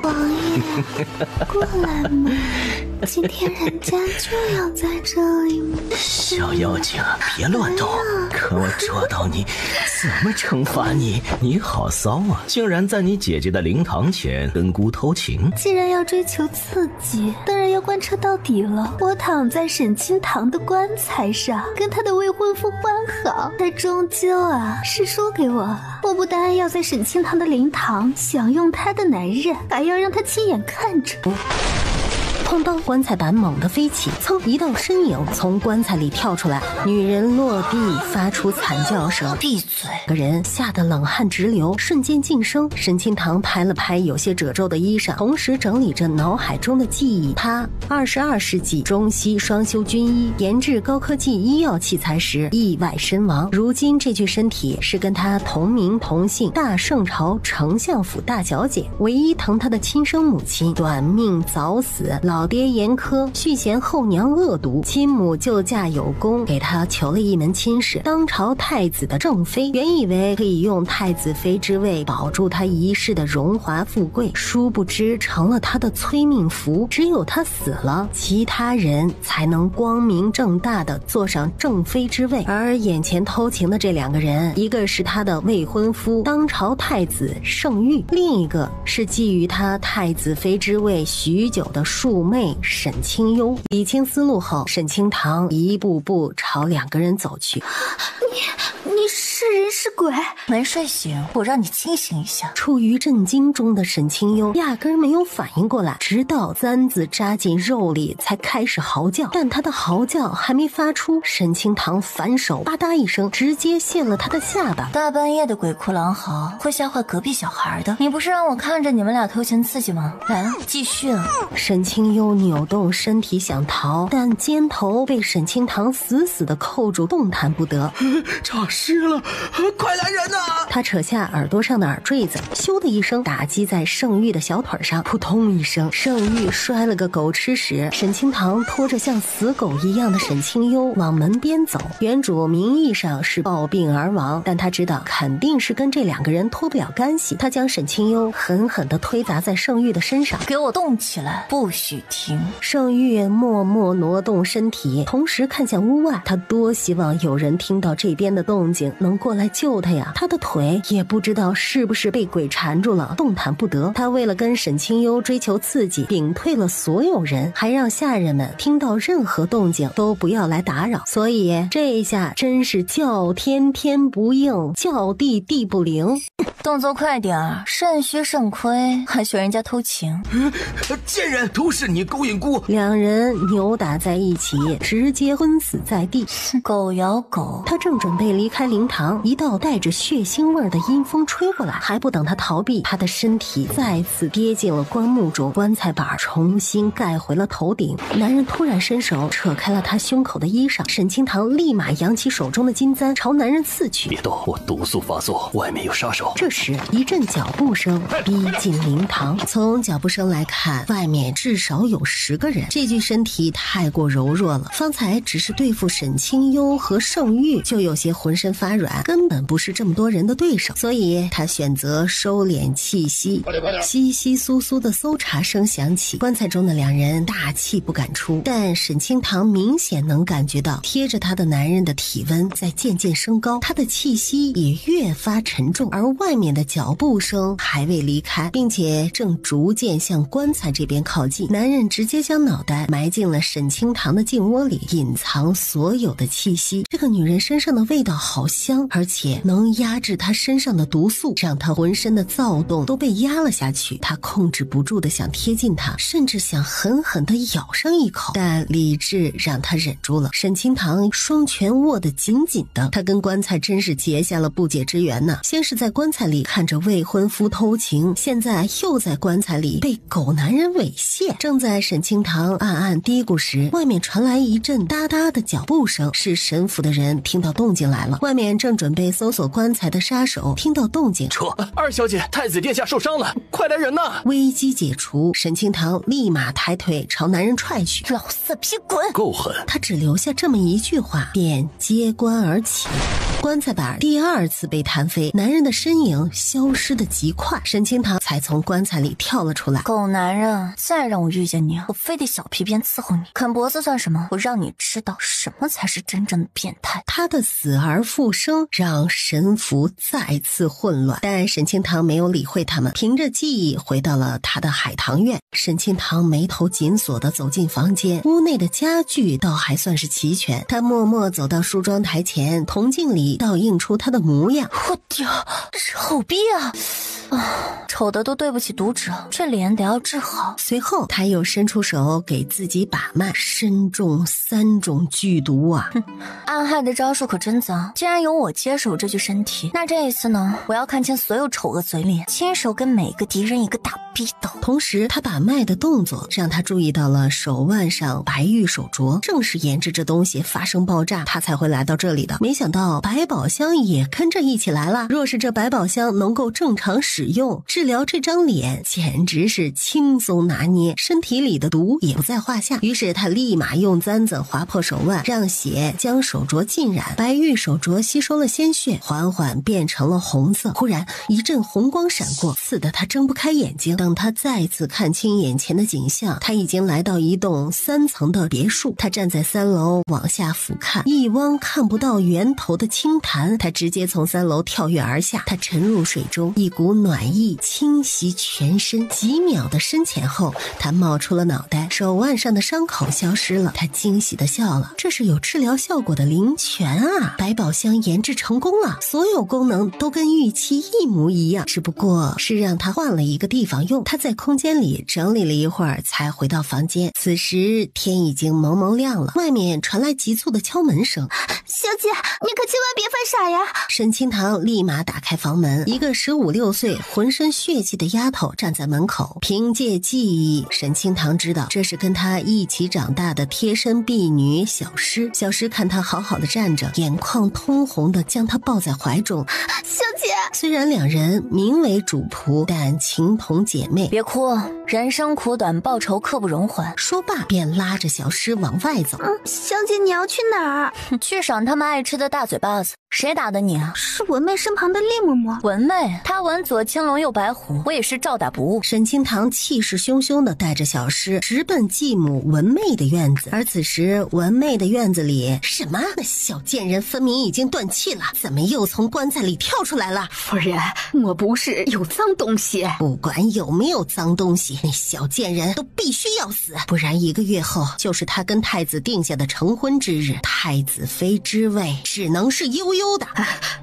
王爷，过来嘛！今天人家就要在这里吗？小妖精，别乱动！可我捉到你，怎么惩罚你？你好骚啊！竟然在你姐姐的灵堂前跟姑偷情！既然要追求刺激，当然要贯彻到底了。我躺在沈清堂的棺材上，跟他的未婚夫欢好，他终究是输给我了。我不单要在沈清堂的灵堂享用他的男人，还要让他亲眼看着。哐当，棺材板猛地飞起，噌，一道身影从棺材里跳出来，女人落地发出惨叫声。闭嘴！个人吓得冷汗直流，瞬间晋升。沈清堂拍了拍有些褶皱的衣裳，同时整理着脑海中的记忆。他22世纪中西双修军医，研制高科技医药器材时意外身亡。如今这具身体是跟他同名同姓大圣朝丞相府大小姐，唯一疼他的亲生母亲短命早死，老爹严苛，续弦后娘恶毒，亲母救驾有功，给他求了一门亲事，当朝太子的正妃。原以为可以用太子妃之位保住他一世的荣华富贵，殊不知成了他的催命符。只有他死了，其他人才能光明正大的坐上正妃之位。而眼前偷情的这两个人，一个是他的未婚夫当朝太子盛玉，另一个是觊觎他太子妃之位许久的庶妹沈清幽。理清思路后，沈清堂一步步朝两个人走去。你是人是鬼？没睡醒，我让你清醒一下。处于震惊中的沈清幽压根没有反应过来，直到簪子扎进肉里才开始嚎叫。但他的嚎叫还没发出，沈清堂反手吧嗒一声直接陷了他的下巴。大半夜的鬼哭狼嚎会吓坏隔壁小孩的，你不是让我看着你们俩偷情刺激吗？来，继续啊！沈清幽扭动身体想逃，但肩头被沈清堂死死地扣住，动弹不得。插湿了，快来人啊！他扯下耳朵上的耳坠子，咻的一声打击在盛玉的小腿上，扑通一声，盛玉摔了个狗吃屎。沈清堂拖着像死狗一样的沈清幽往门边走。原主名义上是暴病而亡，但他知道肯定是跟这两个人脱不了干系。他将沈清幽狠狠地推砸在盛玉的身上。给我动起来，不许停！盛玉默默挪动身体，同时看向屋外。他多希望有人听到这边的动静能过来救他呀。他的腿也不知道是不是被鬼缠住了，动弹不得。他为了跟沈清幽追求刺激，屏退了所有人，还让下人们听到任何动静都不要来打扰。所以这一下真是叫天天不应，叫地地不灵。动作快点儿，肾虚肾亏，还学人家偷情。贱人，都是你勾引姑！两人扭打在一起，直接昏死在地。狗咬狗。他正准备离开灵堂，一道带着血腥味的阴风吹过来，还不等他逃避，他的身体再次跌进了棺木中，棺材板重新盖回了头顶。男人突然伸手扯开了他胸口的衣裳，沈清堂立马扬起手中的金簪朝男人刺去。别动，我毒素发作，外面有杀手。这时一阵脚步声逼近灵堂，从脚步声来看，外面至少有10个人。这具身体太过柔弱了，方才只是对付沈清幽和盛玉就有些浑身发软，根本不是这么多人的对手，所以他选择收敛气息。稀稀疏疏的搜查声响起，棺材中的两人大气不敢出，但沈清堂明显能感觉到贴着他的男人的体温在渐渐升高，他的气息也越发沉重，而外面的脚步声还未离开，并且正逐渐向棺材这边靠近。男人直接将脑袋埋进了沈清堂的颈窝里，隐藏所有的气息。这个女人身上的味道好香，而且能压制她身上的毒素，让她浑身的躁动都被压了下去。他控制不住的想贴近她，甚至想狠狠地咬上一口，但理智让他忍住了。沈清堂双拳握得紧紧的，他跟棺材真是结下了不解之缘呢。先是在棺材里看着未婚夫偷情，现在又在棺材里被狗男人猥亵。正在沈清堂暗暗嘀咕时，外面传来一阵哒哒的脚步声，是神府的人听到动静来了。外面正准备搜索棺材的杀手听到动静，撤！二小姐，太子殿下受伤了，快来人呐！危机解除，沈清堂立马抬腿朝男人踹去。老色批滚！够狠！他只留下这么一句话，便揭棺而起。棺材板第2次被弹飞，男人的身影消失的极快，沈清堂才从棺材里跳了出来。狗男人，再让我遇见你，我非得小皮鞭伺候你。啃脖子算什么？我让你知道什么才是真正的变态。他的死而复生让神符再次混乱，但沈清堂没有理会他们，凭着记忆回到了他的海棠院。沈清堂眉头紧锁地走进房间，屋内的家具倒还算是齐全。他默默走到梳妆台前，铜镜里倒映出他的模样。我屌，丑逼啊！丑的都对不起读者，这脸得要治好。随后他又伸出手给自己把脉，身中3种剧毒啊！暗害的招数可真脏，既然由我接手这具身体，那这一次呢，我要看清所有丑恶嘴脸，亲手跟每个敌人一个大逼斗。同时他把脉的动作让他注意到了手腕上白玉手镯，正是研制这东西发生爆炸，他才会来到这里的。没想到百宝箱也跟着一起来了，若是这百宝箱能够正常使用，治疗这张脸简直是轻松拿捏，身体里的毒也不在话下。于是他立马用簪子划破手腕，让血将手镯浸染，白玉手镯吸收了鲜血，缓缓变成了红色。忽然一阵红光闪过，刺得他睁不开眼睛。等他再次看清眼前的景象，他已经来到一栋3层的别墅。他站在3楼往下俯瞰，一汪看不到源头的清潭，他直接从3楼跳跃而下。他沉入水中，一股暖意侵袭全身，几秒的深潜后，他冒出了脑袋，手腕上的伤口消失了。他惊喜地笑了，这是有治疗效果的灵泉啊！百宝箱研制成功了，所有功能都跟预期一模一样，只不过是让他换了一个地方用。他在空间里整理了一会儿才回到房间，此时天已经蒙蒙亮了，外面传来急促的敲门声。小姐，你可千万别犯傻呀！沈清堂立马打开房门，一个15、16岁浑身血气的丫头站在门口。凭借记忆，沈清堂知道这是跟他一起长大的贴身婢女小诗。小诗看他好好的站着，眼眶通红的将他抱在怀中。小姐，虽然两人名为主仆，但情同姐妹。别哭，人生苦短，报仇刻不容缓。说罢便拉着小诗往外走。小姐你要去哪儿？去赏他们爱吃的大嘴巴子。谁打的你啊？是文妹身旁的厉嬷嬷。文妹，她文左青龙右白虎，我也是照打不误。沈清堂气势汹汹地带着小诗直奔继母文妹的院子，而此时文妹的院子里，什么？那小贱人分明已经断气了，怎么又从棺材里跳出来了？夫人，莫不是有脏东西？不管有没有脏东西，那小贱人都必须要死，不然1个月后就是他跟太子定下的成婚之日，太子妃之位只能是悠悠的。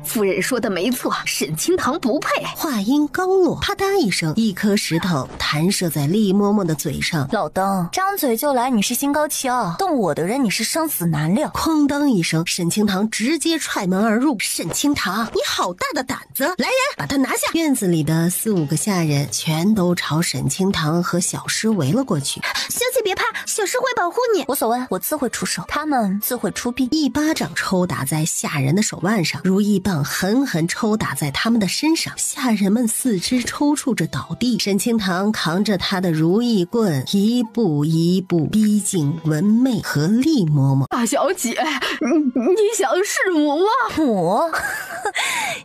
夫人说的没错，沈清堂不配。话音刚落，啪嗒一声，一颗石头弹射在厉嬷嬷的嘴上。老登，张嘴就来，你是心高气傲，动我的人你是生死难料。哐当一声，沈清堂直接踹门而入。沈清堂，你好大的胆子！来人，把他拿下！院子里的4、5个下人全都朝沈清堂和小诗围了过去。小姐别怕，小诗会保护你。无所谓，我自会出手，他们自会出兵。一巴掌抽打在下人的手腕上，如意棒狠狠抽打在他们的身上，下人们四肢抽搐着倒地。沈清堂扛着他的如意棍，一步一步逼近文妹和厉嬷嬷。大小姐，你想弑母吗？母？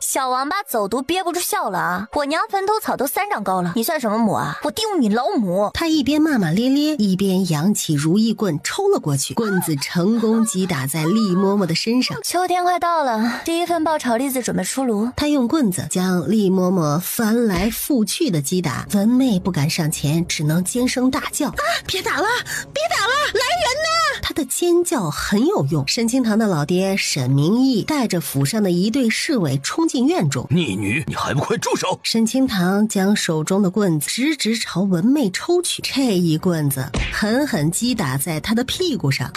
小王八走读憋不住笑了啊！我娘坟头草都3丈高了，你算什么母啊？我丢你老母！他一边骂骂咧咧，一边扬起如意棍抽了过去，棍子成功击打在厉嬷嬷的身上。秋天快到了，第一份爆炒栗子准备出炉。他用棍子将厉嬷嬷翻来覆去的击打，文妹不敢上前，只能尖声大叫：别打了，别打了，来人呐！他的尖叫很有用。沈清堂的老爹沈明义带着府上的一队侍卫冲进院中。逆女，你还不快住手！沈清堂将手中的棍子直直朝文妹抽去，这一棍子狠狠击打在他的屁股上。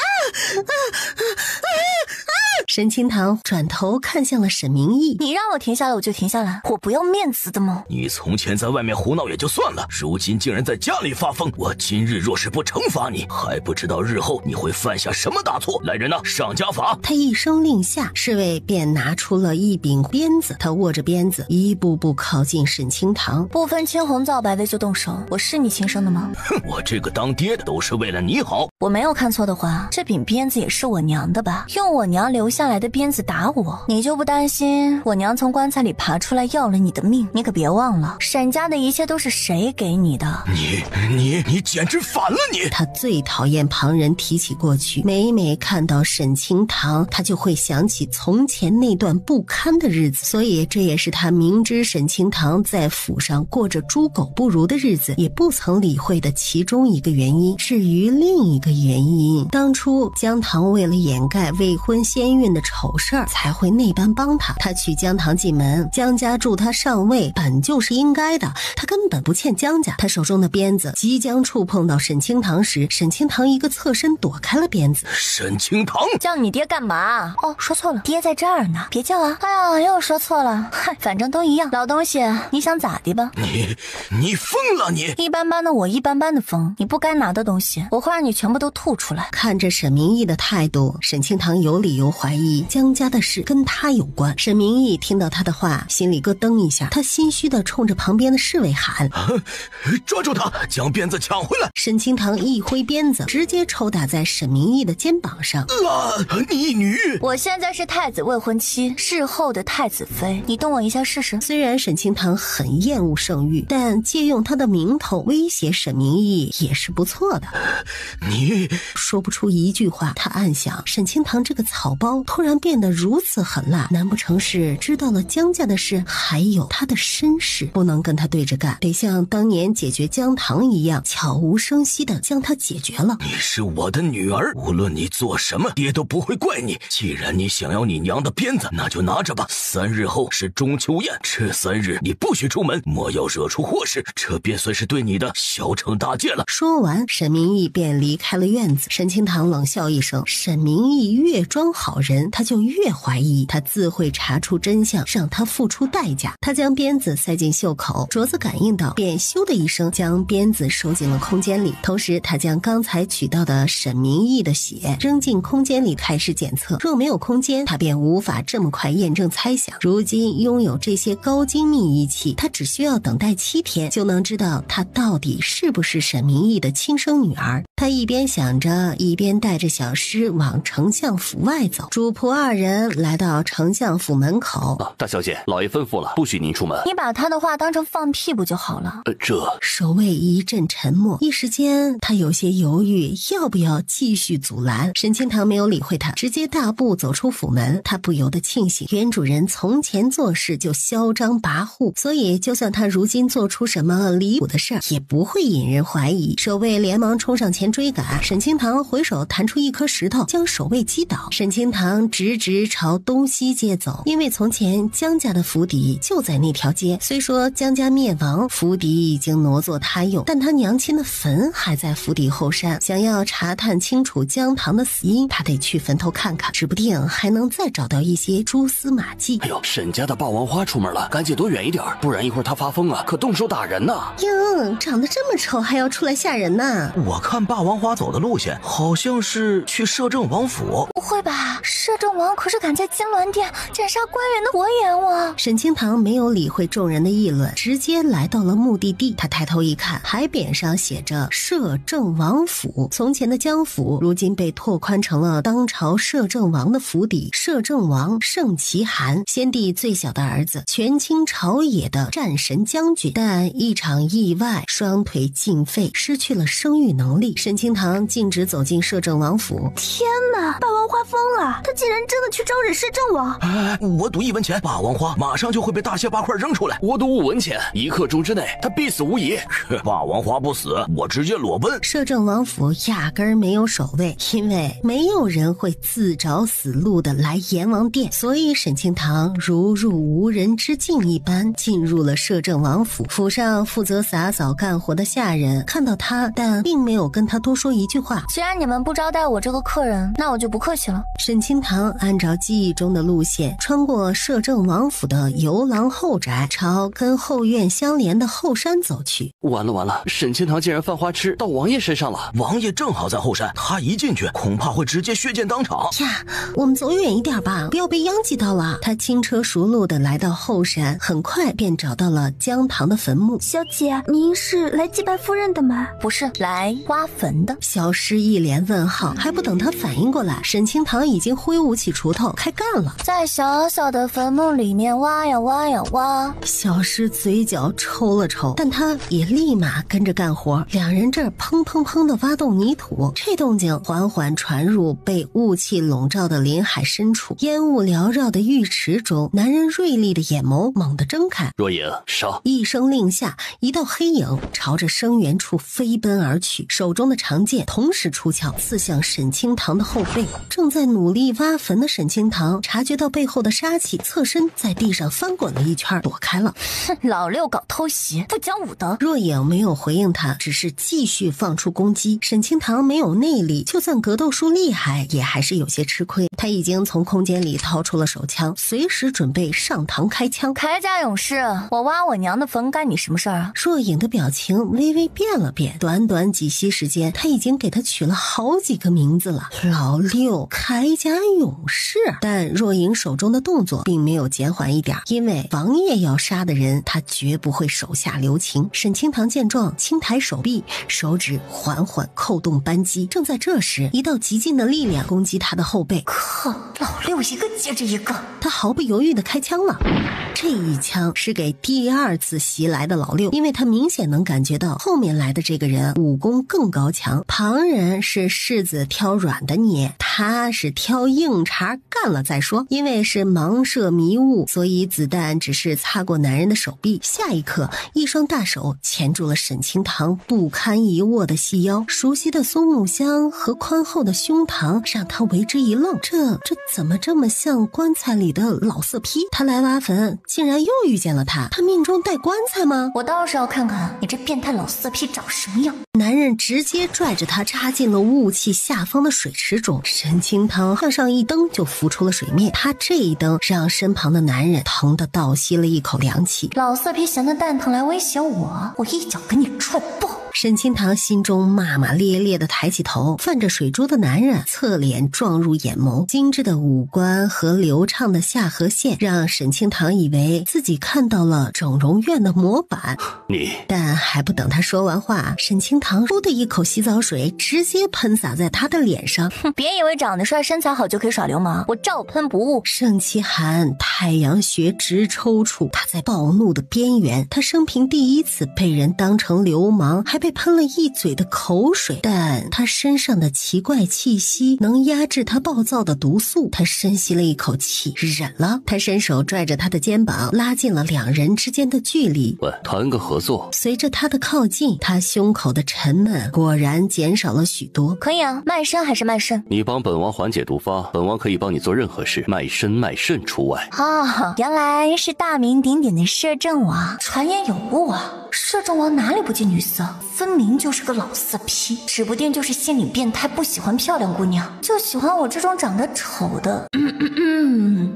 沈清堂转头看向了沈明义，你让我停下来我就停下来，我不要面子的吗？你从前在外面胡闹也就算了，如今竟然在家里发疯，我今日若是不惩罚你，还不知道日后你会犯下什么大错。来人呐，上家法！他一声令下，侍卫便拿出了一柄鞭子，他握着鞭子一步步靠近沈清堂。不分青红皂白的就动手，我是你亲生的吗？哼，我这个当爹的都是为了你好。我没有看错的话，这柄鞭子也是我娘的吧？用我娘留下下来的鞭子打我，你就不担心我娘从棺材里爬出来要了你的命？你可别忘了，沈家的一切都是谁给你的？你简直反了你！他最讨厌旁人提起过去，每每看到沈清堂，他就会想起从前那段不堪的日子，所以这也是他明知沈清堂在府上过着猪狗不如的日子，也不曾理会的其中一个原因。至于另一个原因，当初姜唐为了掩盖未婚先孕的丑事儿，才会那般帮他。他娶姜唐进门，姜家助他上位，本就是应该的，他根本不欠姜家。他手中的鞭子即将触碰到沈清堂时，沈清堂一个侧身躲开了鞭子。沈清堂叫你爹干嘛？哦，说错了，爹在这儿呢，别叫啊！哎呀，又说错了，嗨，反正都一样。老东西，你想咋的吧？你疯了你！一般般的我一般般的疯，你不该拿的东西，我会让你全部都吐出来。看着沈明义的态度，沈清堂有理由怀疑姜家的事跟他有关。沈明义听到他的话，心里咯噔一下，他心虚的冲着旁边的侍卫喊：抓住他，将鞭子抢回来！沈清堂一挥鞭子，直接抽打在沈明义的肩膀上。逆女！我现在是太子未婚妻，事后的太子妃，你动我一下试试。虽然沈清堂很厌恶盛玉，但借用他的名头威胁沈明义也是不错的。你说不出一句话，他暗想，沈清堂这个草包突然变得如此狠辣，难不成是知道了姜家的事，还有他的身世？不能跟他对着干，得像当年解决姜唐一样，悄无声息的将他解决了。你是我的女儿，无论你做什么，爹都不会怪你。既然你想要你娘的鞭子，那就拿着吧。3日后是中秋宴，这3日你不许出门，莫要惹出祸事，这便算是对你的小惩大戒了。说完，沈明义便离开了院子。沈清堂冷笑一声，沈明义越装好人，他就越怀疑，他自会查出真相，让他付出代价。他将鞭子塞进袖口，镯子感应到，便咻的一声将鞭子收进了空间里。同时，他将刚才取到的沈明义的血扔进空间里，开始检测。若没有空间，他便无法这么快验证猜想。如今拥有这些高精密仪器，他只需要等待7天，就能知道他到底是不是沈明义的亲生女儿。他一边想着，一边带着小诗往丞相府外走。主仆2人来到丞相府门口。大小姐，老爷吩咐了，不许您出门。你把他的话当成放屁不就好了？守卫一阵沉默，一时间他有些犹豫，要不要继续阻拦。沈清堂没有理会他，直接大步走出府门。他不由得庆幸，原主人从前做事就嚣张跋扈，所以就算他如今做出什么离谱的事儿，也不会引人怀疑。守卫连忙冲上前追赶，沈清堂回手弹出一颗石头，将守卫击倒。沈清堂直朝东西街走，因为从前姜家的府邸就在那条街。虽说姜家灭亡，府邸已经挪作他用，但他娘亲的坟还在府邸后山。想要查探清楚姜唐的死因，他得去坟头看看，指不定还能再找到一些蛛丝马迹。哎呦，沈家的霸王花出门了，赶紧躲远一点，不然一会儿他发疯啊，可动手打人呢。哟，长得这么丑还要出来吓人呢？我看霸王花走的路线好像是去摄政王府。不会吧，摄政王可是敢在金銮殿斩杀官员的活阎王。沈清堂没有理会众人的议论，直接来到了目的地。他抬头一看，牌匾上写着摄政王府。从前的姜府如今被拓宽成了当朝摄政王的府邸。摄政王盛其涵，先帝最小的儿子，权倾朝野的战神将军，但一场意外，双腿尽废，失去了生育能力。沈清堂径直走进摄政王府。天哪，霸王花疯了，他竟然真的去招惹摄政王！我赌1文钱，霸王花马上就会被大卸八块扔出来。我赌5文钱，1刻钟之内他必死无疑。霸王花不死，我直接裸奔。摄政王府压根儿没有守卫，因为没有人会自找死路的来阎王殿，所以沈清堂如入无人之境一般进入了摄政王府。府上负责洒扫干活的下人看到他，但并没有跟他多说一句话。既然你们不招待我这个客人，那我就不客气了。沈清堂按照记忆中的路线，穿过摄政王府的游廊后宅，朝跟后院相连的后山走去。完了，沈清堂竟然犯花痴到王爷身上了。王爷正好在后山，他一进去恐怕会直接血溅当场呀。我们走远一点吧，不要被殃及到了。他轻车熟路的来到后山，很快便找到了姜唐的坟墓。小姐，您是来祭拜夫人的吗？不是，来挖坟的。小诗一脸问号，还不等他反应过来，沈清堂已经挥挥舞起锄头开干了。在小小的坟墓里面挖呀挖呀挖。小诗嘴角抽了抽，但他也立马跟着干活。两人这儿砰砰砰的挖动泥土，这动静缓缓传入被雾气笼罩的林海深处。烟雾缭绕的浴池中，男人锐利的眼眸猛地睁开。若影，杀！一声令下，一道黑影朝着声源处飞奔而去，手中的长剑同时出鞘，刺向沈清堂的后背。正在努力挖坟的沈清堂察觉到背后的杀气，侧身在地上翻滚了一圈，躲开了。哼，老六搞偷袭，不讲武德。若影没有回应他，只是继续放出攻击。沈清堂没有内力，就算格斗术厉害，也还是有些吃亏。他已经从空间里掏出了手枪，随时准备上膛开枪。铠甲勇士，我挖我娘的坟干你什么事儿啊？若影的表情微微变了变，短短几息时间，他已经给他取了好几个名字了。老六，铠甲勇士。但若影手中的动作并没有减缓一点，因为王爷要杀的人，他绝不会手下留情。沈清堂见状，轻抬手臂，手指缓缓扣动扳机。正在这时，一道极尽的力量攻击他的后背。靠，老六一个接着一个，他毫不犹豫地开枪了。这一枪是给第二次袭来的老六，因为他明显能感觉到后面来的这个人武功更高强。旁人是柿子挑软的捏，他是挑硬茬干了再说。因为是盲射迷雾，所以子弹只是擦过男人的手臂。下一刻，一双大手钳住了沈清堂不堪一握的细腰，熟悉的松木箱和宽厚的胸膛让他为之一愣。这怎么这么像棺材里的老色批？他来挖坟竟然又遇见了他命中带棺材吗？我倒是要看看你这变态老色批长什么样。男人直接拽着他扎进了雾气下方的水池中，沈清堂向上一蹬就浮出了水面。他这一蹬让身旁的男人疼得倒吸了一口凉气。老色批闲得蛋疼来威胁我，我一脚给你踹爆。沈清堂心中骂骂咧咧地抬起头，泛着水珠的男人侧脸撞入眼眸，精致的五官和流畅的下颌线让沈清堂以为自己看到了整容院的模板。但还不等他说完话，沈清堂呼的一口洗澡水直接喷洒在他的脸上。别以为长得帅身材好就可以耍流氓，我照喷不误。盛其寒太阳穴直抽搐，他在暴怒的边缘。他生平第一次被人当成流氓，还被喷了一嘴的口水，但他身上的奇怪气息能压制他暴躁的毒素。他深吸了一口气，忍了。他伸手拽着他的肩膀，拉近了两人之间的距离。喂，谈个合作。随着他的靠近，他胸口的沉闷果然减少了许多。可以啊，卖身还是卖肾？你帮本王缓解毒发，本王可以帮你做任何事，卖身卖肾除外。原来是大名鼎鼎的摄政王，传言有误啊。摄政王哪里不近女色，分明就是个老色批，指不定就是心理变态，不喜欢漂亮姑娘，就喜欢我这种长得丑的。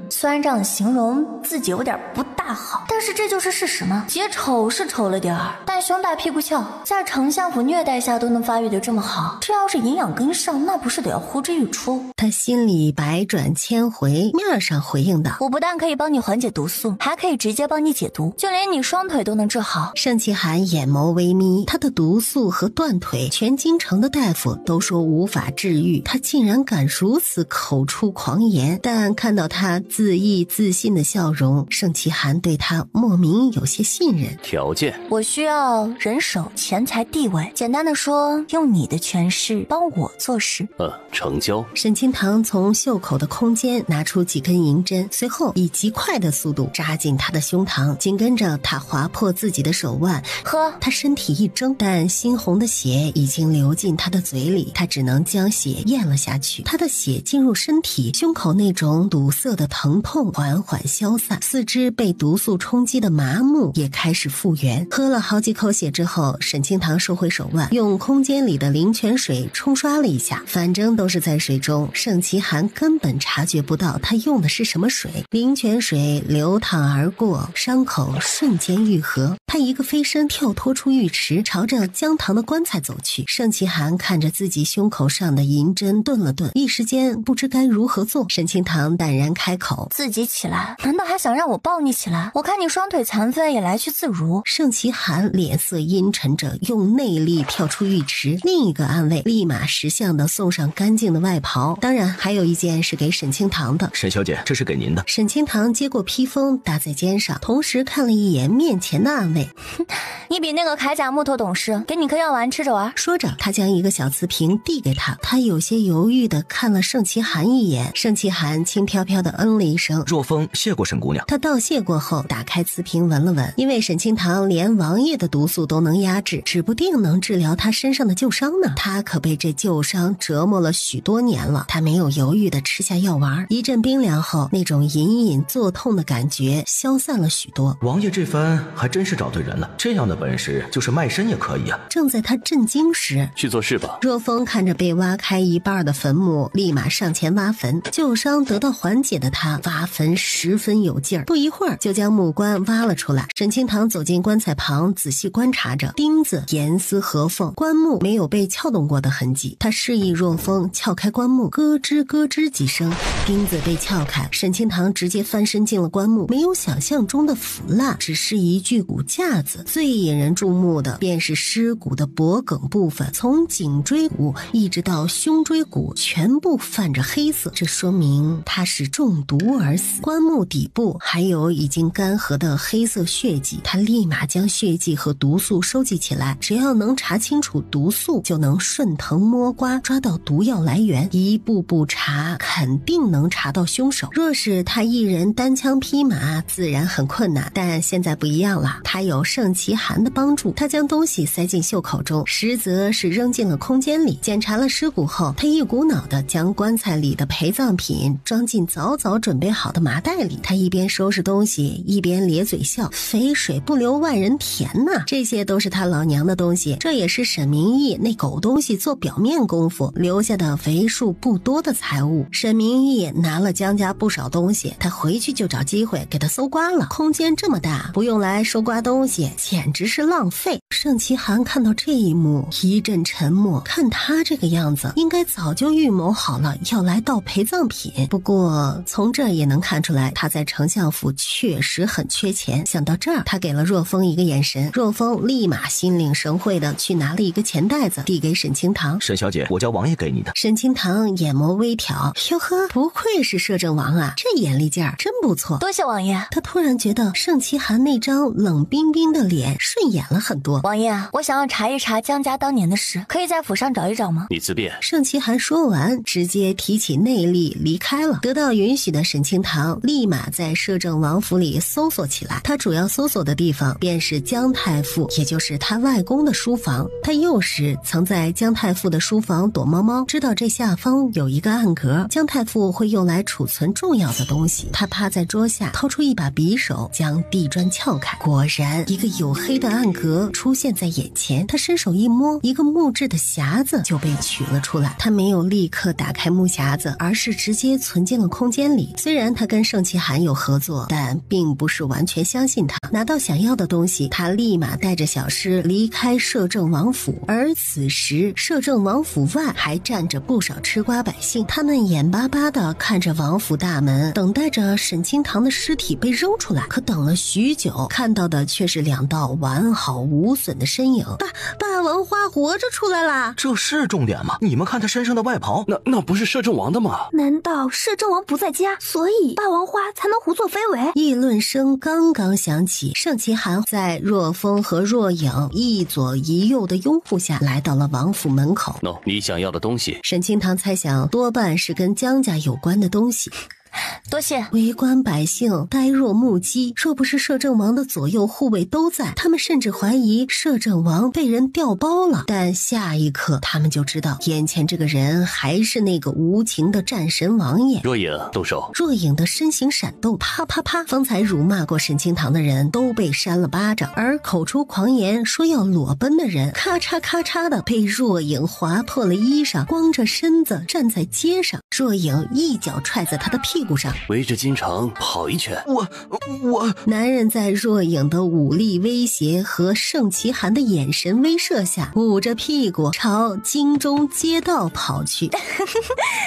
虽然这样形容自己有点不大好，但是这就是事实嘛。姐丑是丑了点儿，但胸大屁股翘，在丞相府虐待下都能发育得这么好，这要是营养跟上，那不是得要呼之欲出。他心里百转千回，面上回应道：我不但可以帮你缓解毒素，还可以直接帮你解毒，就连你双腿都能治好。盛其寒眼眸微眯，他的毒素和断腿全京城的大夫都说无法治愈，他竟然敢如此口出狂言。但看到他自意自信的笑容，盛其寒对他莫名有些信任。条件，我需要人手、钱财、地位，简单的说，用你的权势帮我做事。成交。沈清堂从袖口的空间拿出几根银针，随后以极快的速度扎进他的胸膛，紧跟着他划破自己的手腕。喝！他身体一怔，但猩红的血已经流进他的嘴里，他只能将血咽了下去。他的血进入身体，胸口那种堵塞的疼痛缓缓消散，四肢被毒素冲击的麻木也开始复原。喝了好几口血之后，沈清堂收回手腕，用空间里的灵泉水冲刷了一下，反正都是在水中，盛其寒根本察觉不到他用的是什么水。灵泉水流淌而过，伤口瞬间愈合。他一个飞身跳脱出浴池，朝着姜堂的棺材走去。盛其寒看着自己胸口上的银针，顿了顿，一时间不知该如何做。沈清堂淡然开口：“自己起来，难道还想让我抱你起来？我看你双腿残废，也来去自如。”盛其寒脸色阴沉着，用内力跳出浴池。另一个暗卫立马识相的送上干净的外袍，当然还有一件是给沈清堂的。沈小姐，这是给您的。沈清堂接过披风搭在肩上，同时看了一眼面前的暗卫。你比那个铠甲木头懂事，给你颗药丸吃着玩。说着，他将一个小瓷瓶递给他。他有些犹豫的看了盛其寒一眼。盛其寒轻飘飘的嗯了一声：“若风谢过沈姑娘。”他道谢过后，打开瓷瓶闻了闻，因为沈清堂连王爷的毒素都能压制，指不定能治疗他身上的旧伤呢。他可被这旧伤折磨了许多年了。他没有犹豫的吃下药丸，一阵冰凉后，那种隐隐作痛的感觉消散了许多。王爷这番还真是找对人了，这样的本事就是卖身也可以啊。正在他震惊时，去做事吧。若风看着被挖开一半的坟墓，立马上前挖坟。旧伤得到缓解的他挖坟十分有劲儿，不一会儿就将木棺挖了出来。沈清堂走进棺材旁，仔细观察着钉子严丝合缝，棺木没有被撬动过的痕迹。他示意若风撬开棺木，咯吱咯吱几声，钉子被撬开。沈清堂直接翻身进了棺木，没有想象中的腐烂，只是一具骨架子。最引人注目的便是尸骨的脖梗部分，从颈椎骨一直到胸椎骨全部泛着黑色，这说明他是中毒而死。棺木底部还有已经干涸的黑色血迹，他立马将血迹和毒素收集起来，只要能查清楚毒素，就能顺藤摸瓜抓到毒药来源，一步步查，肯定能查到凶手。若是他一人单枪匹马，自然很困难，但现在不一样了，他有盛其寒的帮助。他将东西塞进袖口中，实则是扔进了空间里。检查了尸骨后，他一股脑的将棺材里的陪葬品装进早早准备好的麻袋里。他一边收拾东西，一边咧嘴笑，肥水不流外人田呐。这些都是他老娘的东西，这也是沈明义那狗东西做表面功夫留下的为数不多的财物。沈明义拿了姜家不少东西，他回去就找机会给他搜刮了。空间这么大，不用来收刮东西，简直是浪费。盛其寒看到这一幕，一阵沉默。看他这个样子，应该早就预谋好了要来盗陪葬品。不过从这儿也能看出来，他在丞相府确实很缺钱。想到这儿，他给了若风一个眼神，若风立马心领神会的去拿了一个钱袋子，递给沈清堂。沈小姐，我叫王爷给你的。沈清堂眼眸微挑，哟呵，不愧是摄政王啊，这眼力劲儿真不错。多谢王爷。他突然觉得盛其寒那张冷冰冰的脸顺眼了很多。王爷啊，我想要查一查江家当年的事，可以在府上找一找吗？你自便。盛其寒说完，直接提起内力离开了。得到允许的沈清堂立马在摄政王府里搜索起来。他主要搜索的地方便是姜太傅，也就是他外公的书房。他幼时曾在姜太傅的书房躲猫猫，知道这下方有一个暗格，姜太傅会用来储存重要的东西。他趴在桌下掏出一把匕首，将地砖撬开，果然一个黝黑的暗格出现在眼前。他伸手一摸，一个木质的匣子就被取了出来。他没有立刻打开木匣子，而是直接存进了空间里。虽然他跟盛其寒有合作，但并不是完全相信他。拿到想要的东西，他立马带着小师离开摄政王府。而此时摄政王府外还站着不少吃瓜百姓，他们眼巴巴地看着王府大门，等待着沈清堂的尸体被扔出来。可等了许久，看到的却是两道完好无损的身影。霸王花活着出来啦！这是重点吗？你们看他身上的外袍，那不是摄政王的吗？难道摄政王不在家，所以霸王花才能胡作非为？议论声刚刚响起，盛其寒在若风和若影一左一右的拥护下来到了王府门口。你想要的东西，沈清堂猜想多半是跟姜家有关的东西。多谢。围观百姓呆若木鸡，若不是摄政王的左右护卫都在，他们甚至怀疑摄政王被人调包了。但下一刻他们就知道，眼前这个人还是那个无情的战神王爷。若影，动手。若影的身形闪动，啪啪啪，方才辱骂过沈清堂的人都被扇了巴掌，而口出狂言说要裸奔的人，咔嚓咔嚓的被若影划破了衣裳，光着身子站在街上。若影一脚踹在他的屁股上，围着京城跑一圈。我男人在若影的武力威胁和盛其寒的眼神威慑下，捂着屁股朝京中街道跑去。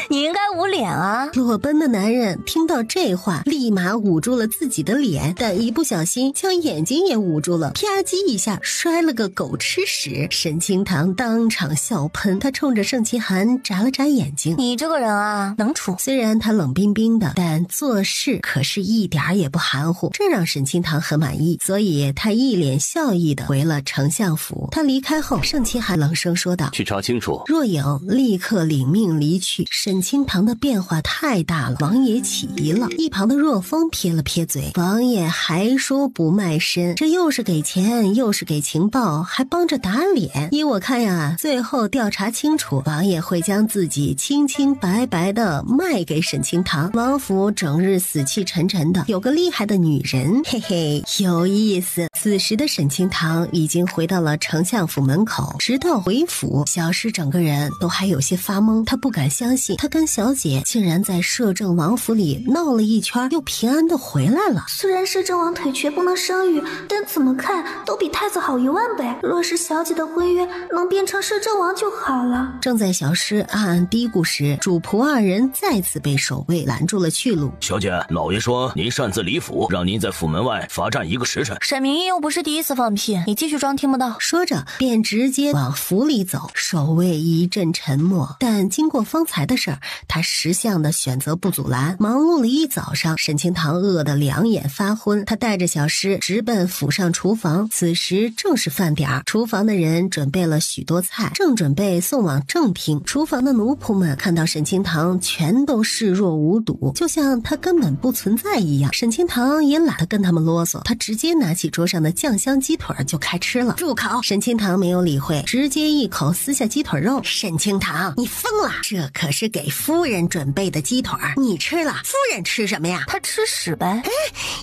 你应该捂脸啊！裸奔的男人听到这话，立马捂住了自己的脸，但一不小心将眼睛也捂住了，啪叽一下摔了个狗吃屎。沈清堂当场笑喷，他冲着盛其寒眨了眨眼睛。你这个人啊，能处。虽然他冷冰冰的，但做事可是一点也不含糊，这让沈清堂很满意，所以他一脸笑意的回了丞相府。他离开后，盛其寒冷声说道：去查清楚。若影立刻领命离去。沈清堂的变化太大了，王爷起疑了。一旁的若风撇了撇嘴，王爷还说不卖身，这又是给钱又是给情报，还帮着打脸。依我看呀，最后调查清楚，王爷会将自己清清白白的卖给沈清堂。王府整日死气沉沉的，有个厉害的女人，嘿嘿，有意思。此时的沈清堂已经回到了丞相府门口，直到回府，小诗整个人都还有些发懵，他不敢相信他跟小姐竟然在摄政王府里闹了一圈，又平安的回来了。虽然摄政王腿瘸不能生育，但怎么看都比太子好10000倍。若是小姐的婚约能变成摄政王就好了。正在小诗暗暗嘀咕时，主仆二人再次被守卫拦住了去路。小姐，老爷说您擅自离府，让您在府门外罚站1个时辰。沈明义又不是第一次放屁，你继续装听不到。说着便直接往府里走。守卫一阵沉默，但经过方才的事儿，他识相的选择不阻拦。忙碌了一早上，沈清堂饿得两眼发昏，他带着小诗直奔府上厨房。此时正是饭点儿，厨房的人准备了许多菜，正准备送往正厅。厨房的奴仆们看到沈清堂全都视若无睹，就像他根本不存在一样。沈清堂也懒得跟他们啰嗦，他直接拿起桌上的酱香鸡腿就开吃了。住口！沈清堂没有理会，直接一口撕下鸡腿肉。沈清堂，你疯了！这可是给夫人准备的鸡腿，你吃了，夫人吃什么呀？他吃屎呗！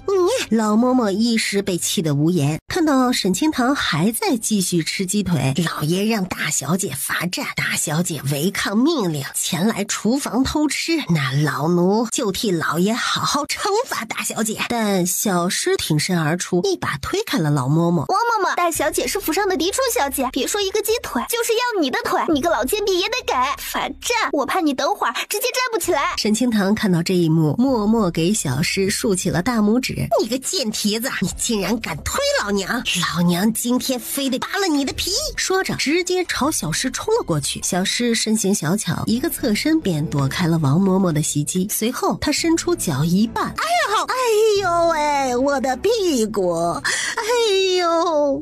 你老嬷嬷一时被气得无言。看到沈清堂还在继续吃鸡腿，老爷让大小姐罚站，大小姐违抗命令前来厨房偷吃，那老奴就替老爷好好惩罚大小姐。但小诗挺身而出，一把推开了老嬷嬷。王嬷嬷，大小姐是府上的嫡出小姐，别说一个鸡腿，就是要你的腿，你个老贱婢也得给。罚站，我怕你等会儿直接站不起来。沈清堂看到这一幕，默默给小诗竖起了大拇指。你个贱蹄子，你竟然敢推老娘，老娘今天非得扒了你的皮！说着直接朝小诗冲了过去。小诗身形小巧，一个侧身便躲开了王嬷嬷的袭击，随后她伸出脚一绊，哎呦喂，我的屁股，哎呦，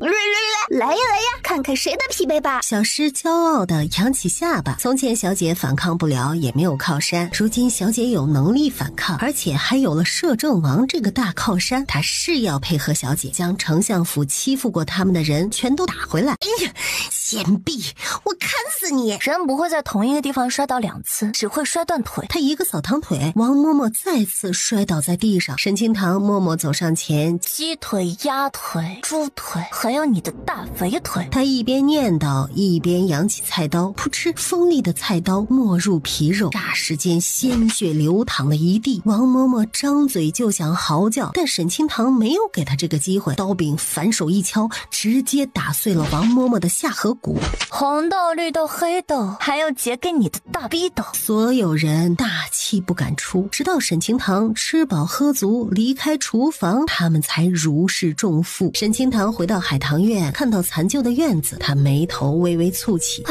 来呀，看看谁的屁背吧。小诗骄傲地扬起下巴。从前小姐反抗不了，也没有靠山，如今小姐有能力反抗，而且还有了摄政王这个大靠山，她是要配合小姐将丞相府欺负过他们的人全都打回来。哎呀，贱婢，我砍死你！人不会在同一个地方摔倒2次，只会摔断腿。她一个扫堂腿，王嬷嬷再次摔倒在地上。沈清堂默默走上前，鸡腿、鸭腿、猪腿，还有你的大肥腿。他一边念叨，一边扬起菜刀，噗嗤，锋利的菜刀没入皮肉，霎时间鲜血流淌了一地。王嬷嬷张嘴就想嚎叫，但沈清堂没有给他这个机会，刀柄反手一敲，直接打碎了王嬷嬷的下颌骨。红豆、绿豆、黑豆，还要截给你的大逼斗。所有人大气不敢出，直到沈清堂吃饱喝足离开厨房，他们才如释重负。沈清堂回到海棠院，看到残旧的院子，他眉头微微蹙起。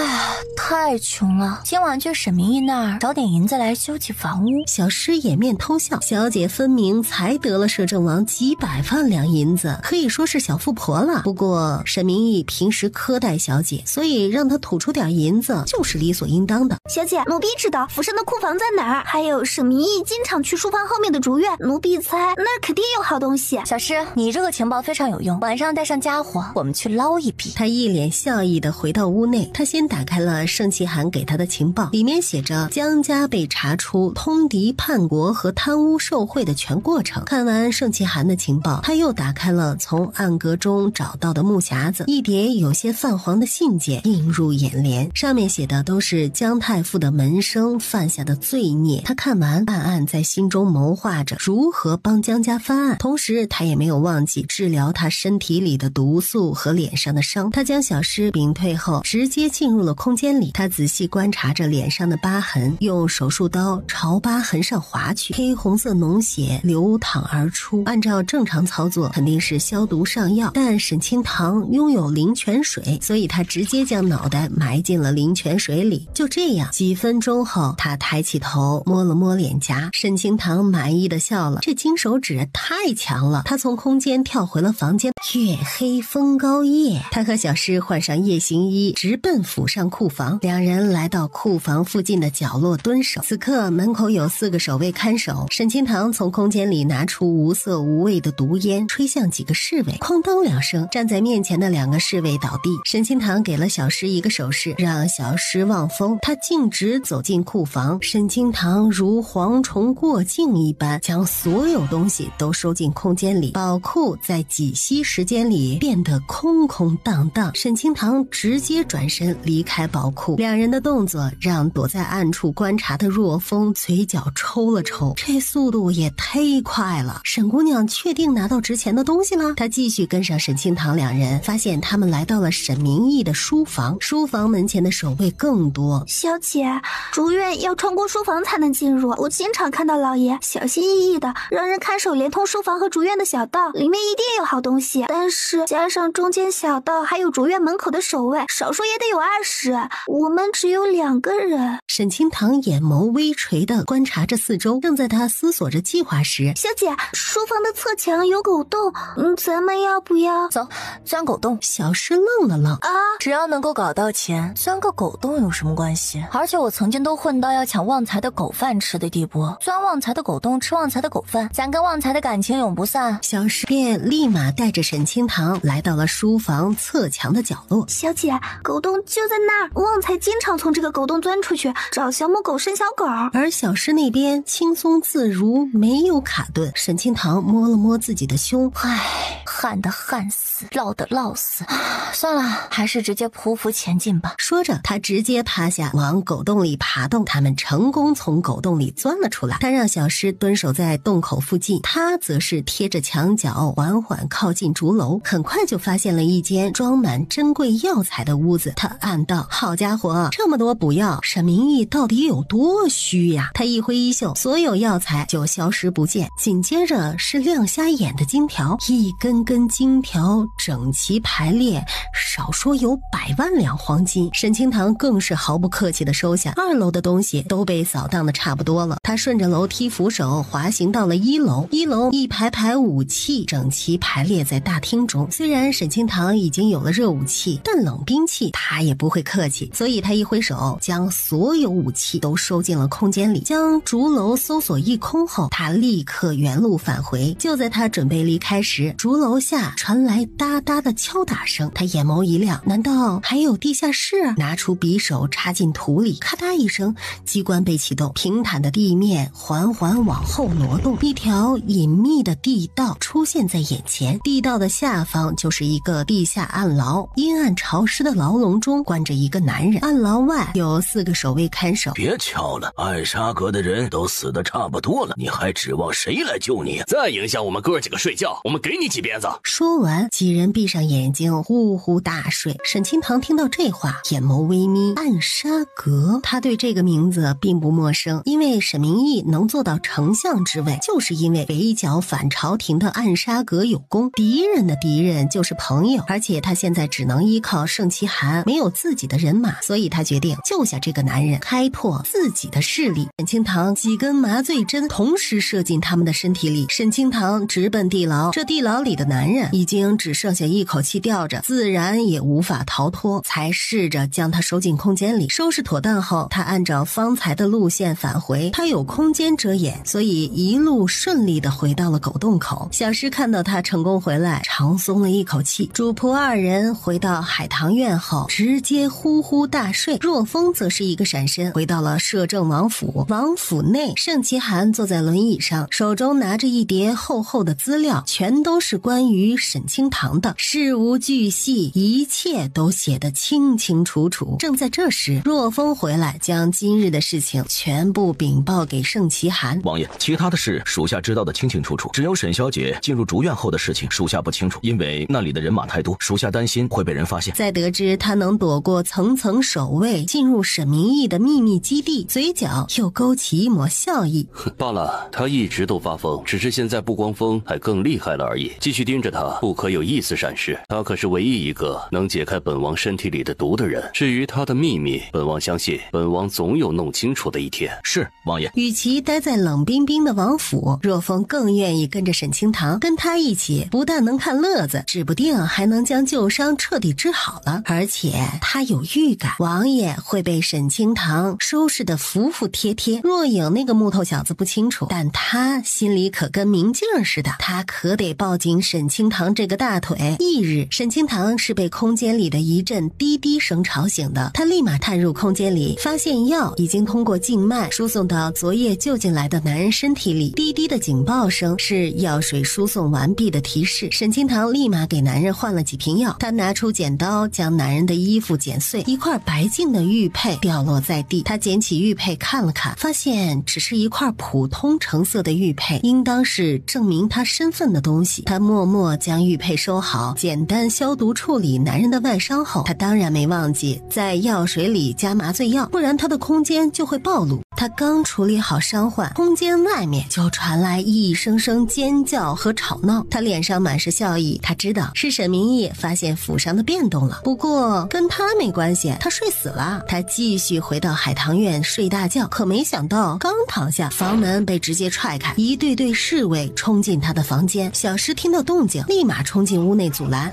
太穷了，今晚去沈明义那儿找点银子来修葺房屋。小诗掩面偷笑，小姐分明才得了摄政王几百万两银子，可以说是小富婆了。不过沈明义平时苛待小姐，所以让她吐出点银子就是理所应当的。小姐，奴婢知道府上的库房在哪儿，还有沈明义经常去书房后面的竹院，奴婢猜那儿肯定有好东西。小诗，你这个情报非常有用，晚上带上家伙，我们去捞一笔。她一脸笑意地回到屋内，她先打开了盛其寒给他的情报，里面写着江家被查出通敌叛国和贪污受贿的全过程。看完盛其寒的情报，他又打开了从暗格中找到的木匣子，一叠有些泛黄的信件映入眼帘，上面写的都是姜太傅的门生犯下的罪孽。他看完暗暗在心中谋划着如何帮姜家翻案，同时他也没有忘记治疗他身体里的毒素和脸上的伤。他将小尸屏退后，直接进入了空间里。他仔细观察着脸上的疤痕，用手术刀朝疤痕上划去，黑红色脓血流淌而出。按照正常操作肯定是消毒上药，但沈清堂拥有灵泉水，所以他直接将脑袋埋进了灵泉水里。就这样，几分钟后，他抬起头摸了摸脸颊，沈清堂满意的笑了，这金手指太强了。他从空间跳回了房间。月黑风高夜，他和小诗换上夜行衣，直奔府上库房。两人来到库房附近的角落蹲守，此刻门口有4个守卫看守。沈清堂从空间里拿出无色无味的毒烟，吹向几个侍卫，哐当2声，站在面前的2个侍卫倒地。沈清堂给了小诗一个手势，让小诗望风。他径直走进库房，沈清堂如蝗虫过境一般，将所有东西都收进空间里。宝库在几息时间里变得空空荡荡，沈清堂直接转身离开宝库。两人的动作让躲在暗处观察的若风嘴角抽了抽，这速度也忒快了。沈姑娘确定拿到值钱的东西了？她继续跟上沈清堂两人，发现他们来到了沈明义的书房。书房门前的守卫更多。小姐，竹院要穿过书房才能进入，我经常看到老爷小心翼翼的让人看守连通书房和竹院的小道，里面一定有好东西。但是加上中间小道还有竹院门口的守卫，少说也得有20，我们只有2个人。沈清堂眼眸微垂地观察着四周，正在他思索着计划时，小姐，书房的侧墙有狗洞，咱们要不要走钻狗洞？小诗愣了愣啊，只要能够搞到钱，钻个狗洞有什么关系？而且我曾经都混到要抢旺财的狗饭吃的地步，钻旺财的狗洞，吃旺财的狗饭，咱跟旺财的感情永不散。小诗便立马带着沈清堂来到了书房侧墙的角落。小姐，狗洞就在那儿，旺财经常从这个狗洞钻出去，找小母狗生小狗。而小诗那边轻松自如，没有卡顿。沈清堂摸了摸自己的胸，唉，旱的旱死，涝的涝死，算了，还是直接匍匐前进吧。说着，他直接趴下往狗洞里爬动。他们成功从狗洞里钻了出来。他让小诗蹲守在洞口附近，他则是贴着墙角缓缓靠近竹楼。很快就发现了一间装满珍贵药材的屋子。他暗道：好家伙，这么多补药，沈明义到底有多虚呀？他一挥衣袖，所有药材就消失不见。紧接着是亮瞎眼的金条，一根根金条整齐排列，少说有100万两黄金。沈清堂更是毫不客气地收下。2楼的东西都被扫荡的差不多了，他顺着楼梯扶手滑行到了1楼。1楼一排排武器整齐排列在大厅中。虽然沈清堂已经有了热武器，但冷兵器他也不会客气，所以他一挥手将所有武器都收进了空间里。将竹楼搜索一空后，他立刻原路返回。就在他准备离开时，竹楼下传来哒哒的敲打声。他眼眸一亮，难道还有地下室？拿出匕首插进土里，咔嗒一声，机关被启动，平坦的地面缓缓往后挪动，一条隐秘的地道出现在眼前。地道的下方就是一个地下暗牢，阴暗潮湿的牢笼中关着一个男人，暗牢外有4个守卫看守。别敲了，暗杀阁的人都死得差不多了，你还指望谁来救你？再影响我们哥几个睡觉，我们给你几鞭子。说完，几人闭上眼睛呼呼大睡。沈清堂听到这话，眼眸微眯。暗杀阁，他对这个名字并不陌生，因为沈明义能做到丞相之位，就是因为围剿反朝廷的暗杀阁有功。敌人的敌人就是朋友，而且他现在只能依靠盛其寒，没有自己的人马，所以他决定救下这个男人，开拓自己的势力。沈清堂几根麻醉针同时射进他们的身体里，沈清堂直奔地牢。这地牢里的男人已经只剩下一口气吊着，自然间也无法逃脱，才试着将他收进空间里。收拾妥当后，他按照方才的路线返回，他有空间遮掩，所以一路顺利的回到了狗洞口。小诗看到他成功回来，长松了一口气。主仆二人回到海棠院后，直接呼呼大睡。若风则是一个闪身，回到了摄政王府。王府内，盛其寒坐在轮椅上，手中拿着一叠厚厚的资料，全都是关于沈清堂的，事无巨细，一切都写得清清楚楚。正在这时，若风回来，将今日的事情全部禀报给盛其寒。王爷，其他的事属下知道的清清楚楚，只有沈小姐进入竹院后的事情，属下不清楚，因为那里的人马太多，属下担心会被人发现。在得知他能躲过层层守卫，进入沈明义的秘密基地，嘴角又勾起一抹笑意。罢了，他一直都发疯，只是现在不光疯，还更厉害了而已。继续盯着他，不可有一丝闪失。他可是唯一一个能解开本王身体里的毒的人。至于他的秘密，本王相信本王总有弄清楚的一天。是，王爷。与其待在冷冰冰的王府，若风更愿意跟着沈清堂，跟他一起不但能看乐子，指不定还能将旧伤彻底治好了。而且他有预感，王爷会被沈清堂收拾得服服帖帖。若影那个木头小子不清楚，但他心里可跟明镜似的，他可得抱紧沈清堂这个大腿。翌日，沈清堂是被空间里的一阵滴滴声吵醒的，他立马探入空间里，发现药已经通过静脉输送到昨夜救进来的男人身体里。滴滴的警报声是药水输送完毕的提示。沈清堂立马给男人换了几瓶药，他拿出剪刀将男人的衣服剪碎，一块白净的玉佩掉落在地。他捡起玉佩看了看，发现只是一块普通橙色的玉佩，应当是证明他身份的东西。他默默将玉佩收好，简单消毒处理男人的外伤后，他当然没忘记在药水里加麻醉药，不然他的空间就会暴露。他刚处理好伤患，空间外面就传来一声声尖叫和吵闹。他脸上满是笑意，他知道是沈明义发现府上的变动了，不过跟他没关系，他睡死了。他继续回到海棠院睡大觉，可没想到刚躺下，房门被直接踹开，一队队侍卫冲进他的房间。小诗听到动静，立马冲进屋内阻拦。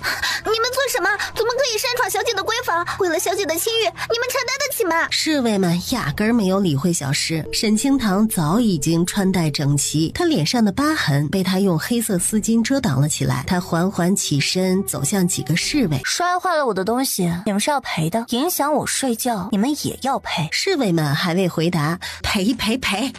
你们做什么？怎么可以擅闯小姐的闺房？为了小姐的清誉，你们承担得起吗？侍卫们压根儿没有理会小诗。沈清堂早已经穿戴整齐，他脸上的疤痕被他用黑色丝巾遮挡了起来。他缓缓起身走向几个侍卫。摔坏了我的东西，你们是要赔的，影响我睡觉，你们也要赔。侍卫们还未回答，赔！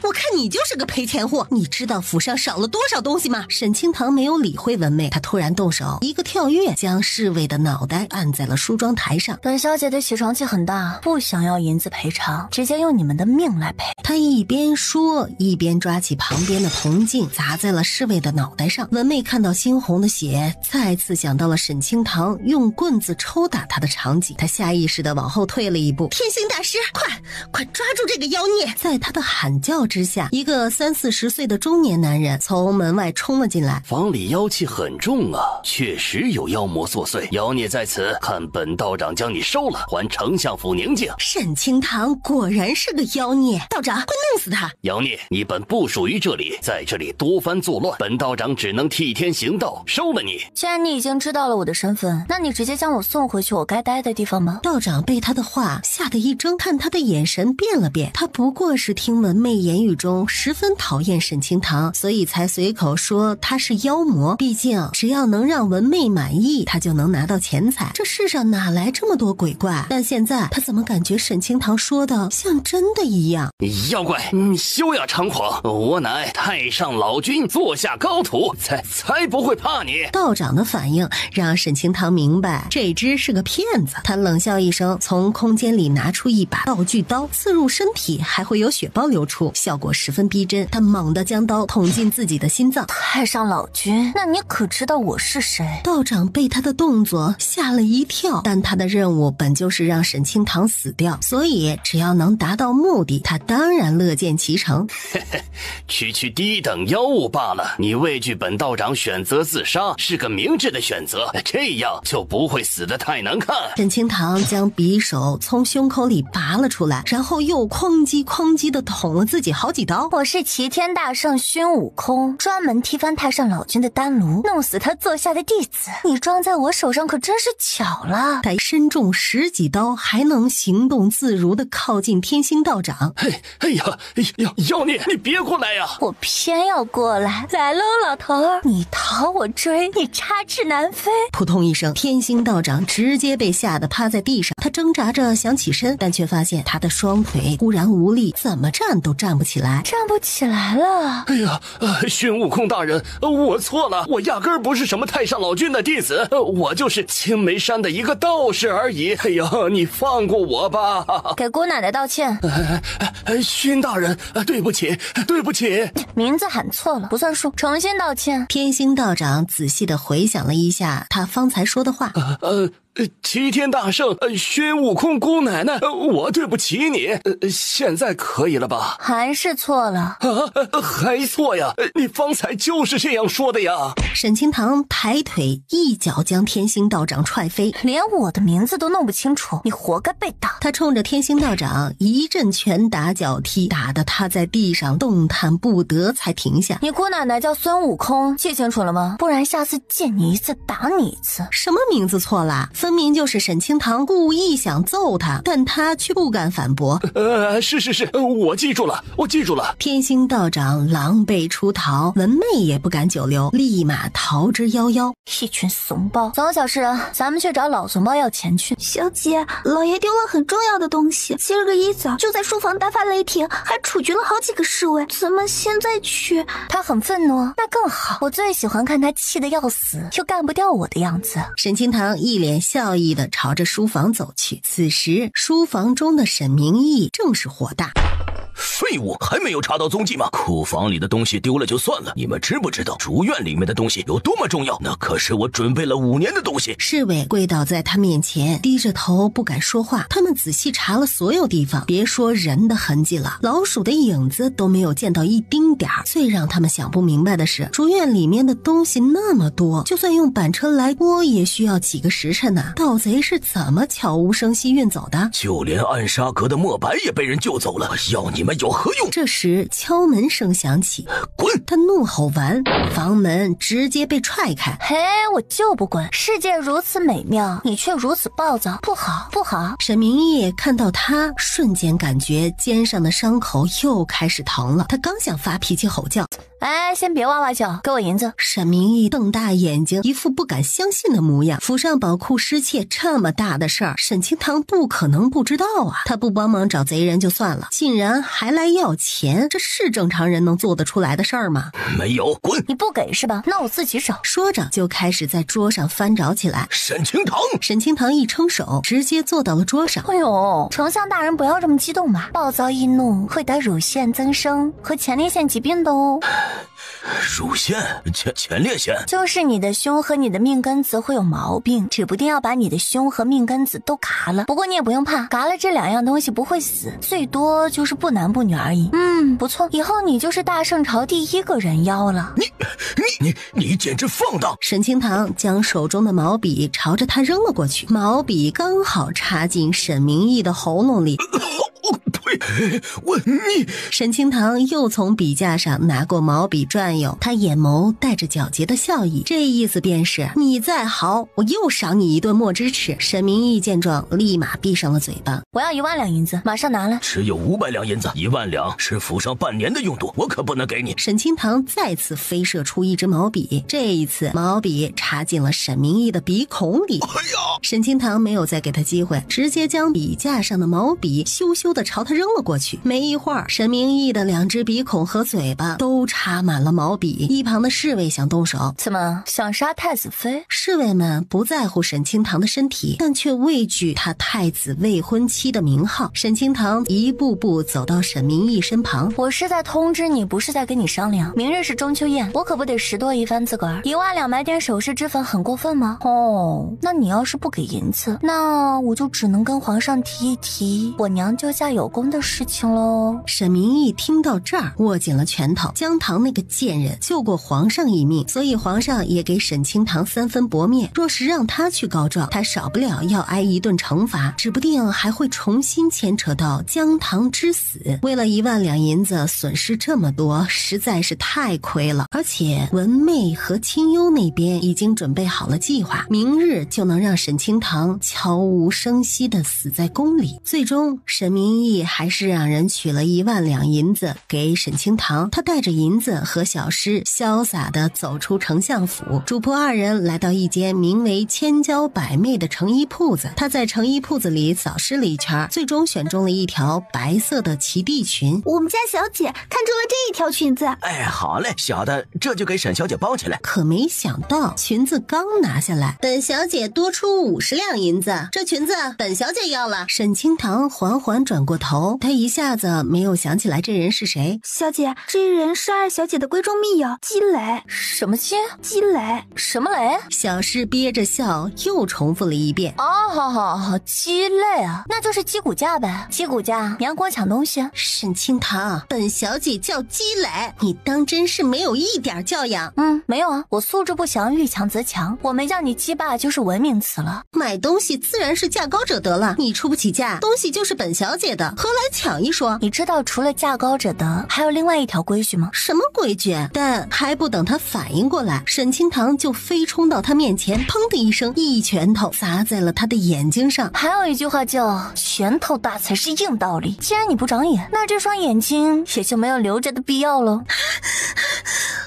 我看你就是个赔钱货！你知道府上少了多少东西吗？沈清堂没有理会文妹，他突然动手，一个跳跃将侍卫的脑袋按在了梳妆台上。本小姐的起床气很大，不想要银子赔偿，直接用你们的命来赔。他一边说一边抓起旁边的铜镜砸在了侍卫的脑袋上。文妹看到猩红的血，再次想到了沈清堂用棍子抽打他的场景，他下意识地往后退了一步。天行大师，快抓住这个妖孽！在他的喊叫之下，一个30-40岁的中年男人从门外冲了进来。房里妖气很重啊，确实有妖魔作祟，妖孽在此，看本道长将你收了，还丞相府宁静。沈清堂果然是个妖孽，道长快弄死他！妖孽，你本不属于这里，在这里多番作乱，本道长只能替天行道，收了你。既然你已经知道了我的身份，那你直接将我送回去我该待的地方吧。道长被他的话吓得一怔，看他的眼神变了变，他不过是听文妹言语中十分讨厌沈清堂，所以才随口说他是妖魔。毕竟只要能让文妹满意，他就能拿到钱财。这世上哪来这么多鬼怪？但现在他怎么感觉沈清堂说的像真的一样？妖怪，你休要猖狂！我乃太上老君，坐下高徒，才不会怕你。道长的反应让沈清堂明白这只是个骗子，他冷笑一声，从空间里拿出一把道具刀，刺入身体还会有血包流出，效果十分逼真。他猛地将刀捅进自己的心脏。太上老君，那你可知道我是谁？道长被他的动作吓了一跳，但他的任务本就是让沈清堂死掉，所以只要能达到目的，他当然乐见其成。区区低等妖物罢了，你畏惧本道长选择自杀是个明智的选择，这样就不会死得太难看。沈清堂将匕首从胸口里拔了出来，然后又哐叽哐叽地捅了自己好几刀。我是齐天大圣孙悟空，专门踢翻太上老君的丹炉，弄死他座下的弟子。你装在我手上可真是巧了。他身中10几刀，还能行动自如地靠近天星道长。哎呀，妖孽，你别过来呀！我偏要过来。来喽，老头儿，你逃我追，你插翅难飞。扑通一声，天星道长直接被吓得趴在地上。他挣扎着想起身，但却发现他的双腿忽然无力，怎么站都站不起来。站不起来了。哎呀，孙悟空大人，我错了，我压根儿不是什么太上老君的弟子，我就是青梅山的一个道士而已。哎呀，你放过我吧！给姑奶奶道歉。孙大人，对不起，对不起。名字喊错了，不算数，重新道歉。天星道长仔细地回想了一下他方才说的话。齐天大圣，孙悟空姑奶奶，我对不起你，现在可以了吧？还是错了还错呀？你方才就是这样说的呀！沈清堂抬腿一脚将天星道长踹飞，连我的名字都弄不清楚，你活该被打。他冲着天星道长一阵拳打脚踢，打得他在地上动弹不得才停下。你姑奶奶叫孙悟空，记清楚了吗？不然下次见你一次打你一次。什么名字错了？分明就是沈清堂故意想揍他，但他却不敢反驳。是，我记住了，我记住了。天星道长狼狈出逃，文妹也不敢久留，立马逃之夭夭。一群怂包。走，小诗人，咱们去找老怂包要钱去。小姐，老爷丢了很重要的东西，今儿个一早就在书房大发雷霆，还处决了好几个侍卫，怎么现在去？他很愤怒，那更好，我最喜欢看他气得要死又干不掉我的样子。沈清堂一脸笑意地朝着书房走去。此时书房中的沈明义正是火大。废物，还没有查到踪迹吗？库房里的东西丢了就算了，你们知不知道竹院里面的东西有多么重要？那可是我准备了5年的东西。侍卫跪倒在他面前，低着头不敢说话。他们仔细查了所有地方，别说人的痕迹了，老鼠的影子都没有见到一丁点儿。最让他们想不明白的是，竹院里面的东西那么多，就算用板车来拖也需要几个时辰呢。盗贼是怎么悄无声息运走的？就连暗杀阁的墨白也被人救走了，要你们有何用？这时敲门声响起，滚！他怒吼完，房门直接被踹开。嘿，我就不滚！世界如此美妙，你却如此暴躁，不好不好！沈明义看到他，瞬间感觉肩上的伤口又开始疼了。他刚想发脾气吼叫，哎，先别哇哇叫，给我银子！沈明义瞪大眼睛，一副不敢相信的模样。府上宝库失窃这么大的事儿，沈清堂不可能不知道啊！他不帮忙找贼人就算了，竟然还来要钱，这是正常人能做得出来的事儿吗？没有，滚！你不给是吧？那我自己找。说着就开始在桌上翻找起来。沈清堂，沈清堂一撑手，直接坐到了桌上。哎呦，丞相大人不要这么激动嘛！暴躁易怒会得乳腺增生和前列腺疾病的哦。乳腺、前列腺，就是你的胸和你的命根子会有毛病，指不定要把你的胸和命根子都嘎了。不过你也不用怕，嘎了这2样东西不会死，最多就是不男不女而已。不错，以后你就是大圣朝第1个人妖了。你简直放荡！沈清堂将手中的毛笔朝着他扔了过去，毛笔刚好插进沈明义的喉咙里。沈清堂又从笔架上拿过毛笔转悠，他眼眸带着皎洁的笑意，这意思便是你再好，我又赏你一顿墨汁吃。沈明义见状，立马闭上了嘴巴。我要1万两银子，马上拿来。只有500两银子，1万两是府上半年的用度，我可不能给你。沈清堂再次飞射出一支毛笔，这一次毛笔插进了沈明义的鼻孔里。沈清堂没有再给他机会，直接将笔架上的毛笔羞羞地朝他扔了过去。没一会儿，沈明义的2只鼻孔和嘴巴都插满了毛笔。一旁的侍卫想动手，怎么想杀太子妃？侍卫们不在乎沈清堂的身体，但却畏惧他太子未婚妻的名号。沈清堂一步步走到沈明义身旁，我是在通知你，不是在跟你商量。明日是中秋宴，我可不得拾掇一番自个儿。1万2买点首饰脂粉很过分吗？哦，那你要是不给银子，那我就只能跟皇上提一提我娘救驾有功的事情喽。沈明义听到这儿，握紧了拳头。姜唐那个贱人救过皇上一命，所以皇上也给沈清堂3分薄面。若是让他去告状，他少不了要挨一顿惩罚，指不定还会重新牵扯到姜唐之死。为了1万2银子损失这么多，实在是太亏了。而且文媚和清幽那边已经准备好了计划，明日就能让沈清堂悄无声息地死在宫里。最终沈明义还是让人取了1万2银子给沈清堂，他带着银子和小诗潇洒地走出丞相府。主仆2人来到一间名为千娇百媚的成衣铺子，他在成衣铺子里扫视了一圈，最终选中了一条白色的齐地裙。我们家小姐看中了这一条裙子。哎，好嘞，小的这就给沈小姐包起来。可没想到裙子刚拿下来，本小姐多出50两银子，这裙子本小姐要了。沈清堂缓缓转过头，他一下子没有想起来这人是谁。小姐，这人是2小姐的闺中密友姬蕾。什么姬？姬蕾？什么蕾？小诗憋着笑又重复了一遍。好，鸡肋啊，那就是鸡骨架呗。鸡骨架，你要给我抢东西？沈清堂，本小姐叫姬蕾，你当真是没有一点教养。没有啊，我素质不详，遇强则强，我没叫你鸡爸就是文明词了。买东西自然是价高者得了，你出不起价，东西就是本小姐的，何来抢一说？你知道除了价高者得，还有另外一条规矩吗？什么规矩？但还不等他反应过来，沈清堂就飞冲到他面前，砰的一声，一拳头砸在了他的眼睛上。还有一句话叫拳头大才是硬道理，既然你不长眼，那这双眼睛也就没有留着的必要了。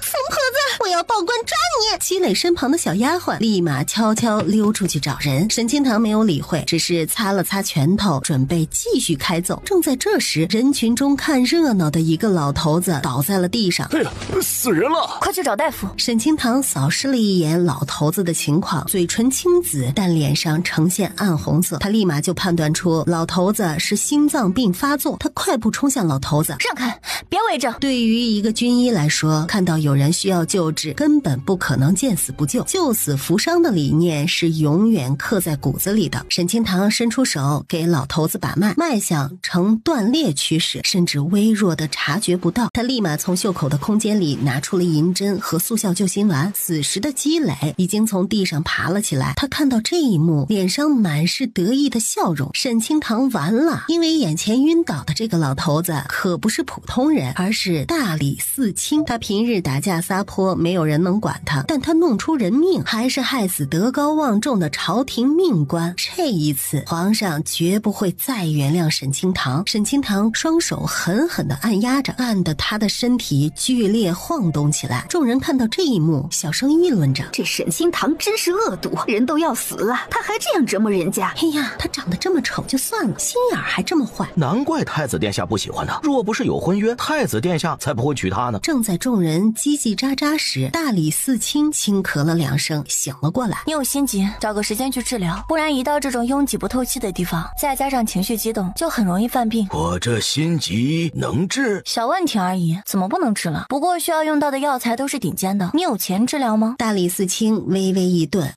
疯婆子，我要报官抓你！姬蕾身旁的小丫鬟立马悄悄溜出去找人。沈清堂没有理会，只是擦了擦拳头，准备继续开揍。正在这时，人群中看热闹的一个老头子倒在了地上。哎呀，死人了！快去找大夫！沈清堂扫视了一眼老头子的情况，嘴唇青紫，但脸上呈现暗红色。他立马就判断出老头子是心脏病发作，他快步冲向老头子。让开，别围着！对于一个军医来说，看到有人需要救治，根本不可能见死不救，救死扶伤的理念是永远刻在骨子里的。沈清堂伸出手给老头子把脉，脉象呈断裂趋势，甚至微弱的察觉不到。他立马从袖口的空间里拿出了银针和速效救心丸。此时的姬蕾已经从地上爬了起来，他看到这一幕，脸上满是得意的笑容。沈清堂完了，因为眼前晕倒的这个老头子可不是普通人，而是大理寺卿。他平日打架撒泼，没有人能管他，但他弄出人命，还是害死德高望重的朝廷命官。这一次皇上绝不会再原谅沈清堂。沈清堂双手狠狠地按压着，按得他的身体剧烈晃动起来。众人看到这一幕，小声议论着：这沈清堂真是恶毒，人都要死了，他还这样折磨人家。哎呀，他长得这么丑就算了，心眼还这么坏，难怪太子殿下不喜欢他，若不是有婚约，太子殿下才不会娶她呢。正在众人叽叽喳喳时，大理寺卿轻咳了2声，醒了过来。你有心急，找个时间去治疗，不然一到这种拥挤不透气的地方，再加上情绪激动，就很容易犯病。我这心急能治？小问题而已，怎么不能治了？不过需要用到的药材都是顶尖的，你有钱治疗吗？大理寺卿微微一顿，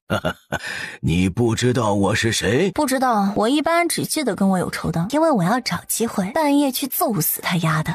你不知道我是谁？不知道，我一般只记得跟我有仇的，因为我要找机会半夜去揍死他丫的。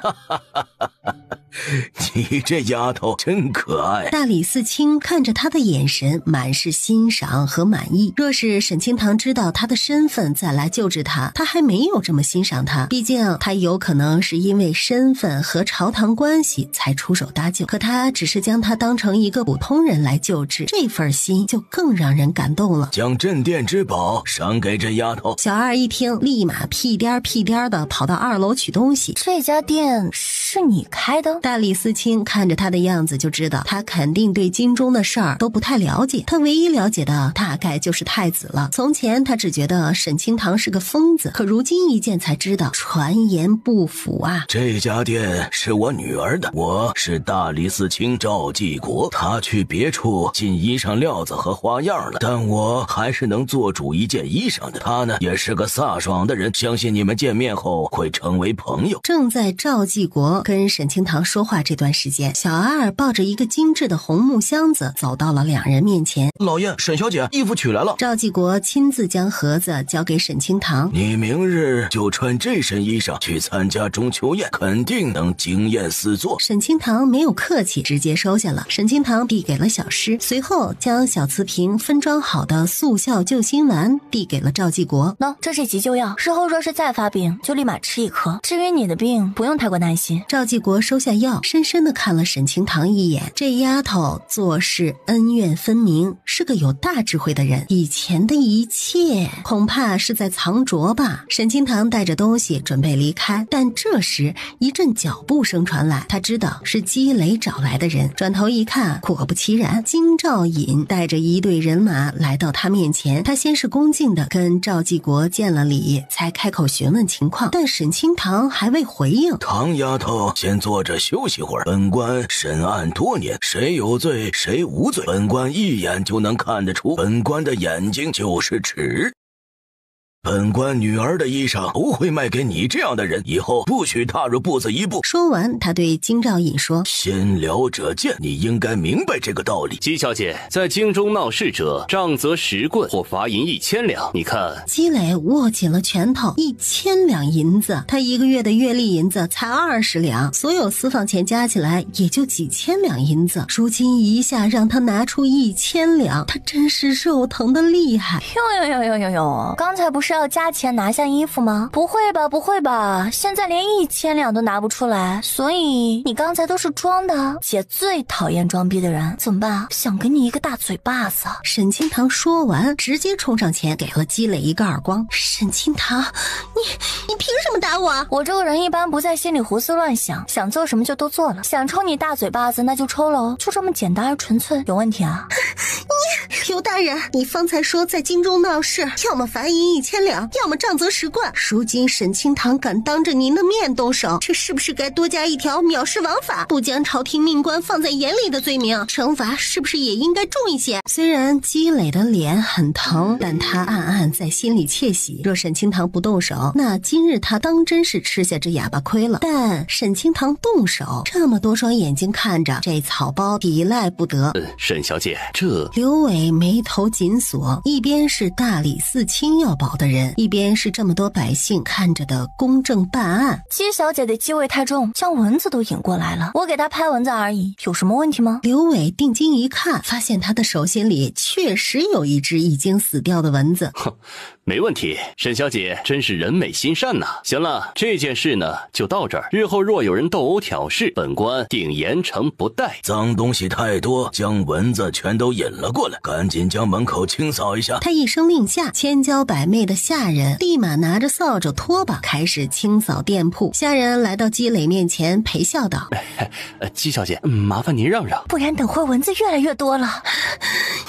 你这丫头真可爱。大理寺卿看着他的眼神满是欣赏和满意。若是沈清堂知道他的身份再来救治他，他还没有这么欣赏他，毕竟他有可能是因为身份和朝堂关系才出手搭救，可他只是将他当成一个普通人来救治，这份心就更让人感动了。将镇店之宝赏给这丫头。小二一听，立马屁颠儿屁颠儿的跑到2楼取东西。这家店是你开的？大理寺卿看着他的样子就知道，他肯定对京中的事儿都不太了解。他唯一了解的大概就是太子了。从前他只觉得沈清堂是个疯子，可如今一见才知道传言不符啊。这家店是我女儿的，我是大理寺卿赵继国，他去别处进衣裳料子和花样了，但我还是能做主一件衣裳的。他呢也是个飒爽的人，相信你们见面后会成为朋友。正在赵继国跟沈清堂说话这段时间，小二抱着一个精致的红木箱子走到了两人面前。老爷，沈小姐，衣服取来了。赵继国亲自将盒子交给沈清堂。你明日就穿这身衣裳去参加中秋宴，肯定能惊艳四座。沈清堂没有客气，直接收下了。沈清堂递给了小诗，随后将小瓷瓶分装好的速效救心丸递给了赵继国。喏，这是急救药，日后若是再发病，就立马吃一颗。至于你的病，不用太过担心。赵继国收下药，深深地看了沈清堂一眼。这丫头做事恩怨分明，是个有大智慧的人。以前的一切恐怕是在藏拙吧。沈清堂带着东西准备离开，但这时一阵脚步声传来，他知道是姬磊找来的人。转头一看，果不其然，京兆尹带着一队人马来到他面前。他先是恭敬地跟赵继国见了礼，才开口询问情况，但沈清堂还未回应。唐丫头，先坐着休息会儿，本官审案多年，谁有罪谁无罪，本官一眼就能看得出，本官的眼睛就是尺。本官女儿的衣裳不会卖给你这样的人，以后不许踏入步子一步。说完，他对京兆尹说：先了者贱，你应该明白这个道理。姬小姐，在京中闹事者，杖责10棍或罚银1000两。你看，姬磊握紧了拳头，1000两银子，他一个月的月例银子才20两，所有私房钱加起来也就几千两银子。如今一下让他拿出1000两，他真是肉疼的厉害。哟，刚才不是要加钱拿下衣服吗？不会吧，不会吧，现在连1000两都拿不出来，所以你刚才都是装的。姐最讨厌装逼的人，怎么办？想给你一个大嘴巴子。沈清堂说完，直接冲上前给了姬磊一个耳光。沈清堂，你凭什么打我？我这个人一般不在心里胡思乱想，想做什么就都做了。想抽你大嘴巴子那就抽喽，就这么简单而纯粹，有问题啊？刘大人，你方才说在京中闹事，要么罚银1000两，要么杖责10棍。如今沈清堂敢当着您的面动手，这是不是该多加一条藐视王法，不将朝廷命官放在眼里的罪名？惩罚是不是也应该重一些？虽然姬磊的脸很疼，但他暗暗在心里窃喜。若沈清堂不动手，那今日他当真是吃下这哑巴亏了。但沈清堂动手，这么多双眼睛看着，这草包抵赖不得。沈小姐，这……刘伟眉头紧锁，一边是大理寺卿要保的人，一边是这么多百姓看着的公正办案。姬小姐的机位太重，将蚊子都引过来了，我给她拍蚊子而已，有什么问题吗？刘伟定睛一看，发现他的手心里确实有一只已经死掉的蚊子。哼，没问题，沈小姐真是人美心善呐。行了，这件事呢就到这儿，日后若有人斗殴挑事，本官定严惩不贷。脏东西太多，将蚊子全都引了过来，赶紧将门口清扫一下。他一声令下，千娇百媚的下人立马拿着扫帚拖把开始清扫店铺。下人来到姬磊面前陪笑道：姬小姐，麻烦您让让，不然等会蚊子越来越多了。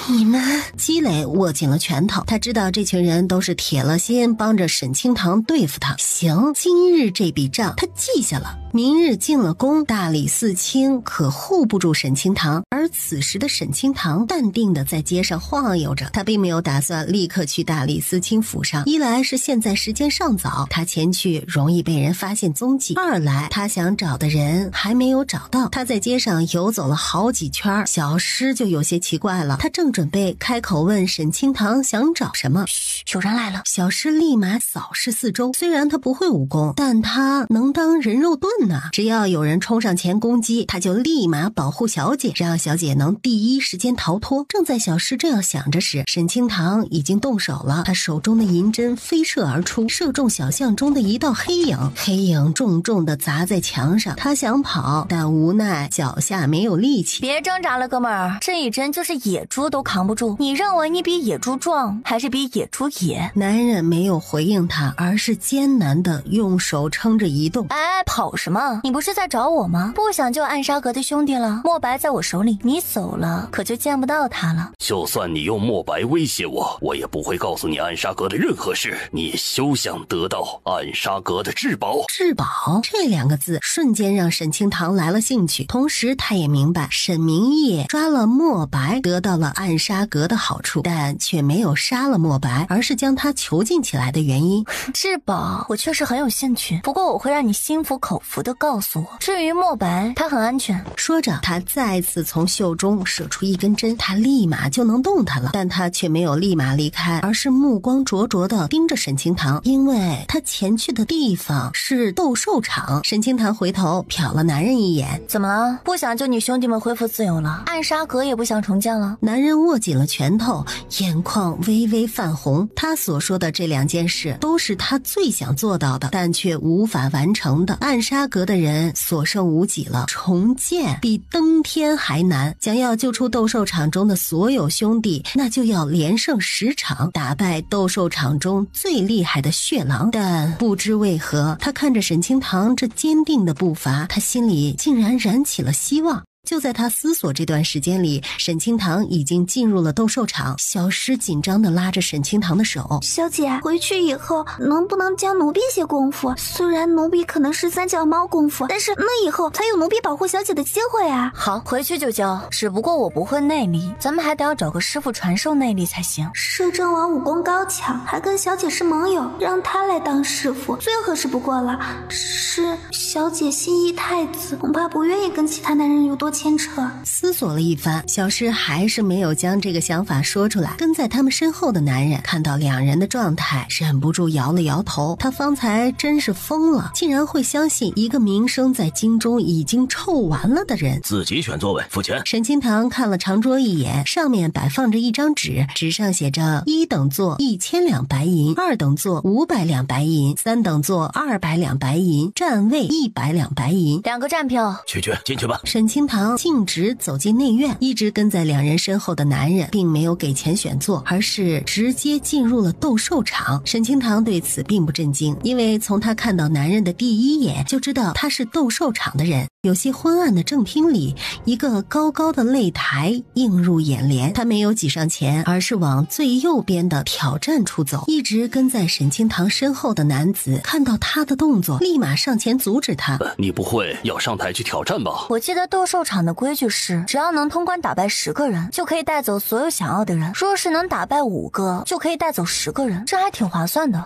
你们……姬磊握紧了拳头，他知道这群人都是铁了心帮着沈清堂对付他。行，今日这笔账他记下了，明日进了宫，大理寺卿可护不住沈清堂。而此时的沈清堂淡定地在街上晃悠着，他并没有打算立刻去大理寺卿府上，一来是现在时间尚早，他前去容易被人发现踪迹；二来他想找的人还没有找到。他在街上游走了好几圈，小诗就有些奇怪了，他正准备开口问沈清堂想找什么，嘘，有人来了。小诗立马扫视四周，虽然他不会武功，但他能当人肉盾啊，只要有人冲上前攻击，他就立马保护小姐，让小姐能第一时间逃脱。正在小诗这样想着时，沈清堂已经动手了，他手中的银针飞射而出，射中小巷中的一道黑影，黑影重重地砸在墙上。他想跑，但无奈脚下没有力气。别挣扎了，哥们儿，这一针就是野猪都扛不住。你认为你比野猪壮，还是比野猪野？男人没有回应他，而是艰难地用手撑着移动。哎，跑什么么？你不是在找我吗？不想救暗杀阁的兄弟了？墨白在我手里，你走了可就见不到他了。就算你用墨白威胁我，我也不会告诉你暗杀阁的任何事。你也休想得到暗杀阁的至宝。至宝这2个字瞬间让沈清堂来了兴趣，同时他也明白沈明义抓了墨白得到了暗杀阁的好处，但却没有杀了墨白，而是将他囚禁起来的原因。至宝我确实很有兴趣，不过我会让你心服口服的告诉我，至于墨白他很安全。说着他再次从袖中射出一根针，他立马就能动弹了，但他却没有立马离开，而是目光灼灼地盯着沈清堂，因为他前去的地方是斗兽场。沈清堂回头瞟了男人一眼，怎么了？不想救你兄弟们恢复自由了？暗杀阁也不想重建了？男人握紧了拳头，眼眶微微泛红。他所说的这2件事都是他最想做到的，但却无法完成的。暗杀阁的人所剩无几了，重建比登天还难。想要救出斗兽场中的所有兄弟，那就要连胜10场，打败斗兽场中最厉害的血狼。但不知为何，他看着沈清堂这坚定的步伐，他心里竟然燃起了希望。就在他思索这段时间里，沈清堂已经进入了斗兽场。小诗紧张地拉着沈清堂的手，小姐，回去以后能不能教奴婢些功夫？虽然奴婢可能是3脚猫功夫，但是那以后才有奴婢保护小姐的机会啊。好，回去就教，只不过我不会内力，咱们还得要找个师傅传授内力才行。摄政王武功高强，还跟小姐是盟友，让他来当师傅最合适不过了。只是小姐心仪太子，恐怕不愿意跟其他男人有多牵扯。思索了一番，小诗还是没有将这个想法说出来。跟在他们身后的男人看到2人的状态，忍不住摇了摇头。他方才真是疯了，竟然会相信一个名声在京中已经臭完了的人。自己选座位，付钱。沈清堂看了长桌一眼，上面摆放着一张纸，纸上写着1等座1000两白银，2等座500两白银，3等座200两白银，站位100两白银，2个站票。去进去吧。沈清堂径直走进内院，一直跟在2人身后的男人并没有给钱选座，而是直接进入了斗兽场。沈清堂对此并不震惊，因为从他看到男人的第一眼就知道他是斗兽场的人。有些昏暗的正厅里，一个高高的擂台映入眼帘。他没有挤上前，而是往最右边的挑战处走。一直跟在沈清堂身后的男子看到他的动作，立马上前阻止他。你不会要上台去挑战吧？我记得斗兽场的规矩是，只要能通关打败10个人，就可以带走所有想要的人。若是能打败5个，就可以带走10个人，这还挺划算的。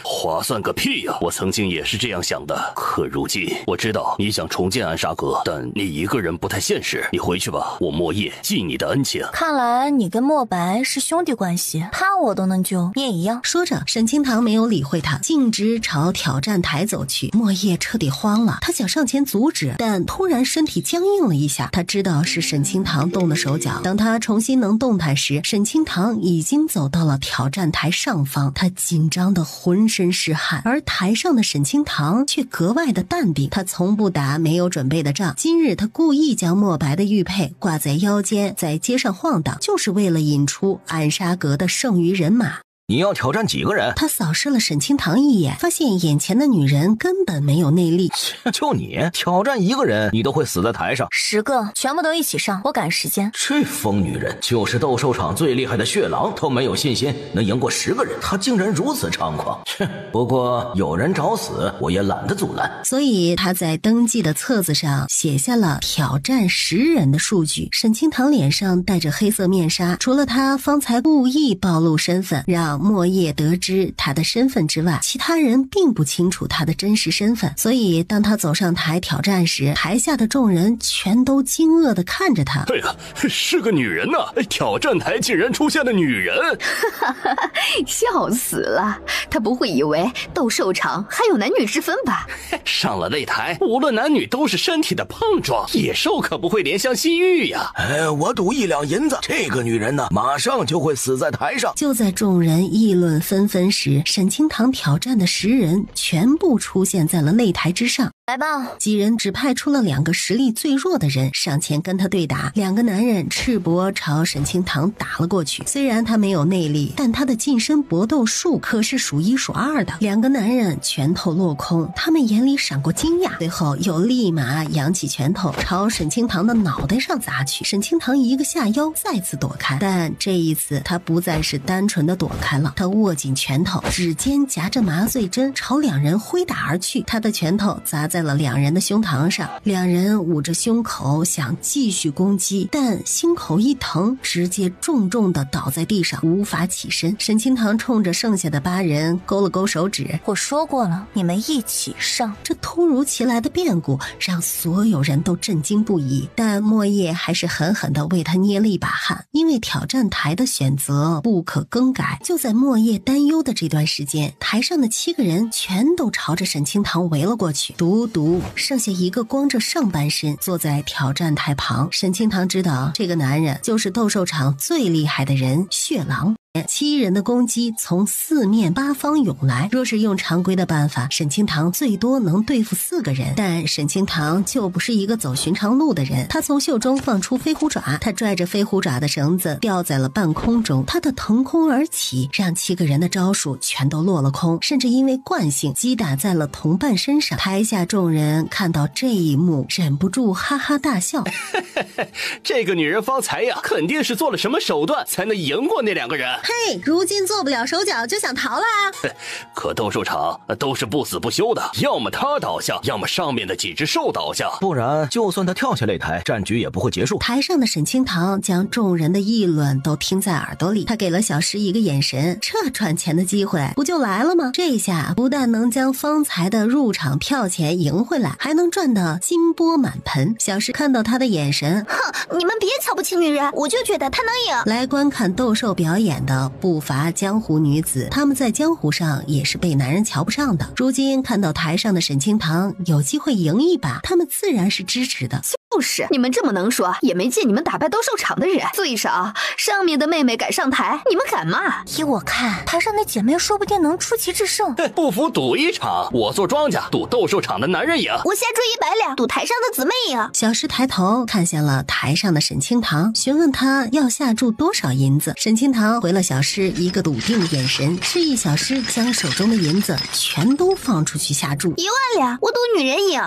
划算个屁呀！我曾经也是这样想的，可如今我知道你想重建暗杀阁，但你一个人不太现实。你回去吧，我莫叶记你的恩情。看来你跟墨白是兄弟关系，他我都能救，你也一样。说着，沈清堂没有理会他，径直朝挑战台走去。墨叶彻底慌了，他想上前阻止，但突然身体僵硬了一下。他知道是沈清堂动的手脚。等他重新能动弹时，沈清堂已经走到了挑战台上方。他紧张的浑身是汗，而台上的沈清堂却格外的淡定。他从不打没有准备的仗，今日他故意将墨白的玉佩挂在腰间，在街上晃荡，就是为了引出暗杀阁的剩余人马。你要挑战几个人？他扫视了沈清堂一眼，发现眼前的女人根本没有内力。就你挑战1个人，你都会死在台上。10个，全部都一起上，我赶时间。这疯女人，就是斗兽场最厉害的血狼都没有信心能赢过10个人，她竟然如此猖狂。不过有人找死，我也懒得阻拦。所以他在登记的册子上写下了挑战10人的数据。沈清堂脸上戴着黑色面纱，除了他方才故意暴露身份，让墨叶得知他的身份之外，其他人并不清楚他的真实身份。所以当他走上台挑战时，台下的众人全都惊愕地看着他。哎呀，是个女人呐！挑战台竟然出现了女人，笑死了！他不会以为斗兽场还有男女之分吧？上了擂台，无论男女都是身体的碰撞，野兽可不会怜香惜玉呀！我赌1两银子，这个女人呢，马上就会死在台上。就在众人议论纷纷时，沈清堂挑战的10人全部出现在了擂台之上。来吧。几人只派出了2个实力最弱的人上前跟他对打。2个男人赤膊朝沈清堂打了过去。虽然他没有内力，但他的近身搏斗术可是数1数2的。2个男人拳头落空，他们眼里闪过惊讶，随后又立马扬起拳头朝沈清堂的脑袋上砸去。沈清堂一个下腰再次躲开，但这一次他不再是单纯的躲开了，他握紧拳头，指尖夹着麻醉针朝2人挥打而去。他的拳头砸在了2人的胸膛上，2人捂着胸口想继续攻击，但心口一疼，直接重重的倒在地上，无法起身。沈清堂冲着剩下的8人勾了勾手指，我说过了，你们一起上。这突如其来的变故让所有人都震惊不已，但莫叶还是狠狠地为他捏了一把汗，因为挑战台的选择不可更改。就在莫叶担忧的这段时间，台上的7个人全都朝着沈清堂围了过去，独独剩下一个光着上半身坐在挑战台旁。沈清堂知道这个男人就是斗兽场最厉害的人血狼。7人的攻击从4面8方涌来，若是用常规的办法，沈清堂最多能对付4个人，但沈清堂就不是一个走寻常路的人。他从袖中放出飞虎爪，他拽着飞虎爪的绳子吊在了半空中，他的腾空而起让7个人的招数全都落了空，甚至因为惯性击打在了同伴身上。台下众人看到这一幕忍不住哈哈大笑这个女人方才呀，肯定是做了什么手段才能赢过那2个人。嘿，如今做不了手脚就想逃了啊？可斗兽场都是不死不休的，要么他倒下，要么上面的几只兽倒下，不然就算他跳下擂台，战局也不会结束。台上的沈清堂将众人的议论都听在耳朵里，他给了小石一个眼神，这赚钱的机会不就来了吗？这下不但能将方才的入场票钱赢回来，还能赚得金钵满盆。小石看到他的眼神，哼，你们别瞧不起女人，我就觉得她能赢。来观看斗兽表演的不乏江湖女子，她们在江湖上也是被男人瞧不上的。如今看到台上的沈清堂有机会赢一把，她们自然是支持的。就是你们这么能说，也没见你们打败斗兽场的人，最少上面的妹妹敢上台，你们敢吗？依我看，台上的姐妹说不定能出奇制胜。不服赌一场，我做庄家，赌斗兽场的男人赢。我下注100两，赌台上的姊妹赢。小石抬头看向了台上的沈清堂，询问他要下注多少银子。沈清堂回了小石一个笃定的眼神，示意小石将手中的银子全都放出去下注。1万两，我赌女人赢。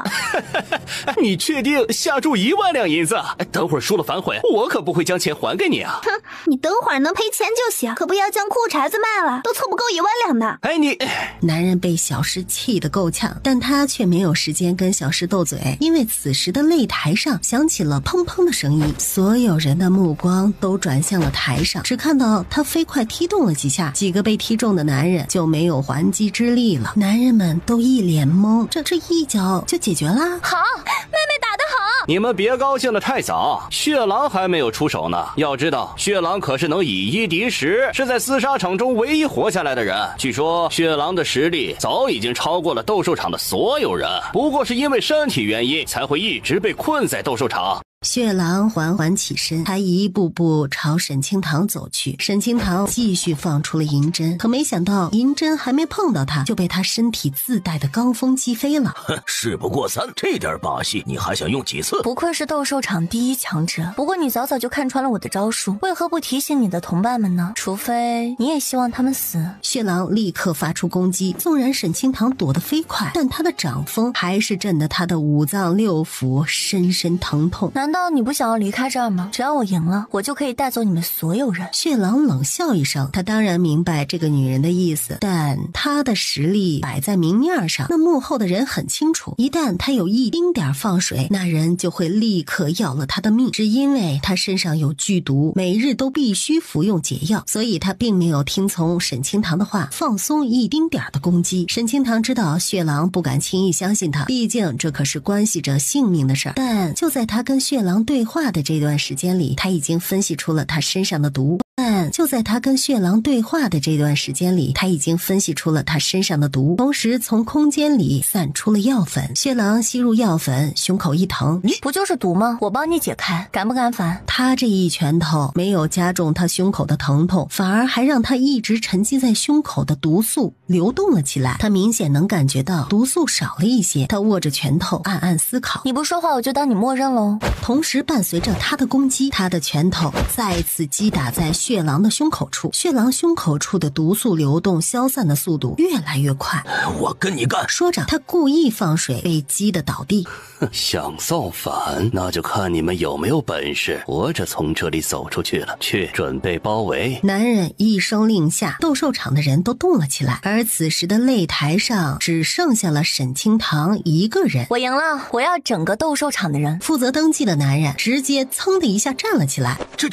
你确定下注1万两银子？等会儿输了反悔，我可不会将钱还给你啊！哼，你等会儿能赔钱就行，可不要将裤衩子卖了，都凑不够1万两呢。哎，你……男人被小石气得够呛，但他却没有时间跟小石斗嘴，因为此时的擂台上响起了砰砰的声音，所有人的目光都转向了台上，只看到他飞快踢动了几下，几个被踢中的男人就没有还击之力了。男人们都一脸懵，这一脚就解决了。好，妹妹打得好。你们别高兴得太早，血狼还没有出手呢。要知道，血狼可是能以1敌10，是在厮杀场中唯一活下来的人。据说血狼的实力早已经超过了斗兽场的所有人，不过是因为身体原因才会一直被困在斗兽场。血狼缓缓起身，他一步步朝沈清堂走去。沈清堂继续放出了银针，可没想到银针还没碰到他，就被他身体自带的罡风击飞了。事不过三，这点把戏你还想用几次？不愧是斗兽场第1强者，不过你早早就看穿了我的招数，为何不提醒你的同伴们呢？除非你也希望他们死。血狼立刻发出攻击，纵然沈清堂躲得飞快，但他的掌风还是震得他的5脏6腑深深疼痛。难道你不想要离开这儿吗？只要我赢了，我就可以带走你们所有人。血狼冷笑一声，他当然明白这个女人的意思，但他的实力摆在明面上，那幕后的人很清楚，一旦他有一丁点放水，那人就会立刻要了他的命。只因为他身上有剧毒，每日都必须服用解药，所以他并没有听从沈清堂的话，放松一丁点的攻击。沈清堂知道血狼不敢轻易相信他，毕竟这可是关系着性命的事儿。但就在他跟血狼对话的这段时间里，他已经分析出了他身上的毒。但就在他跟血狼对话的这段时间里，他已经分析出了他身上的毒，同时从空间里散出了药粉。血狼吸入药粉，胸口一疼，你不就是毒吗？我帮你解开，敢不敢反？他这一拳头没有加重他胸口的疼痛，反而还让他一直沉积在胸口的毒素流动了起来。他明显能感觉到毒素少了一些，他握着拳头暗暗思考。你不说话我就当你默认喽。同时伴随着他的攻击，他的拳头再次击打在血狼的胸口处，血狼胸口处的毒素流动消散的速度越来越快。我跟你干！说着他故意放水，被击得倒地。想造反，那就看你们有没有本事活着从这里走出去了。去，准备包围。男人一声令下，斗兽场的人都动了起来，而此时的擂台上只剩下了沈清堂一个人。我赢了，我要整个斗兽场的人。负责登记的男人直接噌的一下站了起来。这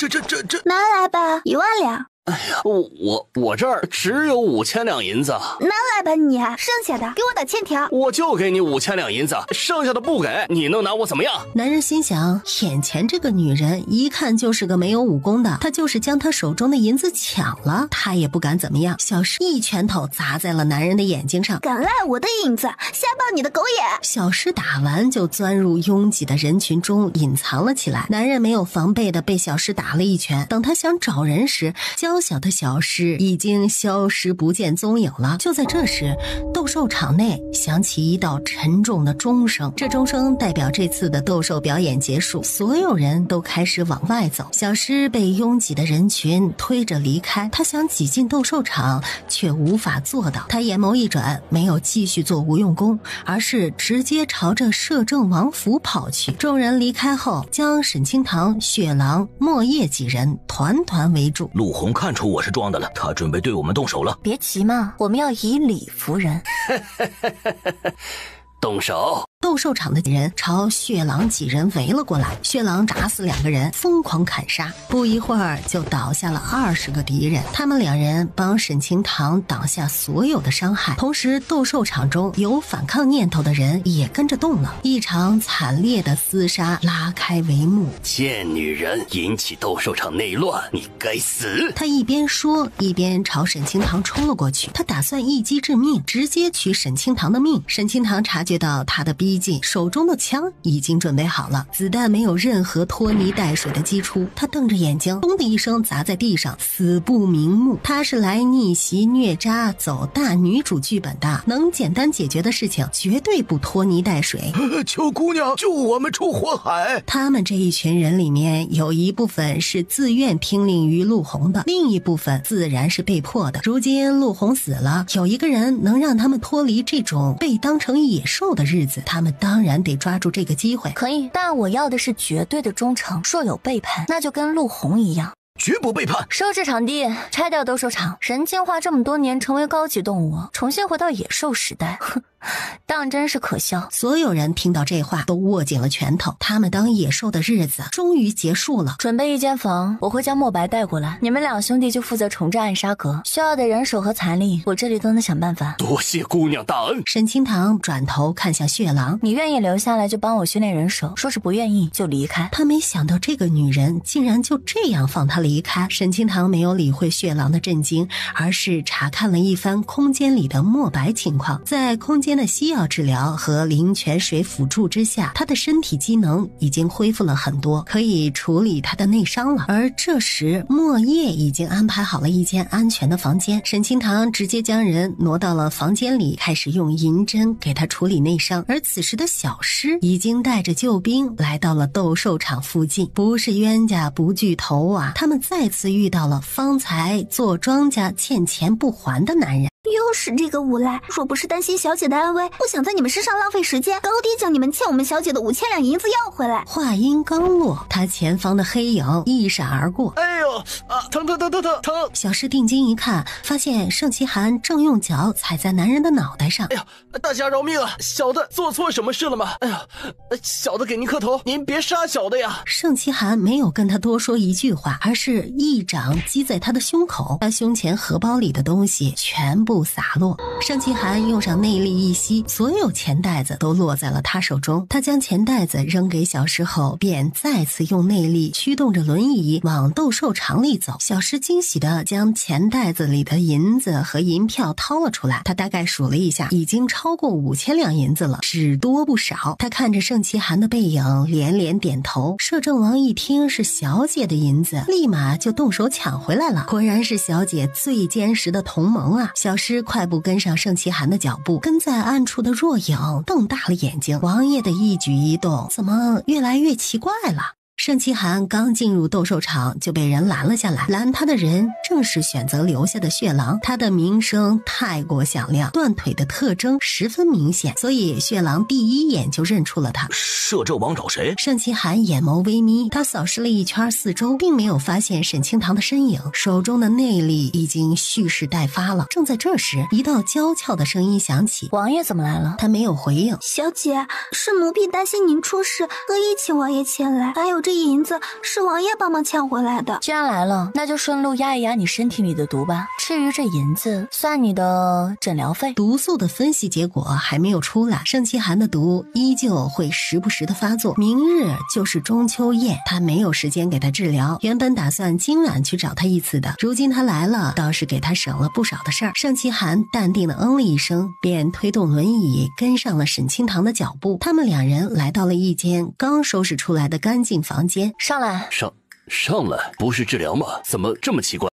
拿来吧，1万两。哎呀，我这儿只有5000两银子。拿来吧你，剩下的给我打欠条。我就给你5000两银子，剩下的不给，你能拿我怎么样？男人心想，眼前这个女人一看就是个没有武功的，他就是将她手中的银子抢了，他也不敢怎么样。小诗一拳头砸在了男人的眼睛上。敢赖我的银子，瞎报你的狗眼！小诗打完就钻入拥挤的人群中隐藏了起来。男人没有防备的被小诗打了一拳，等他想找人时，娇小的小诗已经消失不见踪影了。就在这时，斗兽场内响起一道沉重的钟声，这钟声代表这次的斗兽表演结束，所有人都开始往外走。小诗被拥挤的人群推着离开，他想挤进斗兽场却无法做到。他眼眸一转，没有继续做无用功，而是直接朝着摄政王府跑去。众人离开后，将沈清堂、血狼、莫叶几人团团围住。陆红看出我是装的了，他准备对我们动手了。别急嘛，我们要以理服人。动手！斗兽场的人朝血狼几人围了过来，血狼打死2个人，疯狂砍杀，不一会儿就倒下了20个敌人。他们2人帮沈清堂挡下所有的伤害，同时斗兽场中有反抗念头的人也跟着动了。一场惨烈的厮杀拉开帷幕。贱女人，引起斗兽场内乱，你该死！他一边说一边朝沈清堂冲了过去，他打算一击致命，直接取沈清堂的命。沈清堂察觉到他的逼近，手中的枪已经准备好了，子弹没有任何拖泥带水的击出。他瞪着眼睛，咚的一声砸在地上，死不瞑目。他是来逆袭虐渣走大女主剧本的，能简单解决的事情绝对不拖泥带水。求姑娘救我们出火海！他们这一群人里面有一部分是自愿听令于陆红的，另一部分自然是被迫的。如今陆红死了，有一个人能让他们脱离这种被当成野兽的日子，他们当然得抓住这个机会。可以，但我要的是绝对的忠诚，若有背叛，那就跟陆红一样。绝不背叛。收拾场地，拆掉斗兽场。人进化这么多年，成为高级动物，重新回到野兽时代，哼，当真是可笑。所有人听到这话都握紧了拳头，他们当野兽的日子终于结束了。准备一间房，我会将墨白带过来，你们2兄弟就负责重置暗杀阁，需要的人手和财力，我这里都能想办法。多谢姑娘大恩。沈清堂转头看向血狼，你愿意留下来就帮我训练人手，说是不愿意就离开。他没想到这个女人竟然就这样放他离开。沈清堂没有理会血狼的震惊，而是查看了一番空间里的墨白情况。在空间的西药治疗和灵泉水辅助之下，他的身体机能已经恢复了很多，可以处理他的内伤了。而这时莫叶已经安排好了一间安全的房间，沈清堂直接将人挪到了房间里，开始用银针给他处理内伤。而此时的小诗已经带着救兵来到了斗兽场附近，不是冤家不聚头啊，他们再次遇到了方才做庄家欠钱不还的男人。又是这个无赖，若不是担心小姐的安危，不想在你们身上浪费时间，高低将你们欠我们小姐的5000两银子要回来。话音刚落，他前方的黑影一闪而过。哎呦啊，疼！小诗定睛一看，发现盛其寒正用脚踩在男人的脑袋上。哎呀，大侠饶命啊！小的做错什么事了吗？哎呀，小的给您磕头，您别杀小的呀！盛其寒没有跟他多说一句话，而是一掌击在他的胸口，他胸前荷包里的东西全部散洒落。盛其寒用上内力一吸，所有钱袋子都落在了他手中。他将钱袋子扔给小石后，便再次用内力驱动着轮椅往斗兽场里走。小石惊喜地将钱袋子里的银子和银票掏了出来，他大概数了一下，已经超过5000两银子了，只多不少。他看着盛其寒的背影，连连点头。摄政王一听是小姐的银子，立马就动手抢回来了。果然是小姐最坚实的同盟啊！小诗快步跟上盛其寒的脚步，跟在暗处的若影瞪大了眼睛，王爷的一举一动怎么越来越奇怪了？盛其寒刚进入斗兽场就被人拦了下来，拦他的人正是选择留下的血狼。他的名声太过响亮，断腿的特征十分明显，所以血狼第一眼就认出了他。摄政王找谁？盛其寒眼眸微眯，他扫视了一圈四周，并没有发现沈清堂的身影，手中的内力已经蓄势待发了。正在这时，一道娇俏的声音响起：“王爷怎么来了？”他没有回应。小姐，是奴婢担心您出事，特意请王爷前来，还有这银子是王爷帮忙抢回来的。既然来了，那就顺路压一压你身体里的毒吧。至于这银子，算你的诊疗费。毒素的分析结果还没有出来，盛其寒的毒依旧会时不时的发作。明日就是中秋宴，他没有时间给他治疗，原本打算今晚去找他一次的，如今他来了，倒是给他省了不少的事儿。盛其寒淡定的嗯了一声，便推动轮椅跟上了沈清堂的脚步。他们两人来到了一间刚收拾出来的干净房间。上来，上来，不是治疗吗？怎么这么奇怪？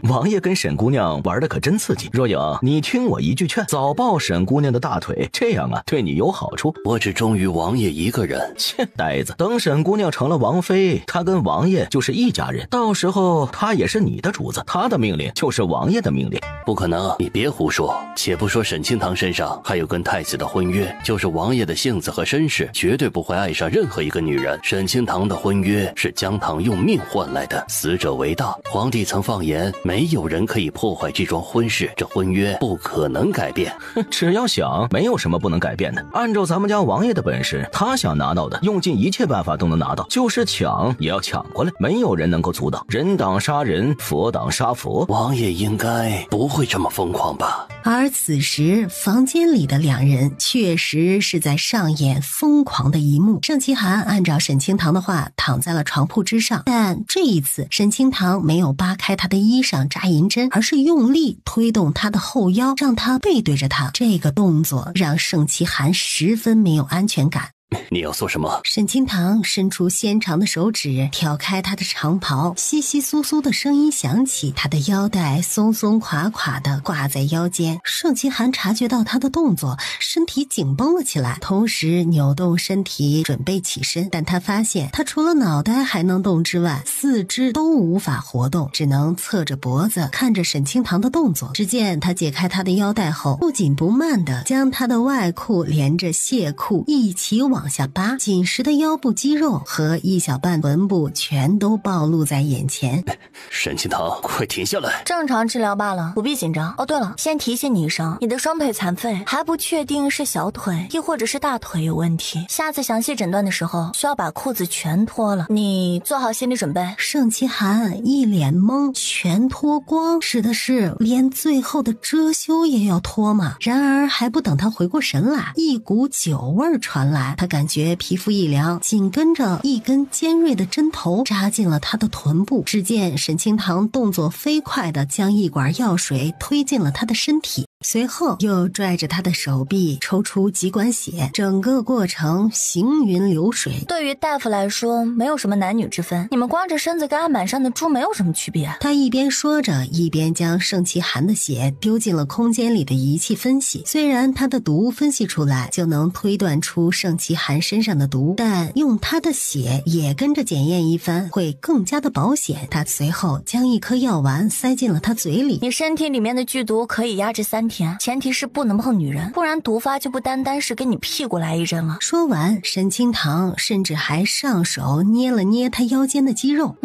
王爷跟沈姑娘玩的可真刺激。若影，你听我一句劝，早抱沈姑娘的大腿，这样啊对你有好处。我只忠于王爷一个人。切，呆子，等沈姑娘成了王妃，她跟王爷就是一家人，到时候她也是你的主子，她的命令就是王爷的命令。不可能，你别胡说。且不说沈清堂身上还有跟太子的婚约，就是王爷的性子和身世，绝对不会爱上任何一个女人。沈清堂的婚约是姜唐用命换来的，死者为大。皇帝曾放言，没有人可以破坏这桩婚事，这婚约不可能改变。只要想，没有什么不能改变的。按照咱们家王爷的本事，他想拿到的，用尽一切办法都能拿到，就是抢也要抢过来，没有人能够阻挡。人挡杀人，佛挡杀佛。王爷应该不会这么疯狂吧？而此时房间里的两人确实是在上演疯狂的一幕。盛其寒按照沈清堂的话躺在了床铺之上，但这一次沈清堂没有扒开他的衣裳扎银针，而是用力推动他的后腰，让他背对着他。这个动作让盛其寒十分没有安全感。你要做什么？沈清堂伸出纤长的手指挑开他的长袍，窸窸窣窣的声音响起，他的腰带松松垮垮的挂在腰间。盛其寒察觉到他的动作，身体紧绷了起来，同时扭动身体准备起身，但他发现他除了脑袋还能动之外，四肢都无法活动，只能侧着脖子看着沈清堂的动作。只见他解开他的腰带后，不紧不慢地将他的外裤连着械裤一起往下扒，紧实的腰部肌肉和一小半臀部全都暴露在眼前。沈清堂，快停下来！正常治疗罢了，不必紧张。哦，对了，先提醒你一声，你的双腿残废，还不确定是小腿亦或者是大腿有问题。下次详细诊断的时候，需要把裤子全脱了。你做好心理准备。盛其寒一脸懵，全脱光指的是连最后的遮羞也要脱吗？然而还不等他回过神来，一股酒味传来，他感觉皮肤一凉，紧跟着一根尖锐的针头扎进了他的臀部。只见沈清堂动作飞快地将一管药水推进了他的身体，随后又拽着他的手臂抽出几管血，整个过程行云流水。对于大夫来说，没有什么男女之分，你们光着身子跟案板上的猪没有什么区别。他一边说着，一边将盛其寒的血丢进了空间里的仪器分析。虽然他的毒分析出来就能推断出盛其寒身上的毒，但用他的血也跟着检验一番会更加的保险。他随后将一颗药丸塞进了他嘴里。你身体里面的剧毒可以压制3身体，前提是不能碰女人，不然毒发就不单单是给你屁股来一针了。说完，沈清堂甚至还上手捏了捏他腰间的肌肉。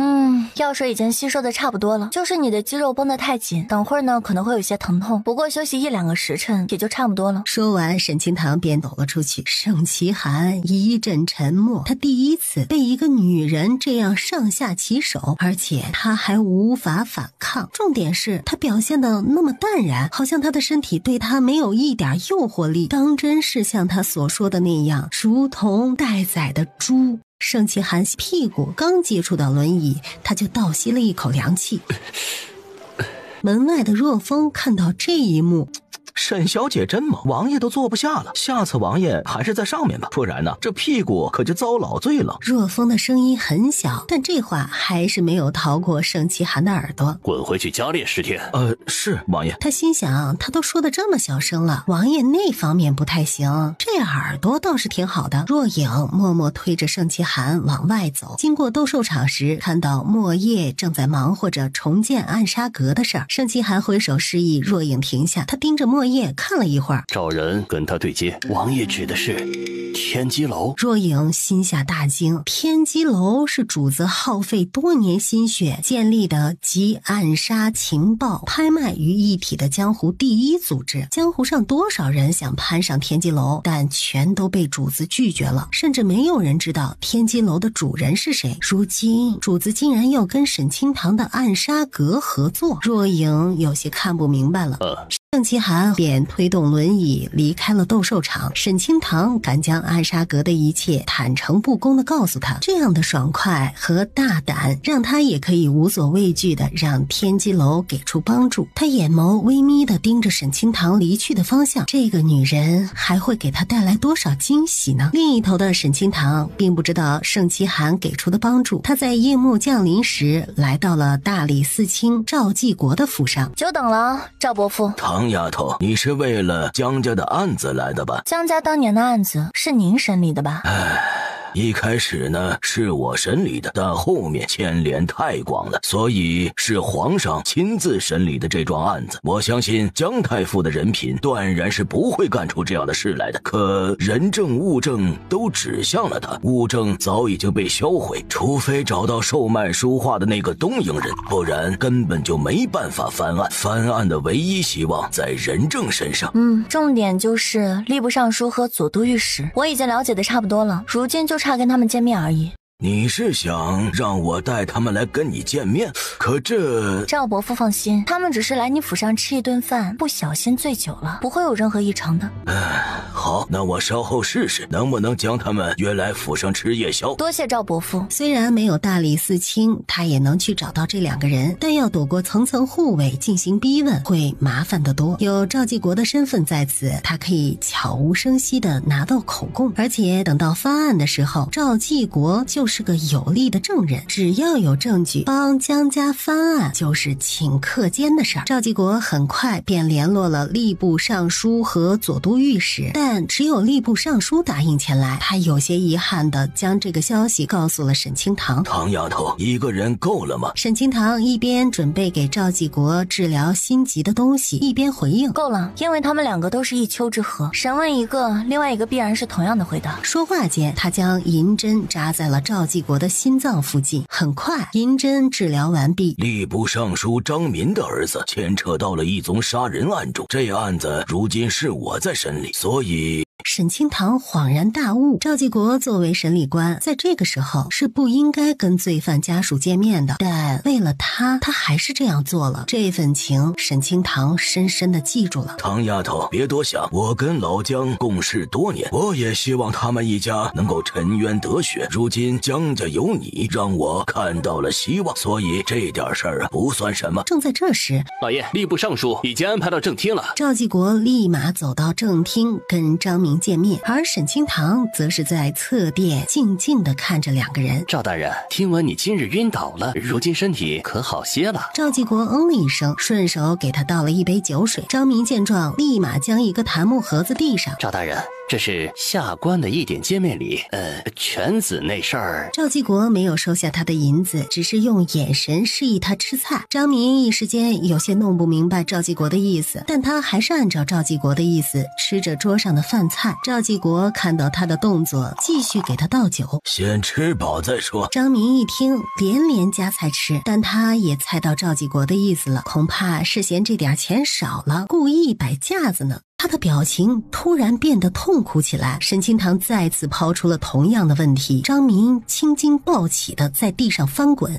药水已经吸收的差不多了，就是你的肌肉绷得太紧，等会儿呢可能会有些疼痛，不过休息1-2个时辰也就差不多了。说完，沈清堂便走了出去。盛其寒一阵沉默，他第一次被一个女人这样上下其手，而且他还无法反抗。重点是他表现得那么淡然，好像他的身体对他没有一点诱惑力，当真是像他所说的那样，如同待宰的猪。盛其寒屁股刚接触到轮椅，他就倒吸了一口凉气。门外的若风看到这一幕，沈小姐真猛，王爷都坐不下了，下次王爷还是在上面吧，不然呢，这屁股可就遭老罪了。若风的声音很小，但这话还是没有逃过盛其寒的耳朵。滚回去加练10天。是王爷。他心想，他都说得这么小声了，王爷那方面不太行，这耳朵倒是挺好的。若影默默推着盛其寒往外走，经过斗兽场时，看到莫叶正在忙活着重建暗杀阁的事儿。盛其寒挥手示意若影停下，他盯着莫叶看了一会儿，找人跟他对接。王爷指的是天机楼。若影心下大惊，天机楼是主子耗费多年心血建立的集暗杀、情报、拍卖于一体的江湖第一组织。江湖上多少人想攀上天机楼，但全都被主子拒绝了，甚至没有人知道天机楼的主人是谁。如今主子竟然要跟沈清堂的暗杀阁合作，若影有些看不明白了。盛其寒便推动轮椅离开了斗兽场。沈清堂敢将暗杀阁的一切坦诚不公地告诉他，这样的爽快和大胆让他也可以无所畏惧地让天机楼给出帮助。他眼眸微眯地盯着沈清堂离去的方向，这个女人还会给他带来多少惊喜呢？另一头的沈清堂并不知道盛其寒给出的帮助，他在夜幕降临时来到了大理寺卿赵继国的府上。久等了，赵伯父。唐丫头，你是为了江家的案子来的吧？江家当年的案子是您审理的吧？一开始呢是我审理的，但后面牵连太广了，所以是皇上亲自审理的这桩案子。我相信江太傅的人品断然是不会干出这样的事来的，可人证物证都指向了他，物证早已经被销毁，除非找到售卖书画的那个东瀛人，不然根本就没办法翻案。翻案的唯一希望在人证身上。重点就是吏部尚书和左都御史，我已经了解的差不多了，如今就差跟他们见面而已。你是想让我带他们来跟你见面？可这……赵伯父放心，他们只是来你府上吃一顿饭，不小心醉酒了，不会有任何异常的。好，那我稍后试试能不能将他们约来府上吃夜宵。多谢赵伯父。虽然没有大理寺卿，他也能去找到这两个人，但要躲过层层护卫进行逼问会麻烦得多。有赵继国的身份在此，他可以悄无声息地拿到口供，而且等到翻案的时候，赵继国就是个有力的证人，只要有证据帮江家翻案就是顷刻间的事儿。赵继国很快便联络了吏部尚书和左都御史，但只有吏部尚书答应前来。他有些遗憾地将这个消息告诉了沈清堂。唐丫头，一个人够了吗？沈清堂一边准备给赵继国治疗心急的东西，一边回应，够了，因为他们两个都是一丘之貉，审问一个，另外一个必然是同样的回答。说话间，他将银针扎在了赵继国的心脏附近，很快银针治疗完毕。吏部尚书张民的儿子牵扯到了一宗杀人案中，这案子如今是我在审理，所以……沈清堂恍然大悟，赵继国作为审理官，在这个时候是不应该跟罪犯家属见面的，但为了他还是这样做了。这份情沈清堂深深地记住了。唐丫头，别多想，我跟老江共事多年，我也希望他们一家能够沉冤得雪。如今江家有你，让我看到了希望，所以这点事儿不算什么。正在这时，老爷，吏部尚书已经安排到正厅了。赵继国立马走到正厅跟张明见面，而沈清堂则是在侧殿静静地看着两个人。赵大人，听闻你今日晕倒了，如今身体可好些了？赵继国嗯了一声，顺手给他倒了一杯酒水。张明见状，立马将一个檀木盒子递上。赵大人，这是下官的一点见面礼。犬子那事儿，赵继国没有收下他的银子，只是用眼神示意他吃菜。张明一时间有些弄不明白赵继国的意思，但他还是按照赵继国的意思吃着桌上的饭菜。赵继国看到他的动作，继续给他倒酒。先吃饱再说。张明一听，连连夹菜吃，但他也猜到赵继国的意思了，恐怕是嫌这点钱少了，故意摆架子呢。他的表情突然变得痛苦起来。沈清堂再次抛出了同样的问题。张明青筋暴起的在地上翻滚。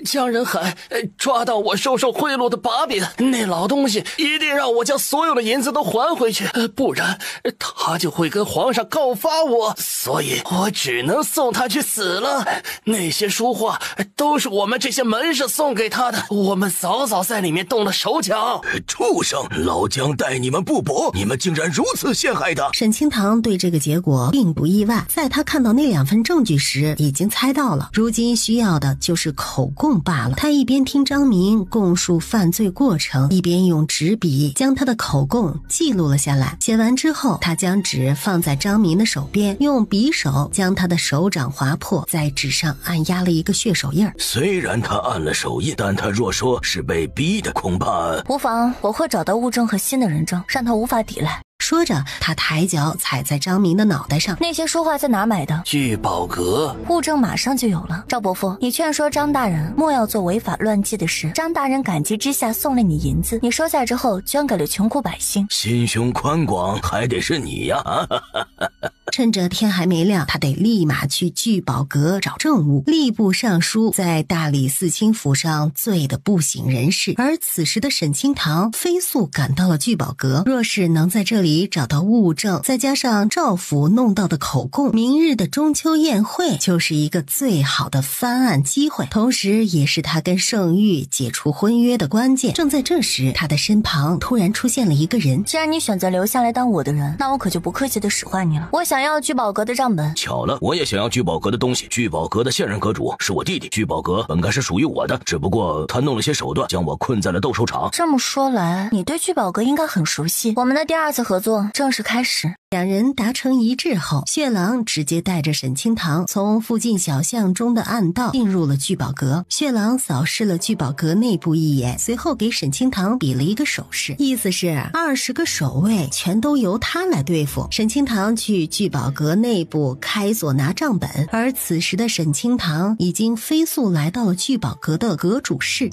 江人海抓到我收受贿赂的把柄，那老东西一定让我将所有的银子都还回去，不然他就会跟皇上告发我，所以我只能送他去死了。那些书画都是我们这些门生送给他的，我们早早在里面动了手脚。畜生，老姜待你们不薄，你们竟然如此陷害他。沈清堂对这个结果并不意外，在他看到那2份证据时已经猜到了，如今需要的就是口供罢了。他一边听张明供述犯罪过程，一边用纸笔将他的口供记录了下来。写完之后，他将纸放在张明的手边，用匕首将他的手掌划破，在纸上按压了一个血手印。虽然他按了手印，但他若说是被逼的，恐怕无妨，我会找到物证和新的人证，让他无法抵赖。说着，他抬脚踩在张明的脑袋上。那些书画在哪儿买的？聚宝阁。物证马上就有了。赵伯父，你劝说张大人莫要做违法乱纪的事。张大人感激之下送了你银子，你收下之后捐给了穷苦百姓。心胸宽广，还得是你呀！趁着天还没亮，他得立马去聚宝阁找证物。吏部尚书在大理寺卿府上醉得不省人事，而此时的沈清堂飞速赶到了聚宝阁。若是能在这里找到物证，再加上赵府弄到的口供，明日的中秋宴会就是一个最好的翻案机会，同时也是他跟盛玉解除婚约的关键。正在这时，他的身旁突然出现了一个人。既然你选择留下来当我的人，那我可就不客气的使唤你了。我想要聚宝阁的账本。巧了，我也想要聚宝阁的东西。聚宝阁的现任阁主是我弟弟，聚宝阁本该是属于我的，只不过他弄了些手段，将我困在了斗兽场。这么说来，你对聚宝阁应该很熟悉。我们的第2次合作正式开始。两人达成一致后，血狼直接带着沈清堂从附近小巷中的暗道进入了聚宝阁。血狼扫视了聚宝阁内部一眼，随后给沈清堂比了一个手势，意思是20个守卫全都由他来对付。沈清堂去聚宝阁内部开锁拿账本，而此时的沈清堂已经飞速来到了聚宝阁的阁主室。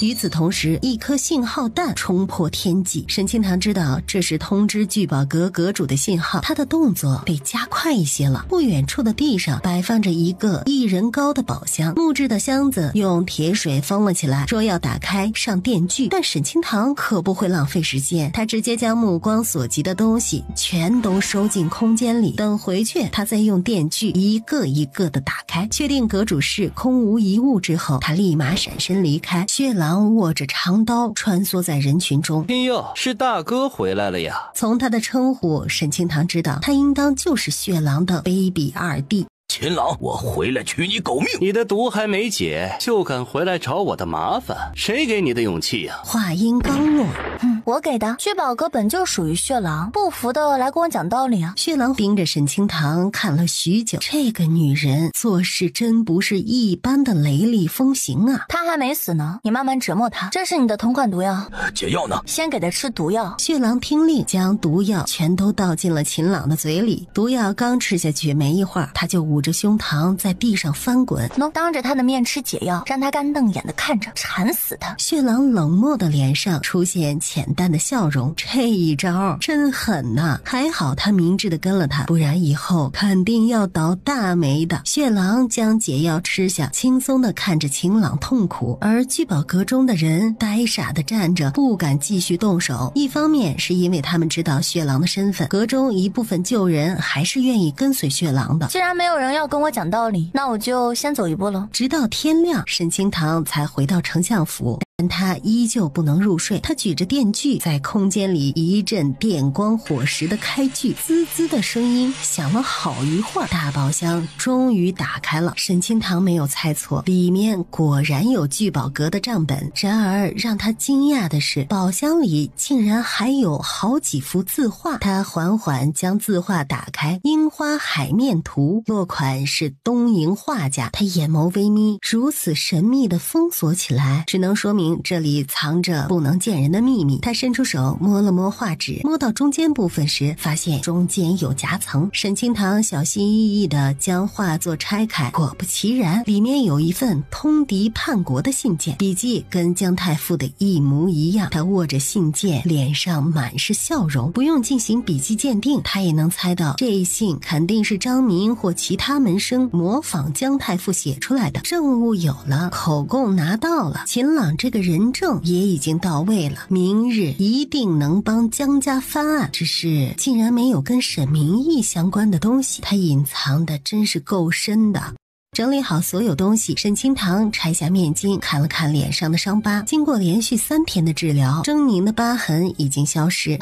与此同时，一颗信号弹冲破天际，沈清堂知道这是通知聚宝阁阁主的信号，他的动作得加快一些了。不远处的地上摆放着一个1人高的宝箱，木质的箱子用铁水封了起来，说要打开上电锯，但沈清堂可不会浪费时间，他直接将目光所及的东西全都收进空间里，等回去他再用电锯一个一个的打开，确定阁主室空无一物之后，他立马闪身离开。血狼握着长刀穿梭在人群中。哎呦，是大哥回来了呀！从他的称呼，沈清堂知道他应当就是血狼的 baby 二弟。秦朗，我回来取你狗命！你的毒还没解，就敢回来找我的麻烦，谁给你的勇气呀？话音刚落，我给的。聚宝阁本就属于血狼，不服的来跟我讲道理啊！血狼盯着沈清堂看了许久，这个女人做事真不是一般的雷厉风行啊！她还没死呢，你慢慢折磨她。这是你的同款毒药，解药呢？先给她吃毒药。血狼听令，将毒药全都倒进了秦朗的嘴里。毒药刚吃下去没一会儿，他就捂着胸膛在地上翻滚。当着他的面吃解药，让他干瞪眼的看着，馋死他。血狼冷漠的脸上出现浅淡的笑容，这一招真狠呐！还好他明智的跟了他，不然以后肯定要倒大霉的。血狼将解药吃下，轻松的看着秦朗痛苦，而聚宝阁中的人呆傻的站着，不敢继续动手。一方面是因为他们知道血狼的身份，阁中一部分旧人还是愿意跟随血狼的。既然没有人要跟我讲道理，那我就先走一步了。直到天亮，沈清堂才回到丞相府。但他依旧不能入睡。他举着电锯在空间里一阵电光火石的开锯，滋滋的声音响了好一会儿，大宝箱终于打开了。沈清堂没有猜错，里面果然有聚宝阁的账本。然而让他惊讶的是，宝箱里竟然还有好几幅字画。他缓缓将字画打开，樱花海面图，落款是东瀛画家。他眼眸微眯，如此神秘的封锁起来，只能说明这里藏着不能见人的秘密。他伸出手摸了摸画纸，摸到中间部分时，发现中间有夹层。沈清堂小心翼翼地将画作拆开，果不其然，里面有一份通敌叛国的信件，笔迹跟姜太傅的一模一样。他握着信件，脸上满是笑容，不用进行笔迹鉴定，他也能猜到这一信肯定是张民或其他门生模仿姜太傅写出来的。证物有了，口供拿到了，秦朗这个人证也已经到位了，明日一定能帮姜家翻案。只是竟然没有跟沈明义相关的东西，他隐藏的真是够深的。整理好所有东西，沈清堂拆下面巾，看了看脸上的伤疤。经过连续3天的治疗，狰狞的疤痕已经消失。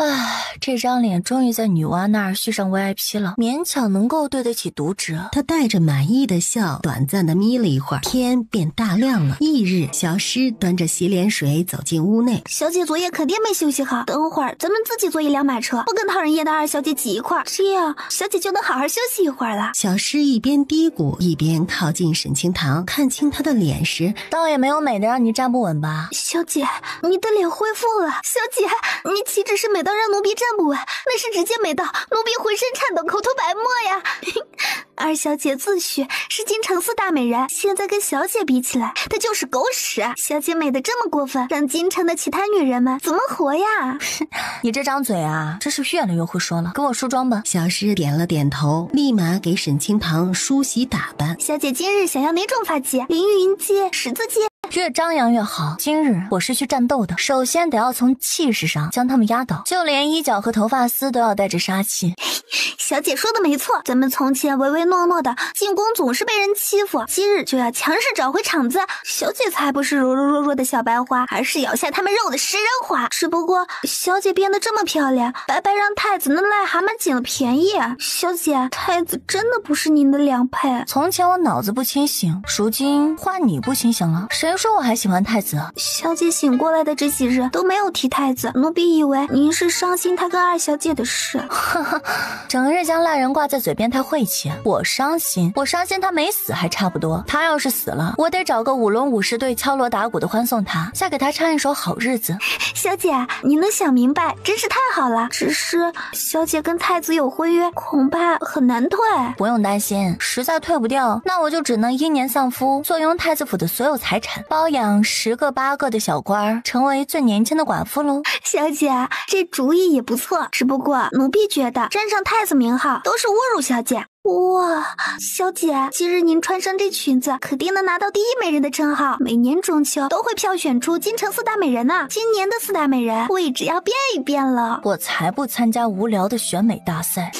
这张脸终于在女娲那儿续上 VIP 了，勉强能够对得起读者。他带着满意的笑，短暂的眯了一会儿，天便大亮了。翌日，小诗端着洗脸水走进屋内。小姐昨夜肯定没休息好，等会儿咱们自己坐一辆马车，不跟讨人厌的二小姐挤一块儿，这样小姐就能好好休息一会儿了。小诗一边嘀咕，一边靠近沈清堂，看清他的脸时，倒也没有美的让你站不稳吧。小姐，你的脸恢复了。小姐，你岂止是美到让奴婢站不稳，那是直接美到奴婢浑身颤抖，口吐白沫呀。二小姐自诩是京城4大美人，现在跟小姐比起来，她就是狗屎。小姐美得这么过分，让京城的其他女人们怎么活呀？你这张嘴啊，真是越来越会说了。给我梳妆吧。小诗点了点头，立马给沈清堂梳洗打扮。小姐今日想要哪种发髻？凌云髻、十字髻？越张扬越好。今日我是去战斗的，首先得要从气势上将他们压倒，就连衣角和头发丝都要带着杀气。小姐说的没错，咱们从前唯唯诺诺的，进宫总是被人欺负，今日就要强势找回场子。小姐才不是柔柔弱弱的小白花，而是咬下他们肉的食人花。只不过小姐变得这么漂亮，白白让太子那癞蛤蟆捡了便宜。小姐，太子真的不是您的良配。从前我脑子不清醒，如今换你不清醒了。谁说我还喜欢太子？小姐醒过来的这几日都没有提太子，奴婢以为您是伤心他跟二小姐的事。呵呵，整日将烂人挂在嘴边太晦气。我伤心他没死还差不多，他要是死了，我得找个舞龙舞狮队敲锣打鼓的欢送他，再给他唱一首好日子。小姐，你能想明白真是太好了，只是小姐跟太子有婚约，恐怕很难退。不用担心，实在退不掉，那我就只能英年丧夫，坐拥太子府的所有财产，包养10个8个的小官，成为最年轻的寡妇喽。小姐，这主意也不错，只不过奴婢觉得沾上太子名号都是侮辱小姐。哇，小姐，今日您穿上这裙子，肯定能拿到第一美人的称号。每年中秋都会票选出京城4大美人呢，今年的4大美人位置要变一变了。我才不参加无聊的选美大赛。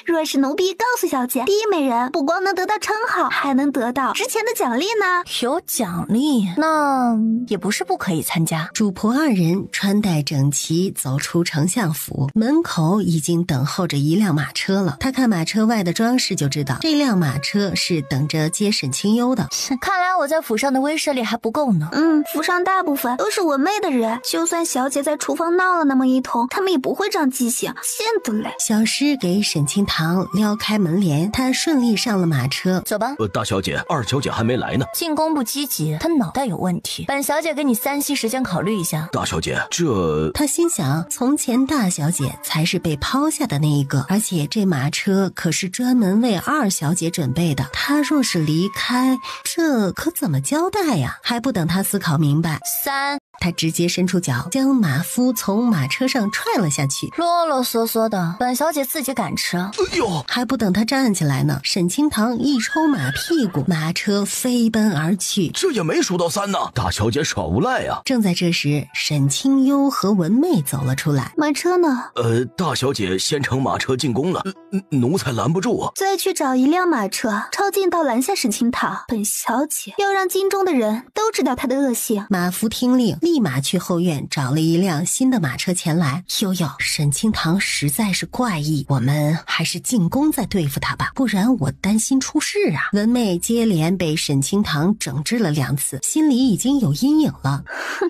若是奴婢告诉小姐，第一美人不光能得到称号，还能得到值钱的奖励呢。有奖励，那也不是不可以参加。主仆2人穿戴整齐走出丞相府，门口已经等候着一辆马车了。他看马车外的装饰就知道，这辆马车是等着接沈清幽的。看来我在府上的威慑力还不够呢。府上大部分都是文媚的人，就算小姐在厨房闹了那么一通，他们也不会长记性，贱得嘞。小诗给沈清堂撩开门帘，他顺利上了马车。走吧。大小姐，二小姐还没来呢。进宫不积极，她脑袋有问题。本小姐给你3息时间考虑一下。大小姐，这……他心想，从前大小姐才是被抛下的那一个，而且这马车可是专门为二小姐准备的。她若是离开，这可怎么交代呀？还不等他思考明白，3，他直接伸出脚，将马夫从马车上踹了下去。啰啰嗦嗦的，本小姐自己敢吃。哎呦！还不等他站起来呢，沈清堂一抽马屁股，马车飞奔而去。这也没数到3呢，大小姐耍无赖啊！正在这时，沈清幽和文媚走了出来。马车呢？大小姐先乘马车进宫了，奴才拦不住啊。再去找一辆马车，抄近道拦下沈清堂。本小姐要让京中的人都知道她的恶行。马夫听令，立立马去后院找了一辆新的马车前来。悠悠，沈清堂实在是怪异，我们还是进宫再对付他吧，不然我担心出事啊。文妹接连被沈清堂整治了2次，心里已经有阴影了。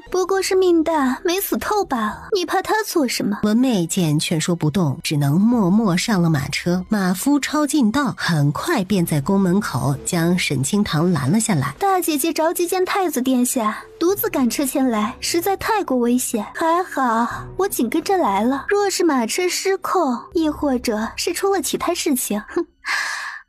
不过是命大没死透罢了，你怕他做什么？文妹见劝说不动，只能默默上了马车。马夫抄近道，很快便在宫门口将沈清堂拦了下来。大姐姐着急见太子殿下，独自赶车前来，实在太过危险。还好我紧跟着来了，若是马车失控，亦或者是出了其他事情，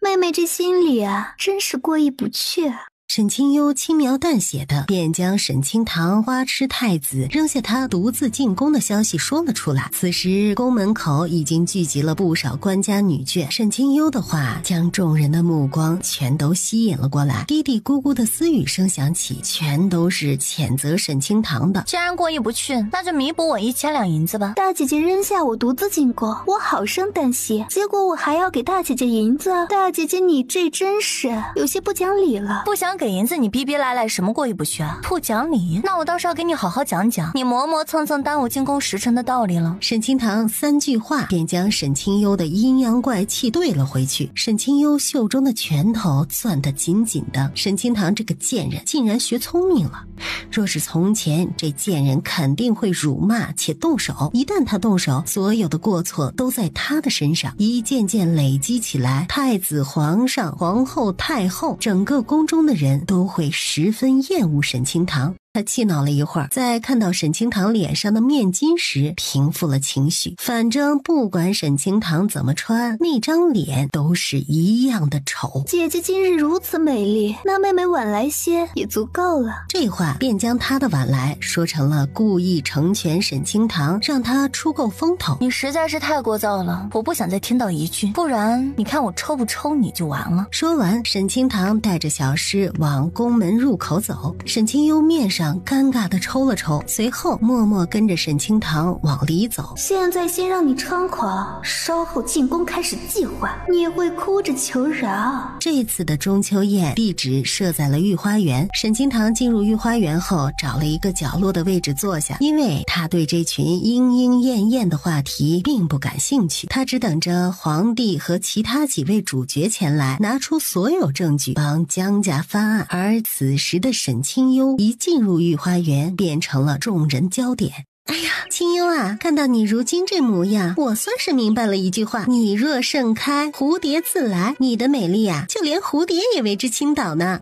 妹妹这心里啊，真是过意不去啊。沈清幽轻描淡写的便将沈清堂花痴太子扔下他独自进宫的消息说了出来。此时宫门口已经聚集了不少官家女眷，沈清幽的话将众人的目光全都吸引了过来，嘀嘀咕咕的私语声响起，全都是谴责沈清堂的。既然过意不去，那就弥补我1000两银子吧。大姐姐扔下我独自进宫，我好生担心，结果我还要给大姐姐银子。大姐姐你这真是有些不讲理了。不想给银子你逼逼赖赖什么过意不去啊？不讲理，那我倒是要给你好好讲讲你磨磨蹭蹭耽误进宫时辰的道理了。沈清堂3句话便将沈清幽的阴阳怪气对了回去。沈清幽袖中的拳头攥得紧紧的，沈清堂这个贱人竟然学聪明了。若是从前，这贱人肯定会辱骂且动手，一旦他动手，所有的过错都在他的身上，一件件累积起来，太子、皇上、皇后、太后，整个宫中的人都会十分厌恶沈清堂。他气恼了一会儿，在看到沈清堂脸上的面巾时平复了情绪。反正不管沈清堂怎么穿，那张脸都是一样的丑。姐姐今日如此美丽，那妹妹晚来些也足够了。这话便将他的晚来说成了故意成全沈清堂，让他出够风头。你实在是太聒噪了，我不想再听到一句，不然你看我抽不抽你就完了。说完，沈清堂带着小诗往宫门入口走。沈清幽面上尴尬地抽了抽，随后默默跟着沈清堂往里走。现在先让你猖狂，稍后进宫开始计划，你会哭着求饶。这次的中秋宴地址设在了御花园。沈清堂进入御花园后，找了一个角落的位置坐下，因为他对这群莺莺燕燕的话题并不感兴趣，他只等着皇帝和其他几位主角前来，拿出所有证据帮江家翻案。而此时的沈清幽一进入御花园，变成了众人焦点。哎呀，清幽啊，看到你如今这模样，我算是明白了一句话：你若盛开，蝴蝶自来。你的美丽啊，就连蝴蝶也为之倾倒呢。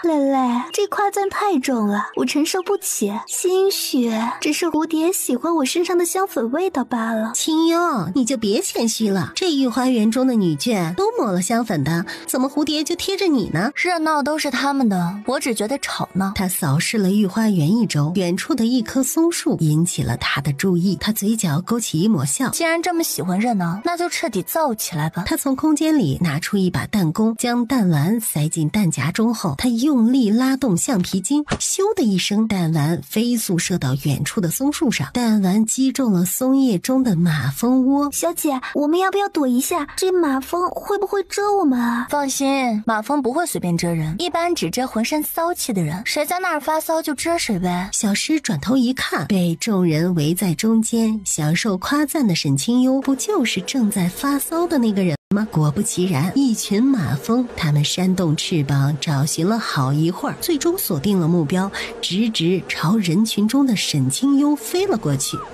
蕾蕾，这夸赞太重了，我承受不起。兴许只是蝴蝶喜欢我身上的香粉味道罢了。清幽，你就别谦虚了，这御花园中的女眷都抹了香粉的，怎么蝴蝶就贴着你呢？热闹都是他们的，我只觉得吵闹。他扫视了御花园一周，远处的一棵松树引起了他的注意，他嘴角勾起一抹笑。既然这么喜欢热闹，那就彻底造起来吧。他从空间里拿出一把弹弓，将弹丸塞进弹夹中后，他用力拉动橡皮筋，咻的一声，弹丸飞速射到远处的松树上，弹丸击中了松叶中的马蜂窝。小姐，我们要不要躲一下？这马蜂会不会蛰我们啊？放心，马蜂不会随便蛰人，一般只蛰浑身骚气的人，谁在那儿发骚就蛰谁呗。小诗转头一看，被众人围在中间享受夸赞的沈清幽，不就是正在发骚的那个人吗？果不其然，一群马蜂，他们扇动翅膀找寻了好一会儿，最终锁定了目标，直直朝人群中的沈清幽飞了过去。有马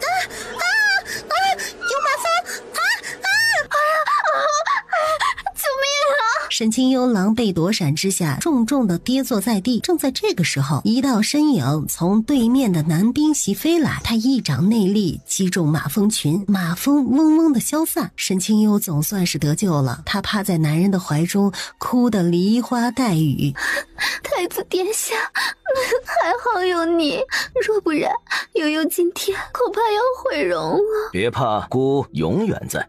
蜂！救命啊！沈清幽狼狈躲闪之下，重重地跌坐在地。正在这个时候，一道身影从对面的男宾席飞来，他一掌内力击中马蜂群，马蜂嗡嗡地消散。沈清幽总算是得救了，他趴在男人的怀中，哭得梨花带雨。太子殿下，还好有你，若不然悠悠今天恐怕要毁容了。别怕，姑永远在。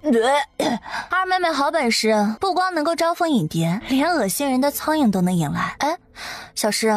二妹妹好本事，不光能够招蜂引蝶，连恶心人的苍蝇都能引来。哎，小诗，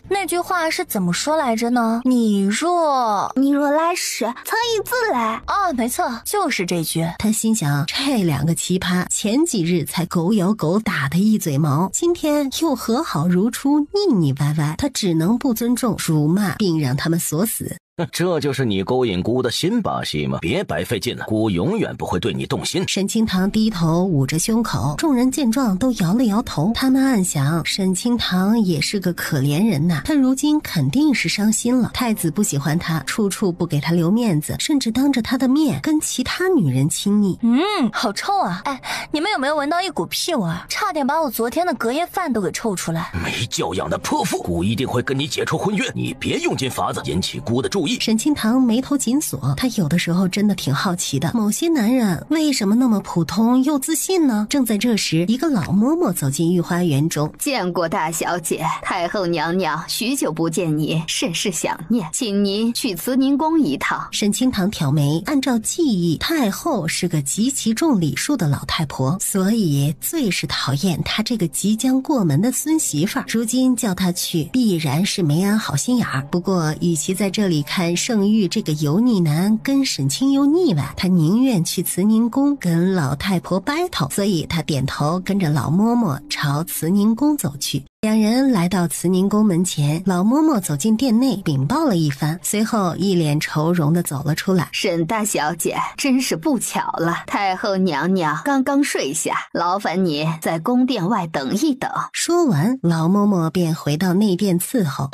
那句话是怎么说来着呢？你若拉屎，苍蝇自来。啊，没错，就是这句。他心想，这两个奇葩前几日才狗咬狗打得一嘴毛，今天又和好如初，腻腻歪歪，他只能不尊重、辱骂，并让他们锁死。这就是你勾引姑的新把戏吗？别白费劲了，姑永远不会对你动心。沈清堂低头捂着胸口，众人见状都摇了摇头。他们暗想，沈清堂也是个可怜人呐，他如今肯定是伤心了。太子不喜欢他，处处不给他留面子，甚至当着他的面跟其他女人亲昵。好臭啊！哎，你们有没有闻到一股屁味？差点把我昨天的隔夜饭都给臭出来。没教养的泼妇，姑一定会跟你解除婚约，你别用尽法子引起姑的注意。沈清堂眉头紧锁，他有的时候真的挺好奇的，某些男人为什么那么普通又自信呢？正在这时，一个老嬷嬷走进御花园中。见过大小姐，太后娘娘许久不见你，甚是想念，请您去慈宁宫一趟。沈清堂挑眉，按照记忆，太后是个极其重礼数的老太婆，所以最是讨厌她这个即将过门的孙媳妇儿。如今叫她去，必然是没安好心眼儿。不过，与其在这里看圣玉这个油腻男跟沈清幽腻歪，他宁愿去慈宁宫跟老太婆 battle， 所以他点头跟着老嬷嬷朝慈宁宫走去。两人来到慈宁宫门前，老嬷嬷走进殿内禀报了一番，随后一脸愁容地走了出来。沈大小姐，真是不巧了，太后娘娘刚刚睡下，劳烦你在宫殿外等一等。说完，老嬷嬷便回到内殿伺候。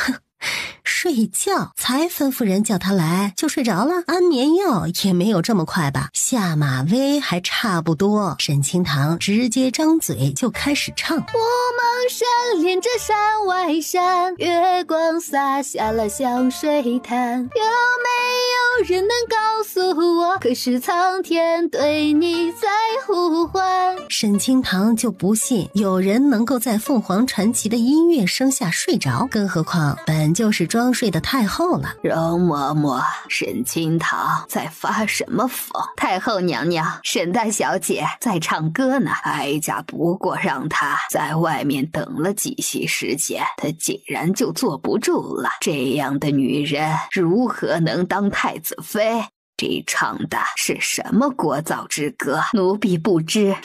睡觉才吩咐人叫他来就睡着了，安眠药也没有这么快吧？下马威还差不多。沈清堂直接张嘴就开始唱：雾蒙山连着山外山，月光洒下了香水潭，有没有人能告诉我，可是苍天对你在呼唤？沈清堂就不信有人能够在凤凰传奇的音乐声下睡着，更何况本就是装睡的太后了。容嬷嬷，沈清堂在发什么疯？太后娘娘，沈大小姐在唱歌呢，哀家不过让她在外面等了几息时间，她竟然就坐不住了。这样的女人如何能当太子妃？这唱的是什么聒噪之歌？奴婢不知。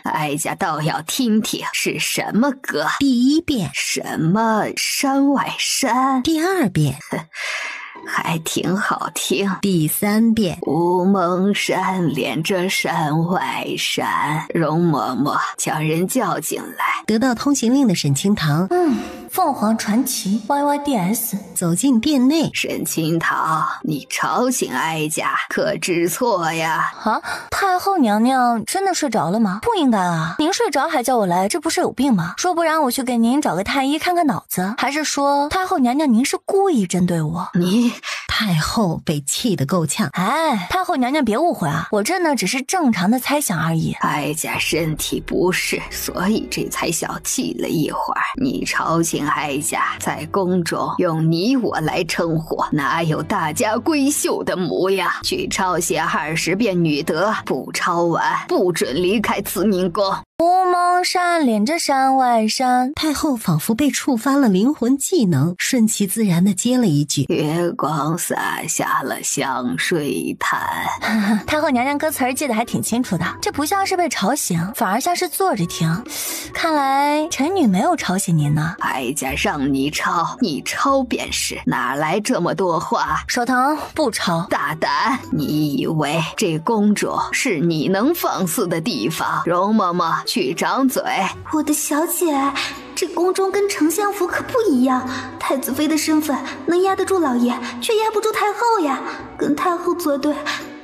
哀家倒要听听是什么歌。第一遍，什么山外山？第二遍，还挺好听。第三遍，雾蒙山连着山外山。容嬷嬷，将人叫进来。得到通行令的沈清堂凤凰传奇 YYDS 走进殿内。沈清堂，你吵醒哀家可知错呀？啊，太后娘娘真的睡着了吗？不应该啊，您睡着还叫我来，这不是有病吗？说不然我去给您找个太医看看脑子，还是说太后娘娘您是故意针对我？你太后被气得够呛。哎，太后娘娘别误会啊，我这呢只是正常的猜想而已。哀家身体不适，所以这才小气了一会儿。你吵醒哀家，在宫中用你我来称呼，哪有大家闺秀的模样？去抄写20遍女德，不抄完不准离开慈宁宫。雾蒙山连着山外山。太后仿佛被触发了灵魂技能，顺其自然地接了一句：月光洒下了香水潭。太后娘娘歌词儿记得还挺清楚的，这不像是被吵醒，反而像是坐着听。看来臣女没有吵醒您呢。哀家让你抄，你抄便是，哪来这么多话？手疼，不抄。大胆！你以为这宫中是你能放肆的地方？容嬷嬷，去掌嘴。我的小姐，这宫中跟丞相府可不一样，太子妃的身份能压得住老爷，却压不住太后呀。跟太后作对，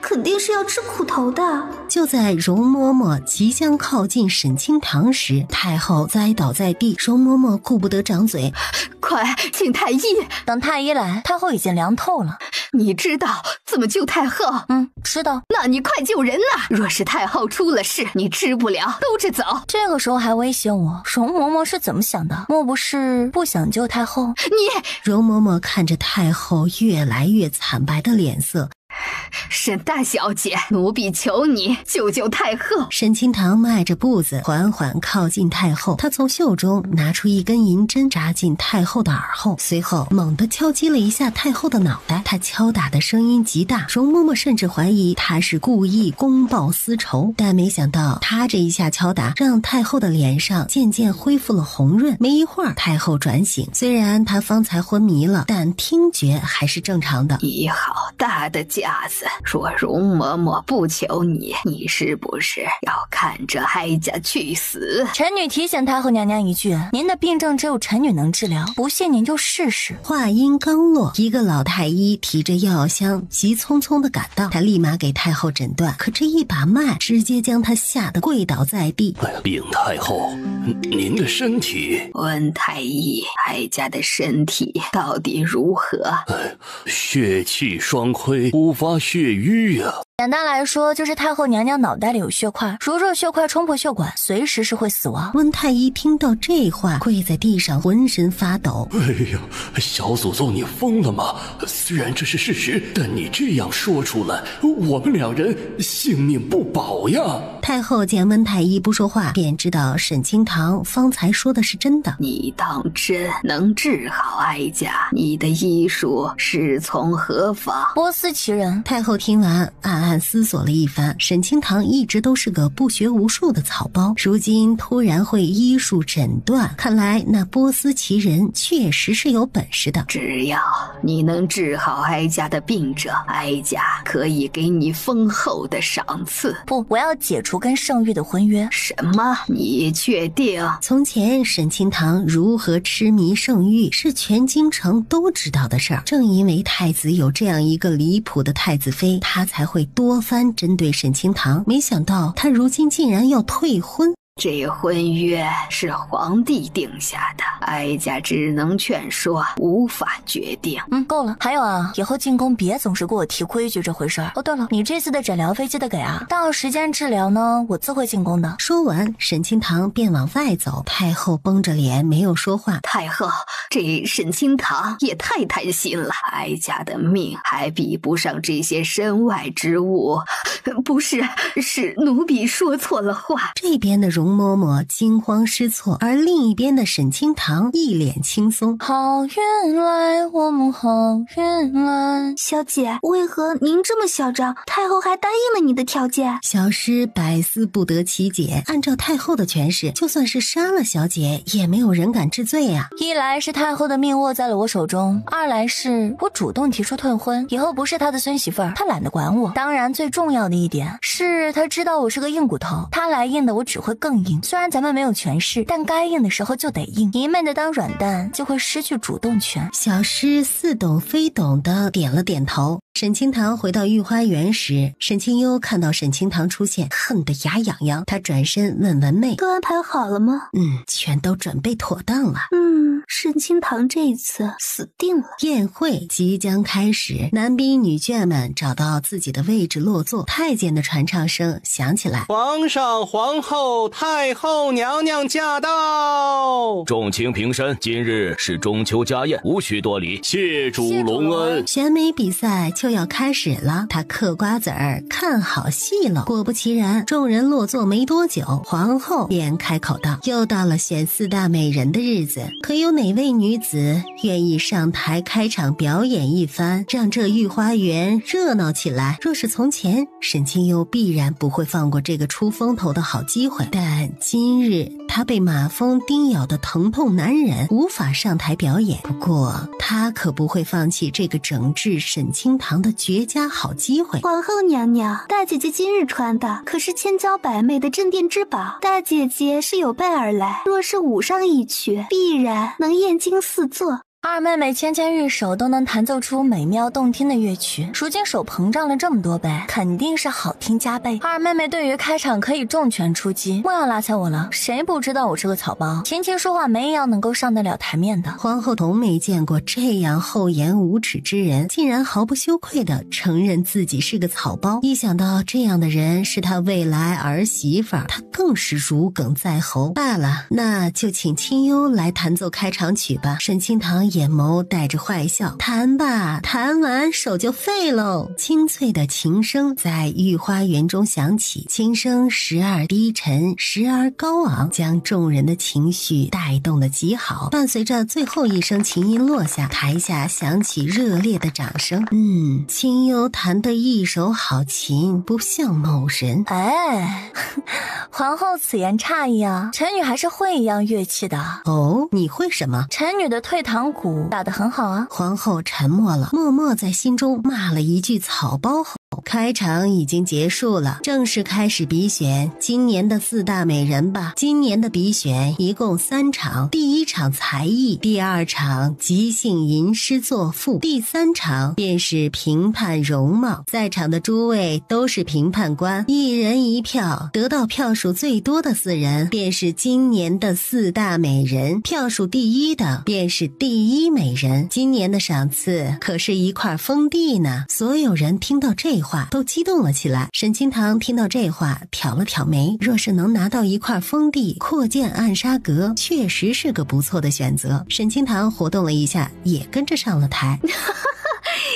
肯定是要吃苦头的。就在容嬷嬷即将靠近沈清堂时，太后栽倒在地，容嬷嬷顾不得掌嘴，快请太医。等太医来，太后已经凉透了。你知道怎么救太后？知道。那你快救人呐！若是太后出了事，你治不了，兜着走。这个时候还威胁我，容嬷嬷是怎么想的？莫不是不想救太后？你……容嬷嬷看着太后越来越惨白的脸色，沈大小姐，奴婢求你救救太后。沈清堂迈着步子缓缓靠近太后，他从袖中拿出一根银针扎进太后的耳后，随后猛地敲击了一下太后的脑袋。他敲打的声音极大，容嬷嬷甚至怀疑他是故意公报私仇，但没想到他这一下敲打让太后的脸上渐渐恢复了红润。没一会儿，太后转醒，虽然她方才昏迷了，但听觉还是正常的。你好大的架子，若容嬷嬷不求你，你是不是要看着哀家去死？臣女提醒太后娘娘一句，您的病症只有臣女能治疗，不信您就试试。话音刚落，一个老太医提着药箱急匆匆地赶到，他立马给太后诊断，可这一把脉直接将他吓得跪倒在地。禀太后，您的身体……温太医，哀家的身体到底如何？血气双亏，突发血瘀呀。简单来说，就是太后娘娘脑袋里有血块，如若血块冲破血管，随时是会死亡。温太医听到这话，跪在地上浑身发抖。哎呀，小祖宗你疯了吗？虽然这是事实，但你这样说出来，我们两人性命不保呀。太后见温太医不说话，便知道沈清堂方才说的是真的。你当真能治好哀家？你的医术是从何方？波斯奇人。太后听完暗暗思索了一番，沈清堂一直都是个不学无术的草包，如今突然会医术诊断，看来那波斯奇人确实是有本事的。只要你能治好哀家的病症，哀家可以给你丰厚的赏赐。不，我要解除跟圣域的婚约。什么？你确定？从前沈清堂如何痴迷圣域是全京城都知道的事儿，正因为太子有这样一个离谱的太子妃，他才会多番针对沈清堂，没想到他如今竟然要退婚。这婚约是皇帝定下的，哀家只能劝说，无法决定。够了。还有啊，以后进宫别总是给我提规矩这回事儿。哦，对了，你这次的诊疗费记得给啊，到时间治疗呢，我自会进宫的。说完，沈清堂便往外走。太后绷着脸没有说话。太后，这沈清堂也太贪心了，哀家的命还比不上这些身外之物。不是，是奴婢说错了话。这边的容嬷嬷惊慌失措，而另一边的沈清堂一脸轻松。好运来，我们好运来。小姐，为何您这么嚣张？太后还答应了你的条件。小诗百思不得其解，按照太后的诠释，就算是杀了小姐，也没有人敢治罪啊。一来是太后的命握在了我手中，二来是我主动提出退婚，以后不是她的孙媳妇儿，她懒得管我。当然最重要的一点是她知道我是个硬骨头，她来硬的我只会更硬。虽然咱们没有权势，但该硬的时候就得硬，一昧的当软蛋就会失去主动权。小诗似懂非懂的点了点头。沈清堂回到御花园时，沈清幽看到沈清堂出现，恨得牙痒痒。他转身问文妹：“都安排好了吗？”“全都准备妥当了。”“沈清堂这次死定了。”宴会即将开始，男宾女眷们找到自己的位置落座。太监的传唱声响起来：“皇上、皇后、太后娘娘驾到！”众卿平身，今日是中秋家宴，无需多礼。谢主隆恩。选美比赛就要开始了，他嗑瓜子儿看好戏了。果不其然，众人落座没多久，皇后便开口道：“又到了选四大美人的日子，可有哪位女子愿意上台开场表演一番，让这御花园热闹起来？”若是从前，沈清幽必然不会放过这个出风头的好机会，但今日他被马蜂叮咬的疼痛难忍，无法上台表演。不过他可不会放弃这个整治沈清堂的绝佳好机会。皇后娘娘，大姐姐今日穿的可是千娇百媚的镇店之宝，大姐姐是有备而来，若是舞上一曲，必然能艳惊四座。二妹妹纤纤玉手都能弹奏出美妙动听的乐曲，如今手膨胀了这么多倍，肯定是好听加倍。二妹妹对于开场可以重拳出击，莫要拉踩我了，谁不知道我是个草包，琴棋书画没一样能够上得了台面的。皇后从没见过这样厚颜无耻之人，竟然毫不羞愧地承认自己是个草包。一想到这样的人是他未来儿媳妇，他更是如鲠在喉。罢了，那就请清幽来弹奏开场曲吧。沈清堂眼眸带着坏笑。弹吧，弹完手就废喽。清脆的琴声在御花园中响起，琴声时而低沉，时而高昂，将众人的情绪带动得极好。伴随着最后一声琴音落下，台下响起热烈的掌声。清幽弹得一手好琴，不像某人。哎，皇后此言差矣啊，臣女还是会一样乐器的。哦，你会什么？臣女的退堂鼓打得很好啊。皇后沉默了，默默在心中骂了一句草包后，开场已经结束了，正式开始比选今年的4大美人吧。今年的比选一共3场，第1场才艺，第2场即兴吟诗作赋，第3场便是评判容貌。在场的诸位都是评判官，一人一票，得到票数最多的4人便是今年的4大美人，票数第1的便是第1美人。今年的赏赐可是一块封地呢。所有人听到这话都激动了起来。沈清堂听到这话挑了挑眉，若是能拿到一块封地，扩建暗杀阁确实是个不错的选择。沈清堂活动了一下，也跟着上了台。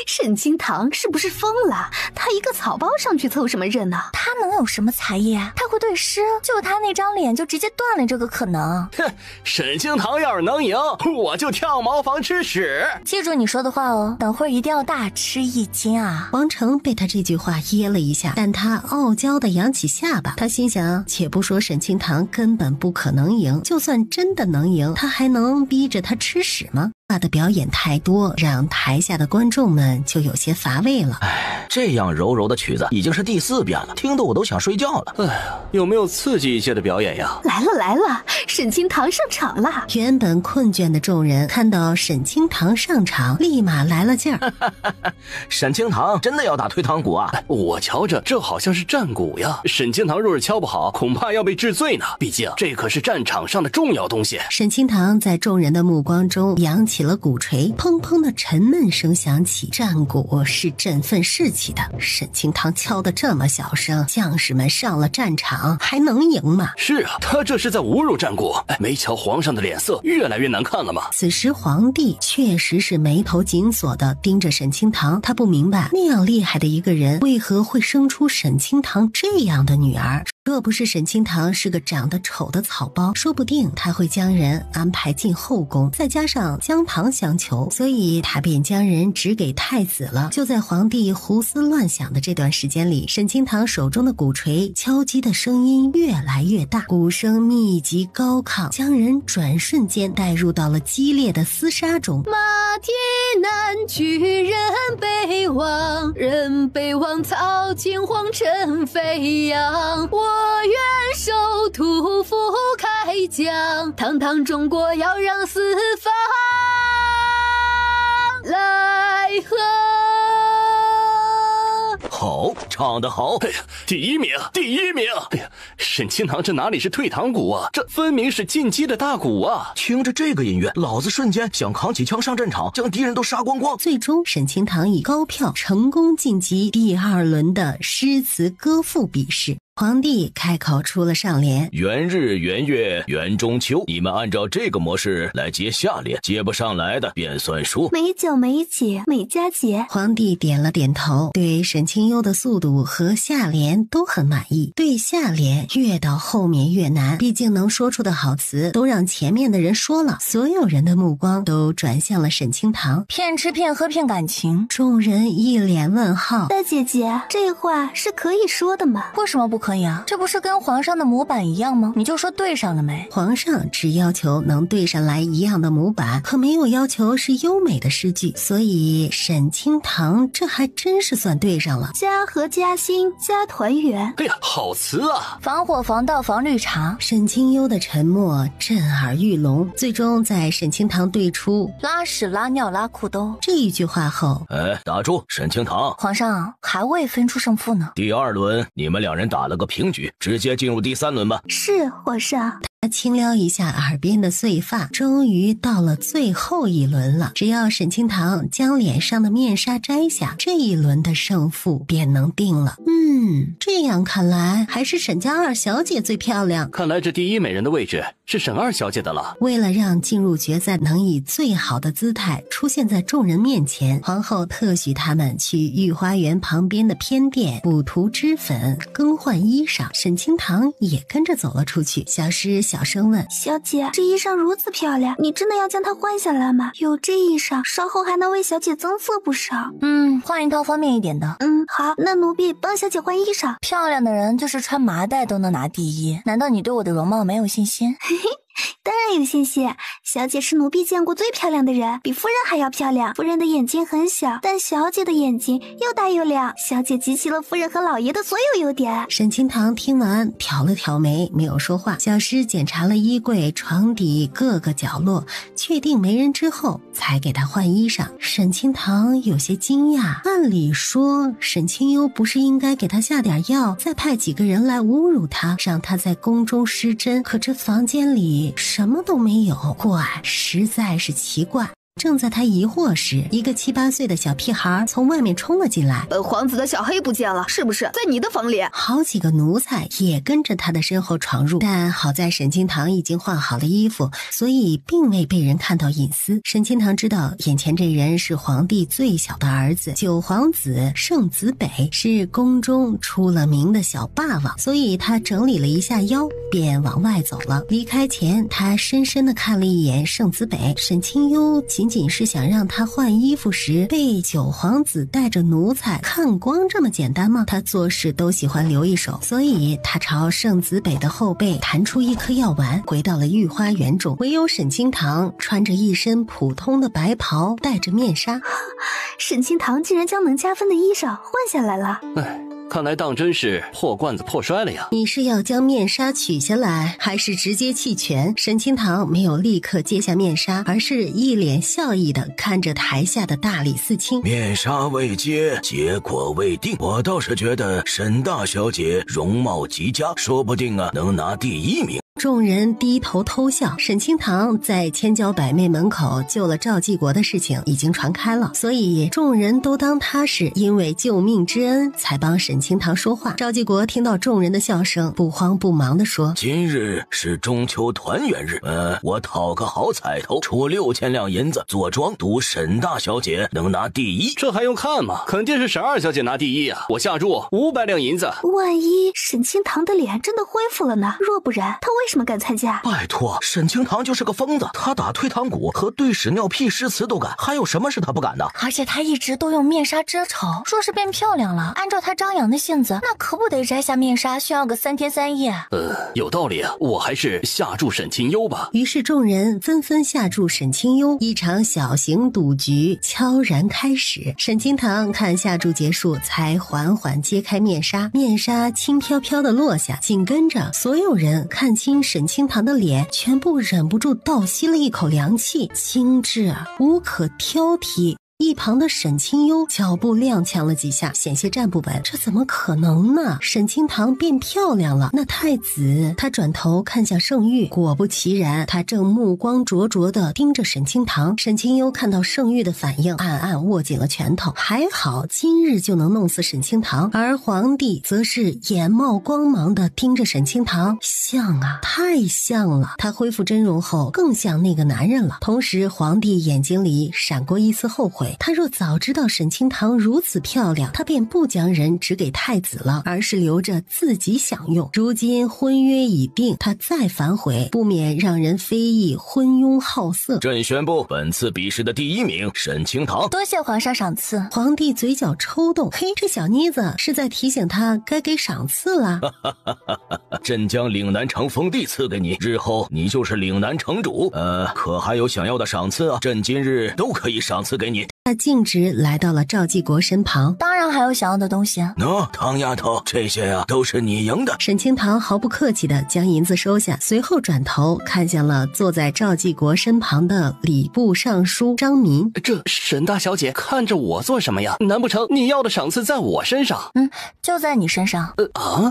沈清堂是不是疯了？他一个草包上去凑什么热闹？他能有什么才艺啊？他会对诗，就他那张脸就直接断了这个可能。哼，沈清堂要是能赢，我就跳茅房吃屎。记住你说的话哦，等会儿一定要大吃一惊啊！王成被他这句话噎了一下，但他傲娇地扬起下巴。他心想，且不说沈清堂根本不可能赢，就算真的能赢，他还能逼着他吃屎吗？他的表演太多，让台下的观众们就有些乏味了。这样柔柔的曲子已经是第4遍了，听得我都想睡觉了。哎呀，有没有刺激一些的表演呀？来了，沈清堂上场了。原本困倦的众人看到沈清堂上场，立马来了劲儿。沈清堂真的要打退堂鼓啊？我瞧着这好像是战鼓呀，沈清堂若是敲不好，恐怕要被治罪呢。毕竟这可是战场上的重要东西。沈清堂在众人的目光中扬起了鼓槌，砰砰的沉闷声响起。战鼓是振奋士气的，沈清堂敲得这么小声，将士们上了战场还能赢吗？是啊，他这是在侮辱战鼓。没瞧皇上的脸色越来越难看了吗？此时皇帝确实是眉头紧锁的盯着沈清堂，他不明白那样厉害的一个人为何会生出沈清堂这样的女儿。若不是沈清堂是个长得丑的草包，说不定他会将人安排进后宫，再加上姜糖相求，所以他便将人指给太子了。就在皇帝胡思乱想的这段时间里，沈清堂手中的鼓槌敲击的声音越来越大，鼓声密集高亢，将人转瞬间带入到了激烈的厮杀中。马蹄难举人北望，人北望草青黄尘飞扬。我愿守土覆开疆，堂堂中国要让四方来和。好，唱得好！哎呀，第1名！哎呀，沈清堂这哪里是退堂鼓啊，这分明是进击的大鼓啊！听着这个音乐，老子瞬间想扛起枪上战场，将敌人都杀光光。最终，沈清堂以高票成功晋级第2轮的诗词歌赋比试。皇帝开口出了上联：元日、元月、元中秋。你们按照这个模式来接下联，接不上来的便算输。美酒美姐美佳节。皇帝点了点头，对沈清幽的速度和下联都很满意。对下联越到后面越难，毕竟能说出的好词都让前面的人说了，所有人的目光都转向了沈清堂。骗吃骗喝骗感情，众人一脸问号。大姐姐，这话是可以说的吗？为什么不可以啊？这不是跟皇上的模板一样吗？你就说对上了没？皇上只要求能对上来一样的模板，可没有要求是优美的诗句，所以沈清堂这还真是算对上了。家和家兴，家团圆。哎呀，好词啊！防火防盗防绿茶。沈清幽的沉默震耳欲聋，最终在沈清堂对出拉屎拉尿拉裤兜这一句话后，打住，沈清堂。皇上还未分出胜负呢。第2轮你们2人打了个平局，直接进入第3轮吧。是，皇上。他轻撩一下耳边的碎发，终于到了最后一轮了。只要沈清堂将脸上的面纱摘下，这一轮的胜负便能定了。这样看来还是沈家二小姐最漂亮。看来这第一美人的位置是沈二小姐的了。为了让进入决赛能以最好的姿态出现在众人面前，皇后特许他们去御花园旁边的偏殿补涂脂粉，更换衣裳。沈清堂也跟着走了出去。小诗小声问：小姐，这衣裳如此漂亮，你真的要将它换下来吗？有这衣裳，稍后还能为小姐增色不少。换一套方便一点的。好，那奴婢帮小姐换衣裳。漂亮的人就是穿麻袋都能拿第一，难道你对我的容貌没有信心？当然有信心，小姐是奴婢见过最漂亮的人，比夫人还要漂亮。夫人的眼睛很小，但小姐的眼睛又大又亮。小姐集齐了夫人和老爷的所有优点。沈清堂听完挑了挑眉，没有说话。小诗检查了衣柜、床底各个角落，确定没人之后，才给她换衣裳。沈清堂有些惊讶，按理说沈清幽不是应该给她下点药，再派几个人来侮辱她，让她在宫中失真？可这房间里什么都没有，怪，实在是奇怪。正在他疑惑时，一个7、8岁的小屁孩从外面冲了进来。本皇子的小黑不见了，是不是在你的房里？好几个奴才也跟着他的身后闯入，但好在沈清堂已经换好了衣服，所以并未被人看到隐私。沈清堂知道眼前这人是皇帝最小的儿子九皇子盛子北，是宫中出了名的小霸王，所以他整理了一下腰便往外走了。离开前，他深深地看了一眼盛子北。沈清幽仅是想让他换衣服时被九皇子带着奴才看光这么简单吗？他做事都喜欢留一手，所以他朝盛子北的后背弹出一颗药丸，回到了御花园中。唯有沈清堂穿着一身普通的白袍，戴着面纱。沈清堂竟然将能加分的衣裳换下来了。看来当真是破罐子破摔了呀！你是要将面纱取下来，还是直接弃权？沈清堂没有立刻揭下面纱，而是一脸笑意地看着台下的大理寺卿。面纱未揭，结果未定。我倒是觉得沈大小姐容貌极佳，说不定能拿第1名。众人低头偷笑。沈清堂在千娇百媚门口救了赵继国的事情已经传开了，所以众人都当他是因为救命之恩才帮沈清堂说话。赵继国听到众人的笑声，不慌不忙地说：今日是中秋团圆日，我讨个好彩头，出6000两银子做庄，赌沈大小姐能拿第1。这还用看吗？肯定是沈二小姐拿第1啊！我下注500两银子。万一沈清堂的脸真的恢复了呢？若不然，他为什么敢参加？拜托，沈清堂就是个疯子，他打退堂鼓和对屎尿屁诗词都敢，还有什么是他不敢的？而且他一直都用面纱遮丑，若是变漂亮了，按照他张扬的性子，那可不得摘下面纱炫耀个3天3夜。有道理啊，我还是下注沈清幽吧。于是众人纷纷下注沈清幽，一场小型赌局悄然开始。沈清堂看下注结束，才缓缓揭开面纱，面纱轻飘飘地落下，紧跟着所有人看清沈清堂的脸，全部忍不住倒吸了一口凉气，精致无可挑剔。一旁的沈清幽脚步踉跄了几下，险些站不稳。这怎么可能呢？沈清堂变漂亮了，那太子……他转头看向盛玉，果不其然，他正目光灼灼地盯着沈清堂。沈清幽看到盛玉的反应，暗暗握紧了拳头。还好今日就能弄死沈清堂，而皇帝则是眼冒光芒地盯着沈清堂，像啊，太像了。他恢复真容后，更像那个男人了。同时，皇帝眼睛里闪过一丝后悔。他若早知道沈清堂如此漂亮，他便不将人指给太子了，而是留着自己享用。如今婚约已定，他再反悔，不免让人非议昏庸好色。朕宣布本次比试的第1名沈清堂。多谢皇上赏赐。皇帝嘴角抽动，嘿，这小妮子是在提醒他该给赏赐了。朕将岭南城封地赐给你，日后你就是岭南城主。可还有想要的赏赐啊？朕今日都可以赏赐给你。他径直来到了赵继国身旁。当然还有想要的东西啊。唐丫头，这些呀都是你赢的。沈清堂毫不客气地将银子收下，随后转头看向了坐在赵继国身旁的礼部尚书张民。这沈大小姐看着我做什么呀？难不成你要的赏赐在我身上？就在你身上。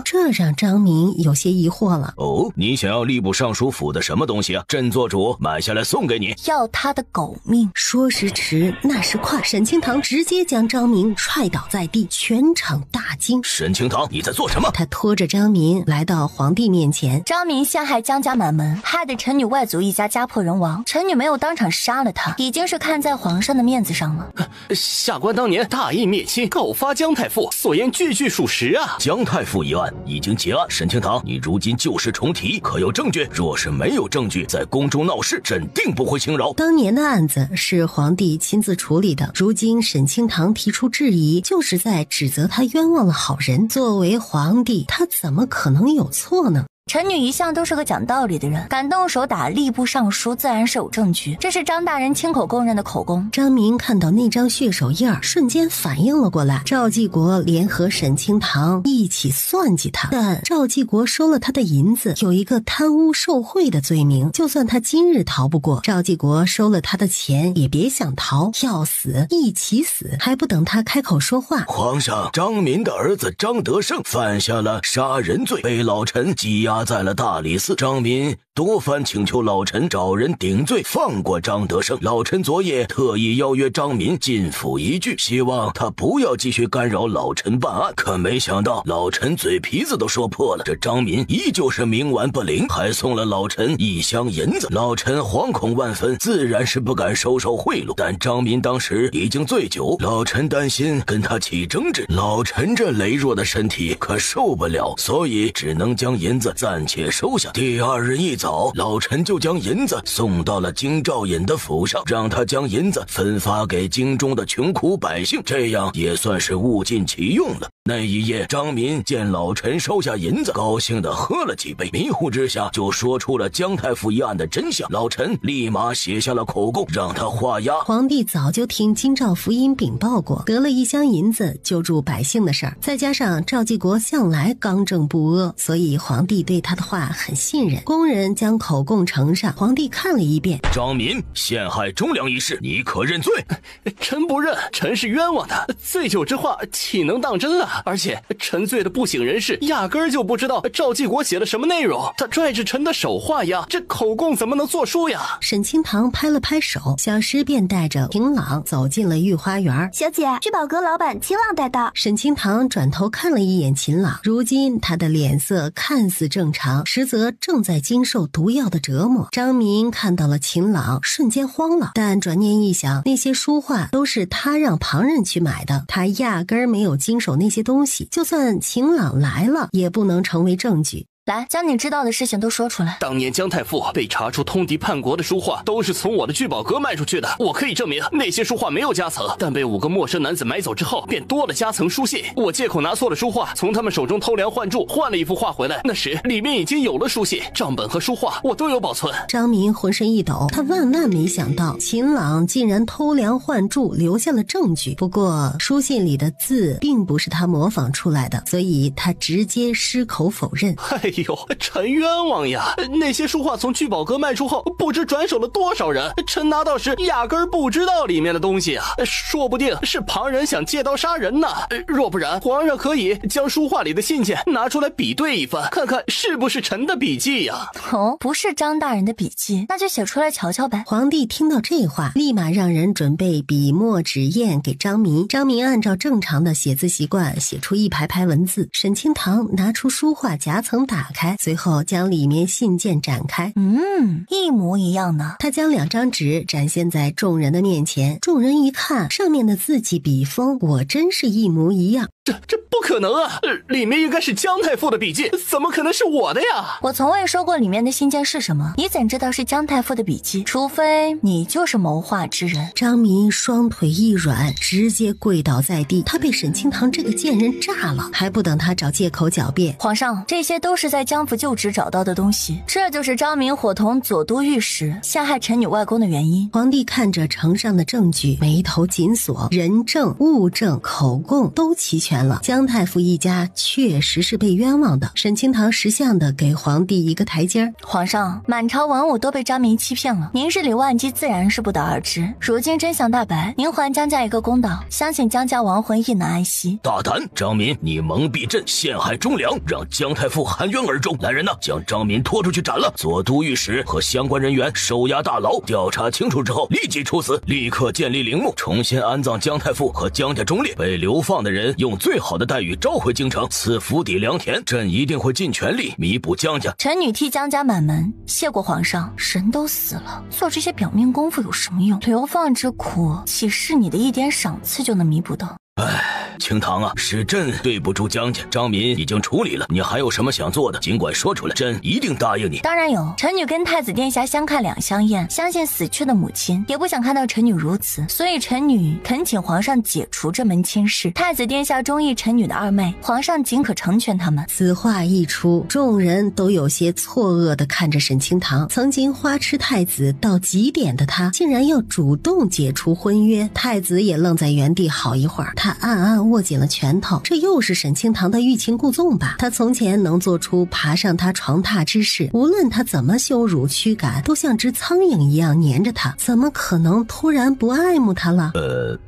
这让张民有些疑惑了。哦，你想要吏部尚书府的什么东西啊？朕做主买下来送给你。要他的狗命。说时迟，那时快，沈清堂直接将张民踹倒在地，全场大惊。沈清堂，你在做什么？他拖着张民来到皇帝面前。张民陷害江家满门，害得陈女外族一家家破人亡。陈女没有当场杀了他，已经是看在皇上的面子上了。下官当年大义灭亲，告发姜太傅，所言句句属实啊。姜太傅一案已经结案，沈清堂，你如今旧事重提，可有证据？若是没有证据，在宫中闹事，朕定不会轻饶。当年的案子是皇帝亲自处理的，如今沈清堂提出质疑，就是在指责他冤枉了好人。作为皇帝，他怎么可能有错呢？陈女一向都是个讲道理的人，敢动手打吏部尚书，自然是有证据。这是张大人亲口供认的口供。张民看到那张血手印儿，瞬间反应了过来。赵继国联合沈清堂一起算计他，但赵继国收了他的银子，有一个贪污受贿的罪名，就算他今日逃不过，赵继国收了他的钱也别想逃，要死一起死。还不等他开口说话，皇上，张民的儿子张德胜犯下了杀人罪，被老臣羁押在了大理寺。张民多番请求老臣找人顶罪，放过张德胜。老臣昨夜特意邀约张民进府一聚，希望他不要继续干扰老臣办案。可没想到老臣嘴皮子都说破了，这张民依旧是冥顽不灵，还送了老臣1箱银子。老臣惶恐万分，自然是不敢收受贿赂。但张民当时已经醉酒，老臣担心跟他起争执，老臣这羸弱的身体可受不了，所以只能将银子暂且收下。第二日一早，老臣就将银子送到了京兆尹的府上，让他将银子分发给京中的穷苦百姓，这样也算是物尽其用了。那一夜，张民见老臣收下银子，高兴地喝了几杯，迷糊之下就说出了姜太傅一案的真相。老臣立马写下了口供，让他画押。皇帝早就听京兆福音禀报过，得了1箱银子救助百姓的事儿，再加上赵继国向来刚正不阿，所以皇帝对他的话很信任。工人将口供呈上，皇帝看了一遍。张民陷害忠良一事，你可认罪？臣不认，臣是冤枉的。醉酒之话岂能当真啊？而且臣醉的不省人事，压根儿就不知道赵继国写了什么内容，他拽着臣的手画押，这口供怎么能作书呀？沈清堂拍了拍手，小诗便带着秦朗走进了御花园。小姐，聚宝阁老板秦朗带到。沈清堂转头看了一眼秦朗，如今他的脸色看似正常，实则正在经受毒药的折磨。张民看到了秦朗，瞬间慌了，但转念一想，那些书画都是他让旁人去买的，他压根儿没有经手那些东西，就算秦朗来了，也不能成为证据。来，将你知道的事情都说出来。当年姜太傅被查出通敌叛国的书画都是从我的聚宝阁卖出去的，我可以证明那些书画没有夹层，但被5个陌生男子买走之后，便多了夹层书信。我借口拿错了书画，从他们手中偷梁换柱，换了一幅画回来，那时里面已经有了书信，账本和书画我都有保存。张民浑身一抖，他万万没想到秦朗竟然偷梁换柱，留下了证据。不过书信里的字并不是他模仿出来的，所以他直接矢口否认。哎呦，臣冤枉呀！那些书画从聚宝阁卖出后，不知转手了多少人，臣拿到时压根儿不知道里面的东西啊，说不定是旁人想借刀杀人呢。若不然，皇上可以将书画里的信件拿出来比对一番，看看是不是臣的笔迹呀。哦，不是张大人的笔迹，那就写出来瞧瞧呗。皇帝听到这话，立马让人准备笔墨纸砚给张民。张民按照正常的写字习惯写出一排排文字。沈清堂拿出书画夹层打开，随后将里面信件展开。一模一样呢。他将2张纸展现在众人的面前，众人一看，上面的字迹笔锋果真是一模一样。这不可能啊！里面应该是姜太傅的笔记，怎么可能是我的呀？我从未说过里面的信件是什么，你怎知道是姜太傅的笔记？除非你就是谋划之人。张民双腿一软，直接跪倒在地。他被沈清堂这个贱人炸了，还不等他找借口狡辩。皇上，这些都是在姜府旧址找到的东西，这就是张民伙同左都御史陷害臣女外公的原因。皇帝看着呈上的证据，眉头紧锁，人证、物证、口供都齐全了。姜太傅一家确实是被冤枉的。沈清堂识相的给皇帝一个台阶。皇上，满朝文武都被张民欺骗了，您日理万机，自然是不得而知。如今真相大白，您还姜家一个公道，相信姜家亡魂亦能安息。大胆！张民，你蒙蔽朕，陷害忠良，让姜太傅含冤而终。来人呐，将张民拖出去斩了！左都御史和相关人员收押大牢，调查清楚之后立即处死，立刻建立陵墓，重新安葬姜太傅和姜家忠烈。被流放的人用最好的待遇召回京城，赐府邸良田，朕一定会尽全力弥补姜家。臣女替姜家满门，谢过皇上。人都死了，做这些表面功夫有什么用？流放之苦，岂是你的一点赏赐就能弥补的？唉，清堂啊，是朕对不住姜家，张民已经处理了，你还有什么想做的，尽管说出来，朕一定答应你。当然有，臣女跟太子殿下相看两相厌，相信死去的母亲也不想看到臣女如此，所以臣女恳请皇上解除这门亲事。太子殿下中意臣女的二妹，皇上尽可成全他们。此话一出，众人都有些错愕地看着沈清堂。曾经花痴太子到极点的他，竟然要主动解除婚约。太子也愣在原地好一会儿，他暗暗握紧了拳头，这又是沈清堂的欲擒故纵吧？他从前能做出爬上他床榻之事，无论他怎么羞辱驱赶，都像只苍蝇一样粘着他，怎么可能突然不爱慕他了？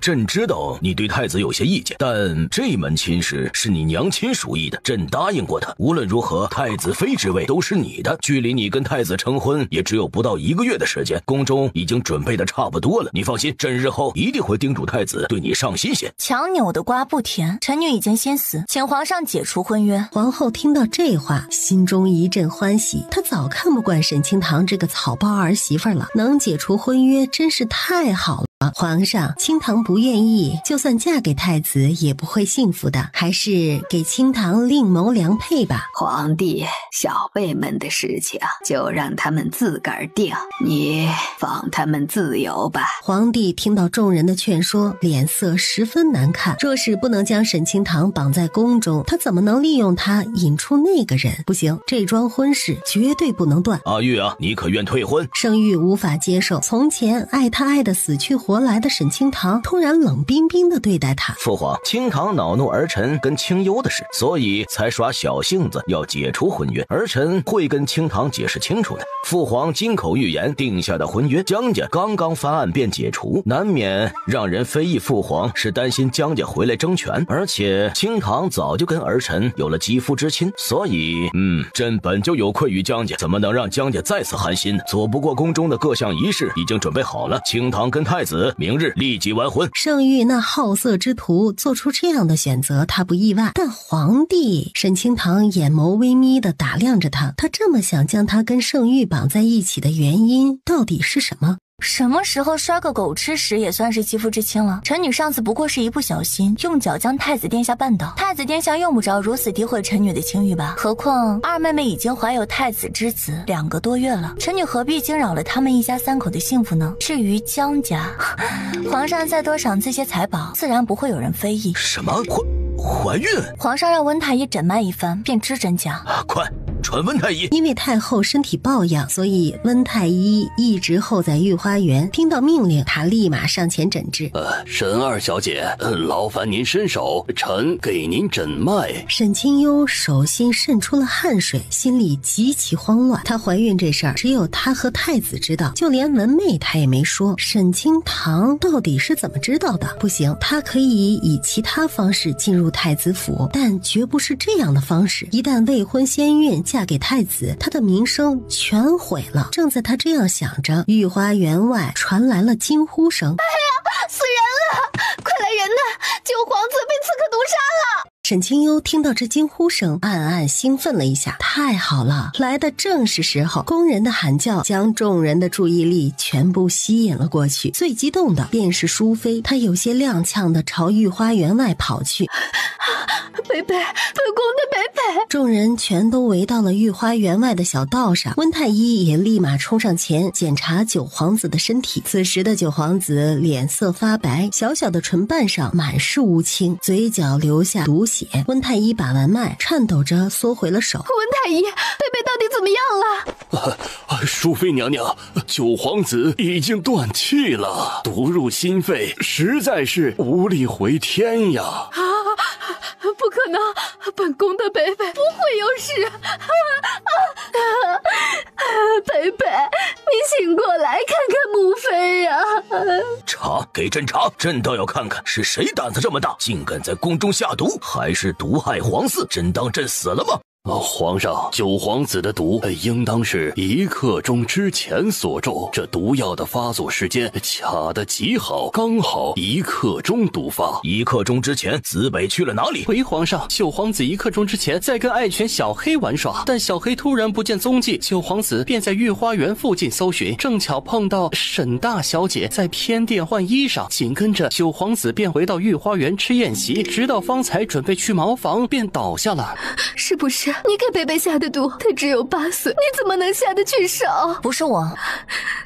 朕知道你对太子有些意见，但这门亲事是你娘亲属意的，朕答应过他，无论如何太子妃之位都是你的。距离你跟太子成婚也只有不到1个月的时间，宫中已经准备的差不多了，你放心，朕日后一定会叮嘱太子对你上心些。强扭的瓜不甜，臣女已经心死，请皇上解除婚约。皇后听到这话，心中一阵欢喜，她早看不惯沈清堂这个草包儿媳妇了，能解除婚约真是太好了。皇上，清堂不愿意，就算嫁给太子也不会幸福的，还是给清堂另谋良配吧。皇帝，小辈们的事情就让他们自个儿定，你放他们自由吧。皇帝听到众人的劝说，脸色十分难看。若是不能将沈清堂绑在宫中，他怎么能利用他引出那个人？不行，这桩婚事绝对不能断。阿玉啊，你可愿退婚？圣玉无法接受，从前爱他爱得死去活来的沈清堂突然冷冰冰地对待他。父皇，清堂恼怒儿臣跟清幽的事，所以才耍小性子要解除婚约，儿臣会跟清堂解释清楚的。父皇金口玉言定下的婚约，姜家刚刚翻案便解除，难免让人非议父皇是担心姜家回来争权，而且清堂早就跟儿臣有了肌肤之亲，所以朕本就有愧于姜家，怎么能让姜家再次寒心呢？左不过宫中的各项仪式已经准备好了，清堂跟太子明日立即完婚。圣玉那好色之徒做出这样的选择，他不意外，但皇帝沈清堂眼眸微眯地打量着他，他这么想将他跟圣玉绑在一起的原因到底是什么？什么时候摔个狗吃屎也算是肌肤之亲了？臣女上次不过是一不小心用脚将太子殿下绊倒，太子殿下用不着如此诋毁臣女的清誉吧？何况二妹妹已经怀有太子之子2个多月了，臣女何必惊扰了他们一家3口的幸福呢？至于姜家，皇上再多赏赐些财宝，自然不会有人非议。什么怀孕？皇上让温太医诊脉一番，便知真假。快传温太医。因为太后身体抱恙，所以温太医一直候在御花园。听到命令，他立马上前诊治。沈二小姐，劳烦您伸手，臣给您诊脉。沈清幽手心渗出了汗水，心里极其慌乱。她怀孕这事儿只有她和太子知道，就连文妹她也没说。沈清堂到底是怎么知道的？不行，她可以以其他方式进入太子府，但绝不是这样的方式。一旦未婚先孕嫁给太子，她的名声全毁了。正在她这样想着，御花园外传来了惊呼声：哎呀，死人了！快来人呐！九皇子被刺客毒杀了！沈清幽听到这惊呼声，暗暗兴奋了一下。太好了，来的正是时候。宫人的喊叫将众人的注意力全部吸引了过去，最激动的便是淑妃，她有些踉跄的朝御花园外跑去。北北，本宫的北北！众人全都围到了御花园外的小道上，温太医也立马冲上前检查九皇子的身体。此时的九皇子脸色发白，小小的唇瓣上满是乌青，嘴角流下毒血。温太医把完脉，颤抖着缩回了手。温太医，北北到底怎么样了？淑妃娘娘，九皇子已经断气了，毒入心肺，实在是无力回天呀！不可能，本宫的北北不会有事。北北，你醒过来看看母妃啊！查，给朕查，朕倒要看看是谁胆子这么大，竟敢在宫中下毒，还是毒害皇嗣？朕当朕死了吗？皇上，九皇子的毒应当是1刻钟之前所中，这毒药的发作时间卡得极好，刚好1刻钟毒发。1刻钟之前，子北去了哪里？回皇上，九皇子1刻钟之前在跟爱犬小黑玩耍，但小黑突然不见踪迹，九皇子便在御花园附近搜寻，正巧碰到沈大小姐在偏殿换衣裳，紧跟着九皇子便回到御花园吃宴席，直到方才准备去茅房便倒下了。是不是你给北北下的毒？他只有8岁，你怎么能下得去手？不是我，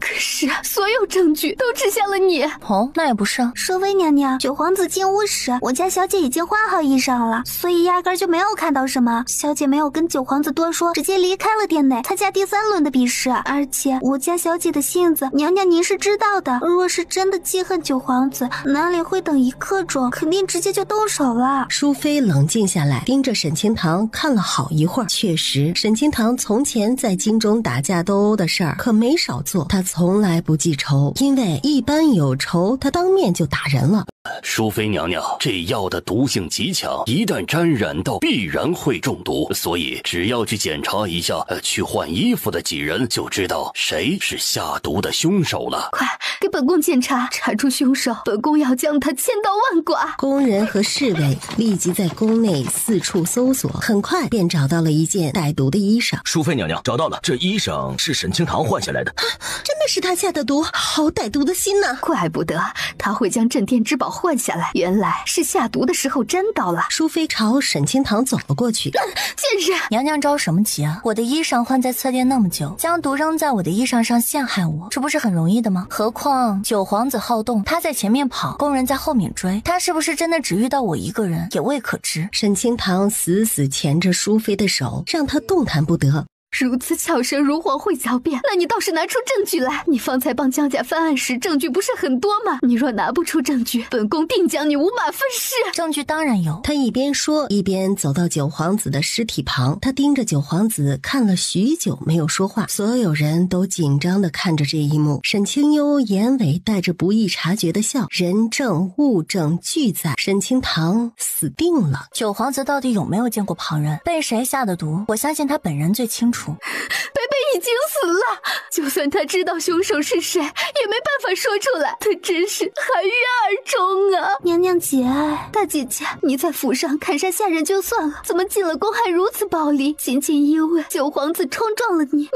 可是所有证据都指向了你。哦，那也不是。淑妃娘娘，九皇子进屋时，我家小姐已经换好衣裳了，所以压根就没有看到什么。小姐没有跟九皇子多说，直接离开了殿内，参加第3轮的比试。而且我家小姐的性子，娘娘您是知道的。若是真的记恨九皇子，哪里会等1刻钟，肯定直接就动手了。淑妃冷静下来，盯着沈清堂看了好一会儿。确实，沈清堂从前在京中打架斗殴的事儿可没少做，他从来不记仇，因为一般有仇他当面就打人了。淑妃娘娘，这药的毒性极强，一旦沾染到必然会中毒，所以只要去检查一下去换衣服的几人，就知道谁是下毒的凶手了。快给本宫检查，查出凶手，本宫要将他千刀万剐。宫人和侍卫立即在宫内四处搜索，很快便找到了一件带毒的衣裳。淑妃娘娘，找到了，这衣裳是沈清堂换下来的。真的是他下的毒，好歹毒的心呐！怪不得他会将镇店之宝换下来，原来是下毒的时候沾到了。淑妃朝沈清堂走了过去。贱人，娘娘着什么急啊？我的衣裳换在侧殿那么久，将毒扔在我的衣裳上陷害我，这不是很容易的吗？何况九皇子好动，他在前面跑，宫人在后面追，他是不是真的只遇到我一个人，也未可知。沈清堂死死钳着淑妃的手，让她动弹不得。如此巧舌如簧会狡辩，那你倒是拿出证据来。你方才帮江家翻案时，证据不是很多吗？你若拿不出证据，本宫定将你五马分尸。证据当然有。他一边说，一边走到九皇子的尸体旁。他盯着九皇子看了许久，没有说话。所有人都紧张地看着这一幕。沈清幽眼尾带着不易察觉的笑，人证物证俱在，沈清堂死定了。九皇子到底有没有见过旁人？被谁下的毒？我相信他本人最清楚。北北已经死了，就算他知道凶手是谁，也没办法说出来。他真是含冤而终啊！娘娘节哀，大姐姐，你在府上砍杀下人就算了，怎么进了宫还如此暴力？仅仅因为九皇子冲撞了你，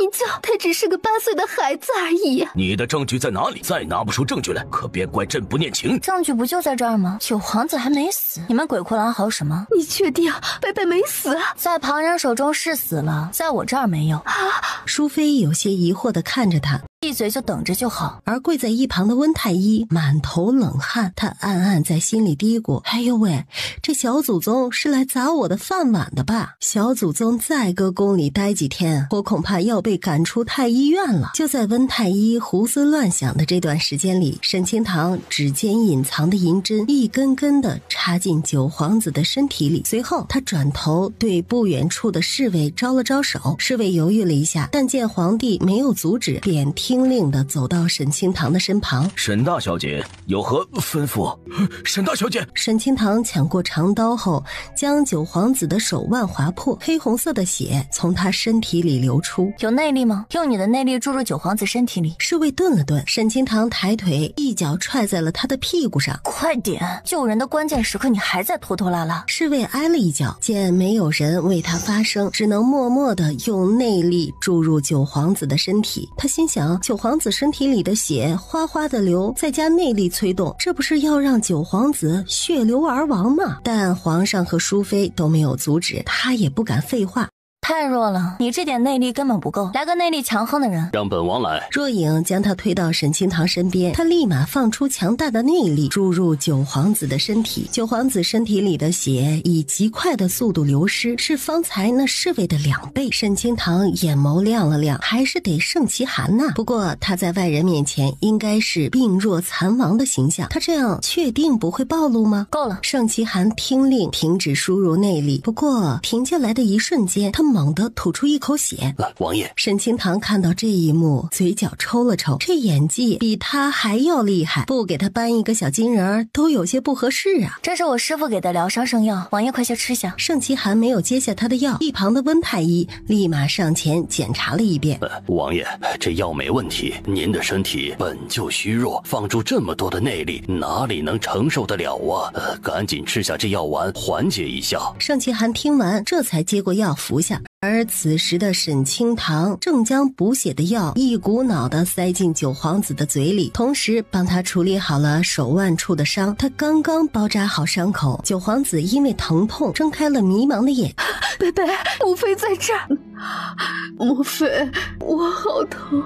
他只是个8岁的孩子而已。你的证据在哪里？再拿不出证据来，可别怪朕不念情。证据不就在这儿吗？九皇子还没死，你们鬼哭狼嚎什么？你确定北北没死？在旁人手中是死了，在我这儿没有。淑妃有些疑惑地看着他，闭嘴就等着就好。而跪在一旁的温太医满头冷汗，他暗暗在心里嘀咕：哎呦喂，这小祖宗是来砸我的饭碗的吧？小祖宗再搁宫里待几天，我恐怕要被赶出太医院了。就在温太医胡思乱想的这段时间里，沈清堂指尖隐藏的银针一根根地插进九皇子的身体里，随后他转头对不远处的侍卫招了招手。侍卫犹豫了一下，但见皇帝没有阻止，便听令地走到沈清堂的身旁。沈大小姐有何吩咐？沈大小姐，沈清堂抢过长刀后，将九皇子的手腕划破，黑红色的血从他身体里流出。有内力吗？用你的内力注入九皇子身体里。侍卫顿了顿，沈清堂抬腿一脚踹在了他的屁股上。快点，救人的关键时刻你还在拖拖拉拉。侍卫挨了一脚，见没有人为他发声，只能默默地用内力注入九皇子的身体。他心想，九皇子身体里的血哗哗的流，再加内力催动，这不是要让九皇子血流而亡吗？但皇上和淑妃都没有阻止，他也不敢废话。太弱了，你这点内力根本不够，来个内力强横的人。让本王来。若影将他推到沈清堂身边，他立马放出强大的内力注入九皇子的身体。九皇子身体里的血以极快的速度流失，是方才那侍卫的2倍。沈清堂眼眸亮了亮，还是得盛其寒呐。不过他在外人面前应该是病弱残亡的形象，他这样确定不会暴露吗？够了。盛其寒听令停止输入内力，不过停下来的一瞬间，他猛地吐出一口血。王爷。沈清堂看到这一幕，嘴角抽了抽，这演技比他还要厉害，不给他搬一个小金人都有些不合适啊。这是我师父给的疗伤圣药，王爷快些吃下。盛其寒没有接下他的药，一旁的温太医立马上前检查了一遍。王爷，这药没问题，您的身体本就虚弱，放出这么多的内力，哪里能承受得了啊？赶紧吃下这药丸，缓解一下。盛其寒听完，这才接过药服下。而此时的沈清堂正将补血的药一股脑地塞进九皇子的嘴里，同时帮他处理好了手腕处的伤。他刚刚包扎好伤口，九皇子因为疼痛睁开了迷茫的眼。贝贝，母妃在这儿。母妃，我好疼。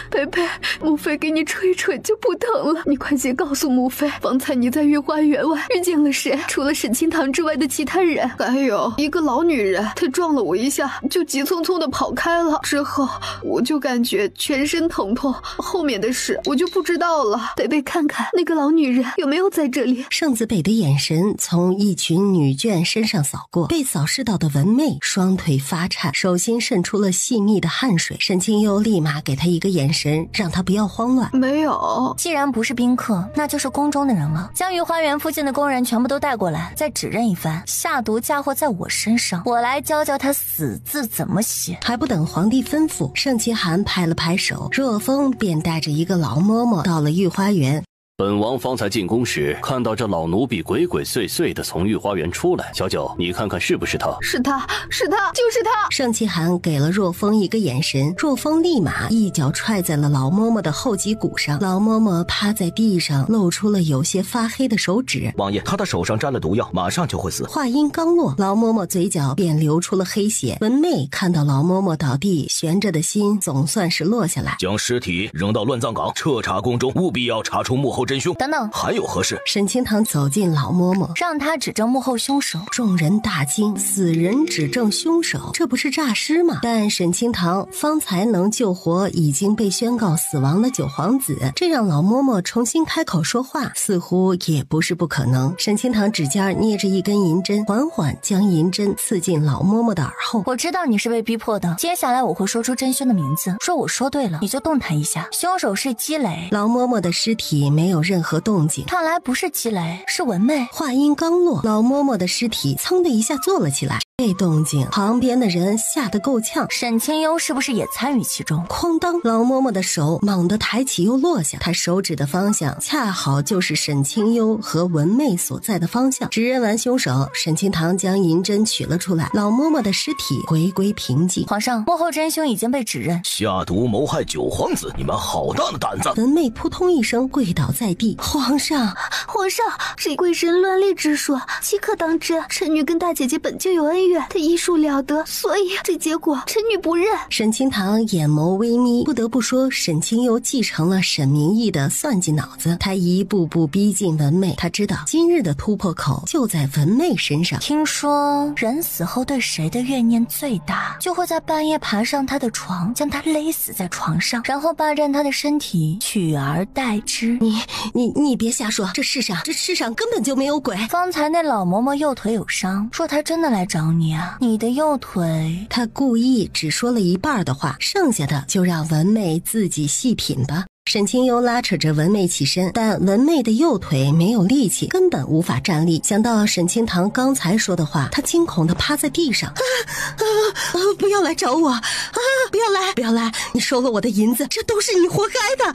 贝贝，母妃给你吹吹就不疼了。你快些告诉母妃，方才你在御花园外遇见了谁？除了沈清堂之外的其他人？还有一个老女人，她撞了我一下，就急匆匆地跑开了。之后我就感觉全身疼痛，后面的事我就不知道了。贝贝，看看那个老女人有没有在这里？盛子北的眼神从一群女眷身上扫过，被扫视到的文媚双腿发颤，手心渗出了细密的汗水。沈清幽立马给他一个眼神，让他不要慌乱。没有，既然不是宾客，那就是宫中的人了。将御花园附近的工人全部都带过来，再指认一番，下毒嫁祸在我身上，我来教教他死字怎么写。还不等皇帝吩咐，盛其寒拍了拍手，若风便带着一个老嬷嬷到了御花园。本王方才进宫时，看到这老奴婢鬼鬼祟祟的从御花园出来。小九，你看看是不是他？是他，是他，就是他。盛其寒给了若风一个眼神，若风立马一脚踹在了老嬷嬷的后脊骨上，老嬷嬷趴在地上，露出了有些发黑的手指。王爷，他的手上沾了毒药，马上就会死。话音刚落，老嬷嬷嘴角便流出了黑血。文媚看到老嬷嬷倒地，悬着的心总算是落下来。将尸体扔到乱葬岗，彻查宫中，务必要查出幕后真凶。等等，还有何事？沈清堂走进老嬷嬷，让他指证幕后凶手。众人大惊，死人指证凶手，这不是诈尸吗？但沈清堂方才能救活已经被宣告死亡的九皇子，这让老嬷嬷重新开口说话，似乎也不是不可能。沈清堂指尖捏着一根银针，缓缓将银针刺进老嬷嬷的耳后。我知道你是被逼迫的，接下来我会说出真凶的名字，说我说对了，你就动弹一下。凶手是姬蕾。老嬷嬷的尸体没有任何动静，看来不是姬蕾，是文媚。话音刚落，老嬷嬷的尸体噌的一下坐了起来，这动静旁边的人吓得够呛。沈清幽是不是也参与其中？哐当，老嬷嬷的手猛地抬起又落下，她手指的方向恰好就是沈清幽和文媚所在的方向。指认完凶手，沈清堂将银针取了出来，老嬷嬷的尸体回归平静。皇上，幕后真凶已经被指认，下毒谋害九皇子，你们好大的胆子！文媚扑通一声跪倒在地。皇上，皇上，这贵人乱立之说，岂可当真？臣女跟大姐姐本就有恩怨，她医术了得，所以这结果臣女不认。沈清堂眼眸微眯，不得不说沈清幽继承了沈明义的算计脑子，他一步步逼近文媚，他知道今日的突破口就在文媚身上。听说人死后对谁的怨念最大，就会在半夜爬上他的床，将他勒死在床上，然后霸占他的身体，取而代之。你别瞎说，这世上根本就没有鬼。方才那老嬷嬷右腿有伤，说她真的来找你啊。你的右腿……他故意只说了一半的话，剩下的就让文媚自己细品吧。沈清幽拉扯着文媚起身，但文媚的右腿没有力气，根本无法站立。想到沈清堂刚才说的话，他惊恐地趴在地上。不要来找我！不要来！你收了我的银子，这都是你活该的！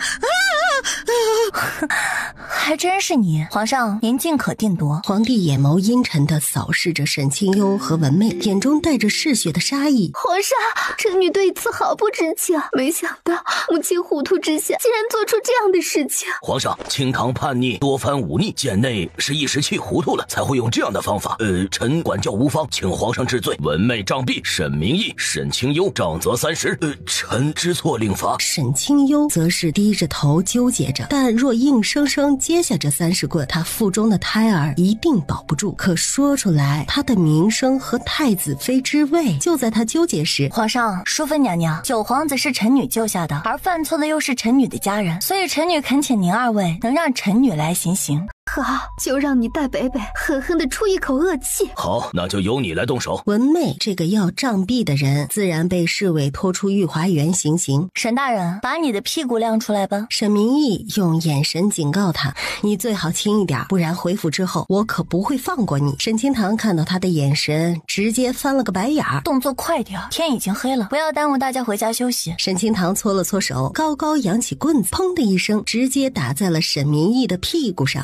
还真是你。皇上，您尽可定夺。皇帝眼眸阴沉地扫视着沈清幽和文媚，眼中带着嗜血的杀意。皇上，臣女对此毫不知情，没想到母亲糊涂之下竟然做出这样的事情。皇上，清堂叛逆，多番忤逆，贱内是一时气糊涂了，才会用这样的方法。臣管教无方，请皇上治罪。文媚杖毙，沈明义、沈清幽杖责30。臣知错令罚。沈清幽则是低着头纠结着，但若硬生生接下这30棍，他腹中的胎儿一定保不住。可说出来，他的名声和太子妃之位。就在他纠结时，皇上，淑芬娘娘，九皇子是臣女救下的，而犯错的又是臣女的家人，所以臣女恳请您二位能让臣女来行刑。好，就让你带北北狠狠地出一口恶气。好，那就由你来动手。文媚这个要杖毙的人，自然被侍卫拖出御花园行刑。沈大人，把你的屁股亮出来吧。沈明义用眼神警告他，你最好轻一点，不然回府之后我可不会放过你。沈清堂看到他的眼神，直接翻了个白眼儿。动作快点，天已经黑了，不要耽误大家回家休息。沈清堂搓了搓手，高高扬起棍子，砰的一声，直接打在了沈明义的屁股上。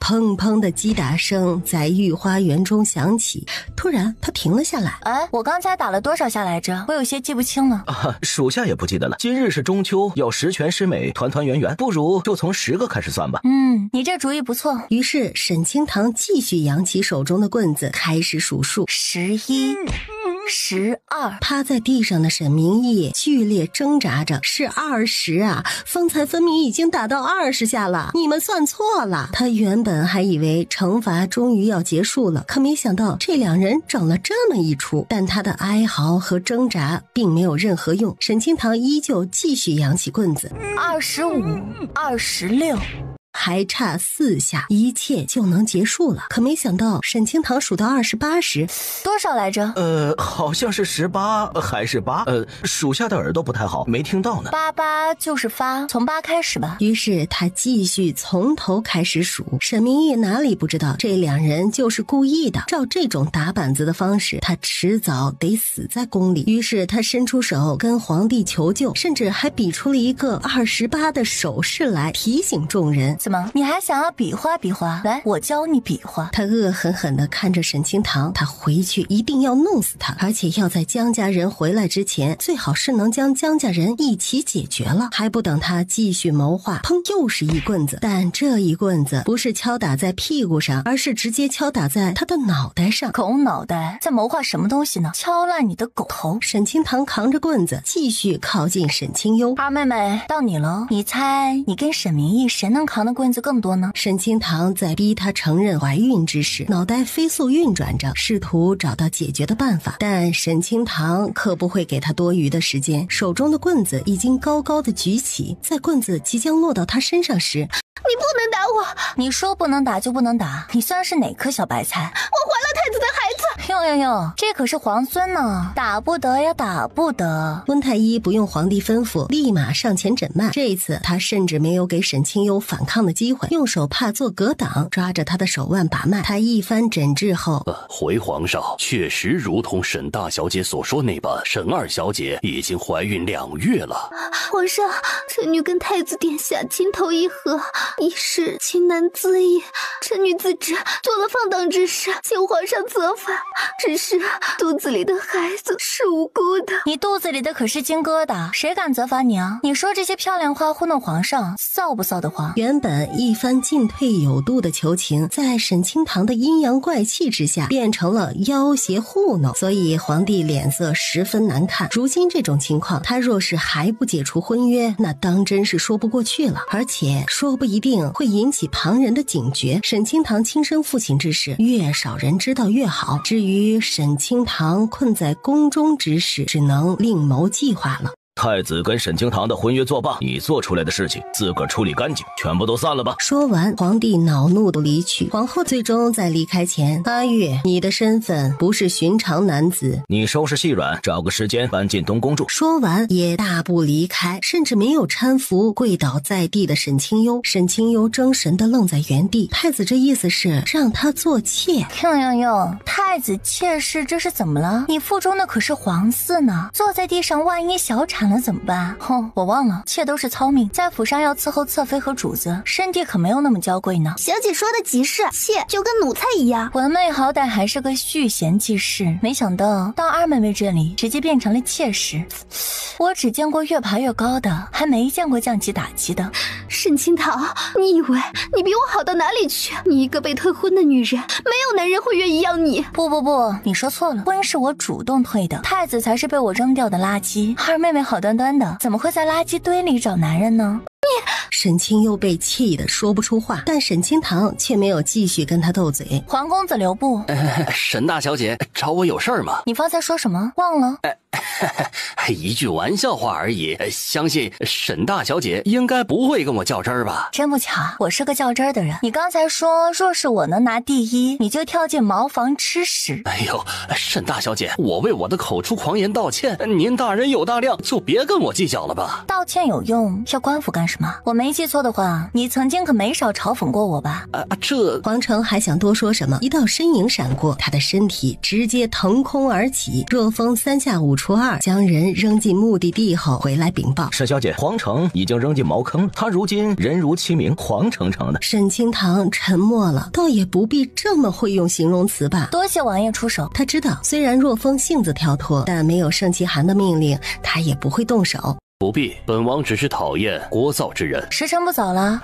砰砰的击打声在御花园中响起，突然他停了下来。我刚才打了多少下来着？我有些记不清了。属下也不记得了。今日是中秋，要十全十美，团团圆圆，不如就从10个开始算吧。你这主意不错。于是沈清堂继续扬起手中的棍子，开始数数。11、12。趴在地上的沈明义剧烈挣扎着，是20啊！方才分明已经打到20下了，你们算错了。他原本还以为惩罚终于要结束了，可没想到这两人整了这么一出。但他的哀嚎和挣扎并没有任何用，沈清堂依旧继续扬起棍子。25、26。还差4下，一切就能结束了。可没想到沈清堂数到28时，多少来着？好像是18还是8？属下的耳朵不太好，没听到呢。88就是发，从8开始吧。于是他继续从头开始数。沈明义哪里不知道这两人就是故意的，照这种打板子的方式，他迟早得死在宫里。于是他伸出手跟皇帝求救，甚至还比出了一个28的手势来提醒众人。怎么，你还想要比划比划？来，我教你比划。他恶狠狠地看着沈清堂，他回去一定要弄死他，而且要在江家人回来之前，最好是能将江家人一起解决了。还不等他继续谋划，砰，又是一棍子。但这一棍子不是敲打在屁股上，而是直接敲打在他的脑袋上。狗脑袋在谋划什么东西呢？敲烂你的狗头！沈清堂扛着棍子继续靠近沈清幽。二妹妹，到你了，你猜你跟沈明义谁能扛得棍子更多呢？沈清堂在逼他承认怀孕之时，脑袋飞速运转着，试图找到解决的办法。但沈清堂可不会给他多余的时间，手中的棍子已经高高的举起，在棍子即将落到他身上时，你不能打我！你说不能打就不能打，你算是哪颗小白菜？我怀了太子的孩子！哟，这可是皇孙呢，打不得呀，打不得！温太医不用皇帝吩咐，立马上前诊脉。这一次他甚至没有给沈清幽反抗的机会，用手帕做格挡，抓着他的手腕把脉。他一番诊治后，回皇上，确实如同沈大小姐所说那般，沈二小姐已经怀孕2月了。皇上，臣女跟太子殿下情投意合，一时情难自抑，臣女自知做了放荡之事，请皇上责罚。只是肚子里的孩子是无辜的。你肚子里的可是金疙瘩，谁敢责罚你啊？你说这些漂亮话糊弄皇上，臊不臊得慌？原本一番进退有度的求情，在沈清堂的阴阳怪气之下变成了要挟糊弄，所以皇帝脸色十分难看。如今这种情况，他若是还不解除婚约，那当真是说不过去了，而且说不一定会引起旁人的警觉。沈清堂亲生父亲之事，越少人知道越好。至于沈清堂困在宫中之事，只能另谋计划了。太子跟沈清堂的婚约作罢，你做出来的事情自个儿处理干净，全部都散了吧。说完，皇帝恼怒地离去。皇后最终在离开前，阿月，你的身份不是寻常男子，你收拾细软，找个时间搬进东宫住。说完也大步离开，甚至没有搀扶跪倒在地的沈清幽。沈清幽怔神地愣在原地。太子这意思是让他做妾？哟，太子妾室这是怎么了？你腹中的可是皇嗣呢，坐在地上万一小产惨了怎么办？哼，我忘了，妾都是操命，在府上要伺候侧妃和主子，身体可没有那么娇贵呢。小姐说的极是，妾就跟奴才一样。文妹好歹还是个续弦记事，没想到到二妹妹这里直接变成了妾室。我只见过越爬越高的，还没见过降级打击的。沈清堂，你以为你比我好到哪里去？你一个被退婚的女人，没有男人会愿意要你。不，你说错了，婚是我主动退的，太子才是被我扔掉的垃圾。二妹妹好端端的，怎么会在垃圾堆里找男人呢？沈清又被气得说不出话，但沈清堂却没有继续跟他斗嘴。皇公子留步。沈大小姐找我有事儿吗？你方才说什么？忘了？一句玩笑话而已，相信沈大小姐应该不会跟我较真儿吧？真不巧，我是个较真儿的人。你刚才说，若是我能拿第一，你就跳进茅房吃屎。哎呦，沈大小姐，我为我的口出狂言道歉，您大人有大量，就别跟我计较了吧。道歉有用，要官府干什么？我没记错的话，你曾经可没少嘲讽过我吧？这皇城还想多说什么，一道身影闪过，他的身体直接腾空而起。若风三下五除二将人扔进目的地后回来禀报，沈小姐，皇城已经扔进茅坑了，他如今人如其名，黄澄澄的。沈清堂沉默了，倒也不必这么会用形容词吧。多谢王爷出手。他知道虽然若风性子跳脱，但没有盛其寒的命令，他也不会动手。不必，本王只是讨厌聒噪之人。时辰不早了，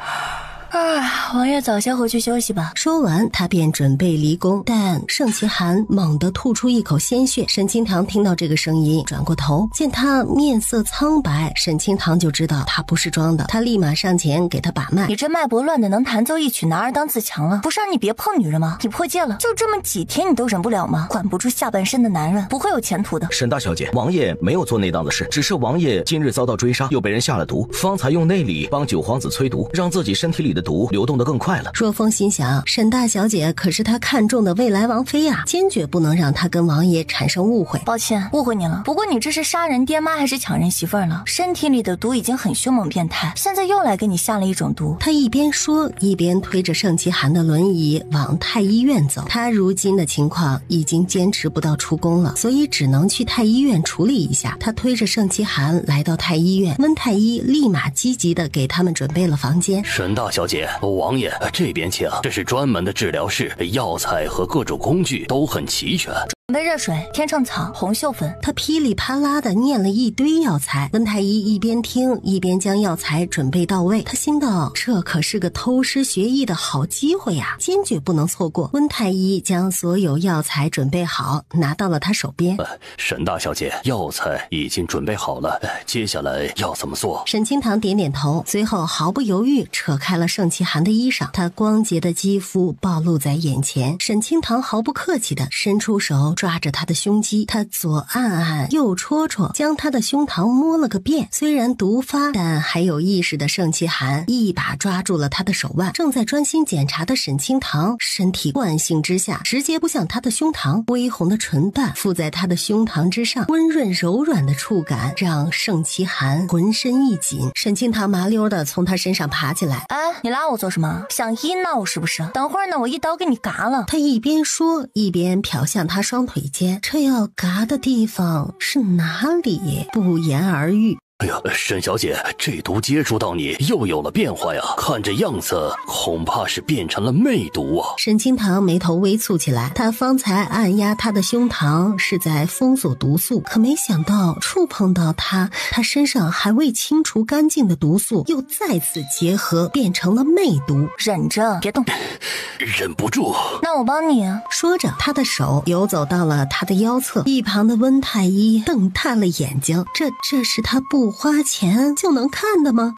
王爷早些回去休息吧。说完，他便准备离宫，但盛其寒猛地吐出一口鲜血。沈清堂听到这个声音，转过头，见他面色苍白，沈清堂就知道他不是装的，他立马上前给他把脉。你这脉搏乱的能弹奏一曲男儿当自强了，不是让你别碰女人吗？你破戒了，就这么几天你都忍不了吗？管不住下半身的男人，不会有前途的。沈大小姐，王爷没有做那档子事，只是王爷今日遭到追杀，又被人下了毒，方才用内力帮九皇子催毒，让自己身体里的毒流动得更快了。若风心想，沈大小姐可是他看中的未来王妃啊，坚决不能让他跟王爷产生误会。抱歉，误会你了。不过你这是杀人爹妈还是抢人媳妇儿了？身体里的毒已经很凶猛变态，现在又来给你下了一种毒。他一边说，一边推着盛其寒的轮椅往太医院走。他如今的情况已经坚持不到出宫了，所以只能去太医院处理一下。他推着盛其寒来到太医院，温太医立马积极的给他们准备了房间。沈大小姐，王爷这边请，这是专门的治疗室，药材和各种工具都很齐全。准备热水、天秤草、红袖粉。他噼里啪啦的念了一堆药材，温太医一边听一边将药材准备到位。他心道，这可是个偷师学艺的好机会呀，坚决不能错过。温太医将所有药材准备好，拿到了他手边。沈大小姐，药材已经准备好了，接下来要怎么做？沈清堂点点头，随后毫不犹豫扯开了盛其寒的衣裳，他光洁的肌肤暴露在眼前。沈清堂毫不客气地伸出手抓着他的胸肌，他左按按右戳戳，将他的胸膛摸了个遍。虽然毒发，但还有意识的盛其寒一把抓住了他的手腕。正在专心检查的沈清堂身体惯性之下直接扑向他的胸膛，微红的唇瓣附在他的胸膛之上，温润柔软的触感让盛其寒浑身一紧。沈清堂麻溜的从他身上爬起来。你拉我做什么？想医闹是不是？等会儿呢，我一刀给你嘎了。他一边说一边瞟向他双腿间，这要嘎的地方是哪里？不言而喻。哎呀，沈小姐，这毒接触到你又有了变化呀，看这样子恐怕是变成了魅毒啊。沈清堂眉头微蹙起来，他方才按压他的胸膛是在封锁毒素，可没想到触碰到他身上还未清除干净的毒素又再次结合变成了魅毒。忍着别动。忍不住。那我帮你啊。说着，他的手游走到了他的腰侧，一旁的温太医瞪大了眼睛，这是他不花钱就能看的吗？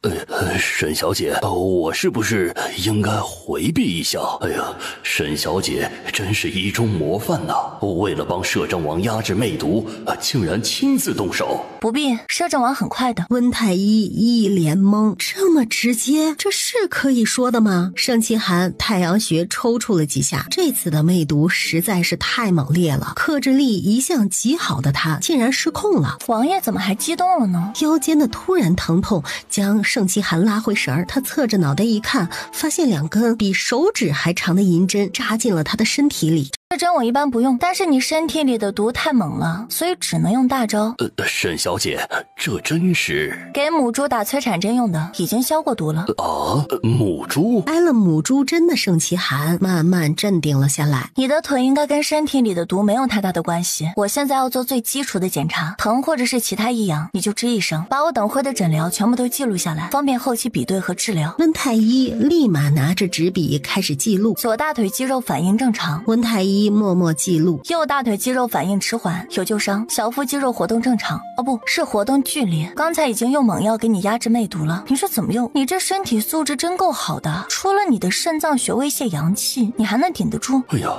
沈小姐，我是不是应该回避一下？哎呀，沈小姐真是医中模范呐！为了帮摄政王压制魅毒，竟然亲自动手。不必，摄政王很快的。温太医一脸懵，这么直接，这是可以说的吗？盛其寒太阳穴抽搐了几下，这次的魅毒实在是太猛烈了，克制力一向极好的他竟然失控了。王爷怎么还激动了呢？腰间的突然疼痛将盛其寒拉回神儿，他侧着脑袋一看，发现2根比手指还长的银针扎进了他的身体里。这针我一般不用，但是你身体里的毒太猛了，所以只能用大招。沈小姐，这针是给母猪打催产针用的，已经消过毒了。母猪？挨了母猪针的盛其寒慢慢镇定了下来。你的腿应该跟身体里的毒没有太大的关系。我现在要做最基础的检查，疼或者是其他异样，你就吱一声，把我等会的诊疗全部都记录下来，方便后期比对和治疗。温太医立马拿着纸笔开始记录。左大腿肌肉反应正常，温太医默默记录。右大腿肌肉反应迟缓，有旧伤。小腹肌肉活动正常，不是活动剧烈。刚才已经用猛药给你压制魅毒了，你说怎么用？你这身体素质真够好的，除了你的肾脏穴位泄阳气，你还能顶得住？哎呀，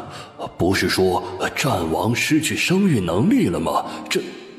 不是说战王失去生育能力了吗？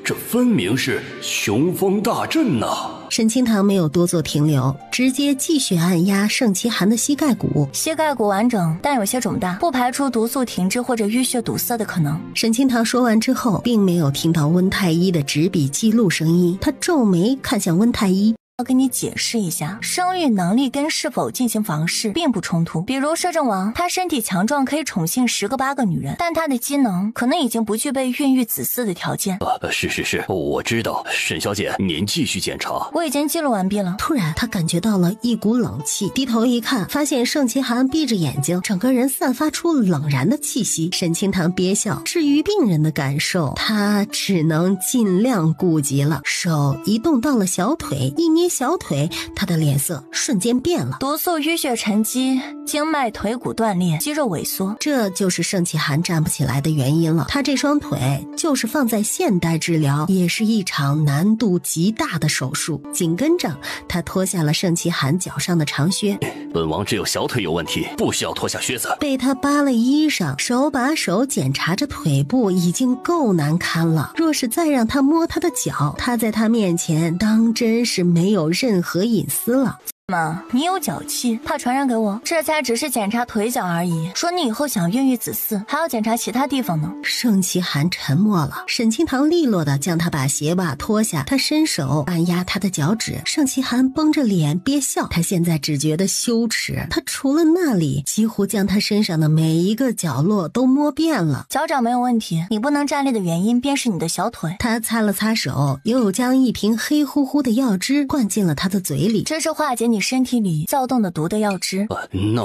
这分明是雄风大振呐！沈清堂没有多做停留，直接继续按压盛其寒的膝盖骨。膝盖骨完整，但有些肿大，不排除毒素停滞或者淤血堵塞的可能。沈清堂说完之后，并没有听到温太医的纸笔记录声音，他皱眉看向温太医。要跟你解释一下，生育能力跟是否进行房事并不冲突。比如摄政王，他身体强壮，可以宠幸10个8个女人，但他的机能可能已经不具备孕育子嗣的条件。是，我知道。沈小姐，您继续检查。我已经记录完毕了。突然，他感觉到了一股冷气，低头一看，发现盛其寒闭着眼睛，整个人散发出冷然的气息。沈清堂憋笑，至于病人的感受，他只能尽量顾及了。手移动到了小腿，一捏小腿，他的脸色瞬间变了。毒素淤血沉积，经脉腿骨断裂，肌肉萎缩，这就是盛其寒站不起来的原因了。他这双腿就是放在现代治疗，也是一场难度极大的手术。紧跟着，他脱下了盛其寒脚上的长靴。本王只有小腿有问题，不需要脱下靴子。被他扒了衣裳，手把手检查着腿部，已经够难堪了。若是再让他摸他的脚，他在他面前当真是没有任何隐私了。妈，你有脚气，怕传染给我？这才只是检查腿脚而已，说你以后想孕育子嗣，还要检查其他地方呢。盛其寒沉默了，沈清堂利落的将他把鞋袜脱下，他伸手按压他的脚趾。盛其寒绷着脸憋笑，他现在只觉得羞耻，他除了那里，几乎将他身上的每一个角落都摸遍了。脚掌没有问题，你不能站立的原因便是你的小腿。他擦了擦手，又将一瓶黑乎乎的药汁灌进了他的嘴里。这是化解你身体里躁动的毒的药汁。那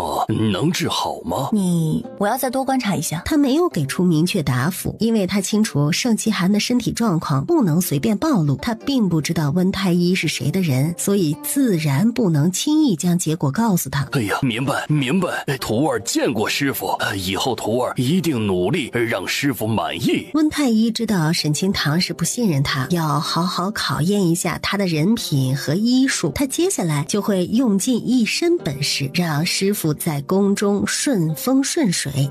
能治好吗？我要再多观察一下。他没有给出明确答复，因为他清楚盛其寒的身体状况不能随便暴露，他并不知道温太医是谁的人，所以自然不能轻易将结果告诉他。哎呀，明白，徒儿见过师傅，以后徒儿一定努力让师傅满意。温太医知道沈清堂是不信任他，要好好考验一下他的人品和医术，他接下来就会用尽一身本事，让师傅在宫中顺风顺水。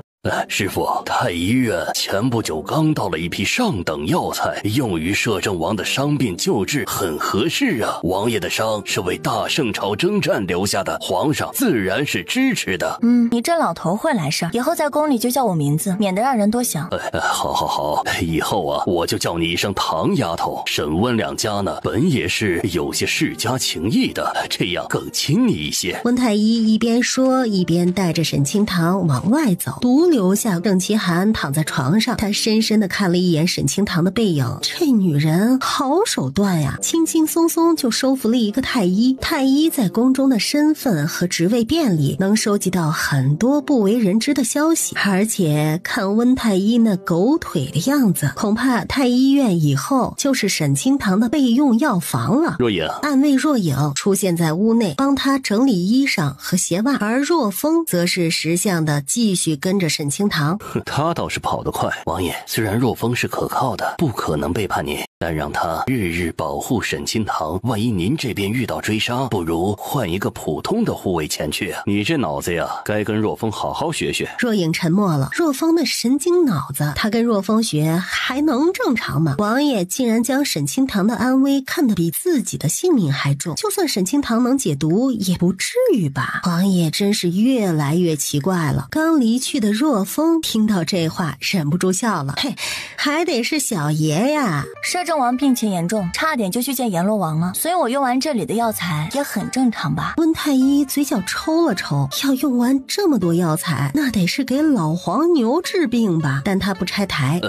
师傅，太医院前不久刚到了一批上等药材，用于摄政王的伤病救治，很合适啊。王爷的伤是为大圣朝征战留下的，皇上自然是支持的。你这老头会来事儿，以后在宫里就叫我名字，免得让人多想。好，以后啊，我就叫你一声唐丫头。沈温两家呢，本也是有些世家情谊的，这样更亲昵一些。温太医一边说，一边带着沈清堂往外走，独留下盛其寒躺在床上。他深深地看了一眼沈清堂的背影，这女人好手段呀，轻轻松松就收服了一个太医。太医在宫中的身份和职位便利，能收集到很多不为人知的消息，而且看温太医那狗腿的样子，恐怕太医院以后就是沈清堂的备用药房了。若影，暗卫若影出现在屋内，帮他整理衣裳和鞋袜，而若风则是识相的继续跟着沈清堂。他倒是跑得快。王爷，虽然若风是可靠的，不可能背叛您，但让他日日保护沈清堂，万一您这边遇到追杀，不如换一个普通的护卫前去。你这脑子呀，该跟若风好好学学。若影沉默了。若风的神经脑子，他跟若风学还能正常吗？王爷竟然将沈清堂的安危看得比自己的性命还重，就算沈清堂能解毒，也不至于吧？王爷真是越来越奇怪了。刚离去的若风听到这话忍不住笑了，嘿，还得是小爷呀。摄正王病情严重，差点就去见阎罗王了，所以我用完这里的药材也很正常吧？温太医嘴角抽了抽，要用完这么多药材，那得是给老黄牛治病吧？但他不拆台，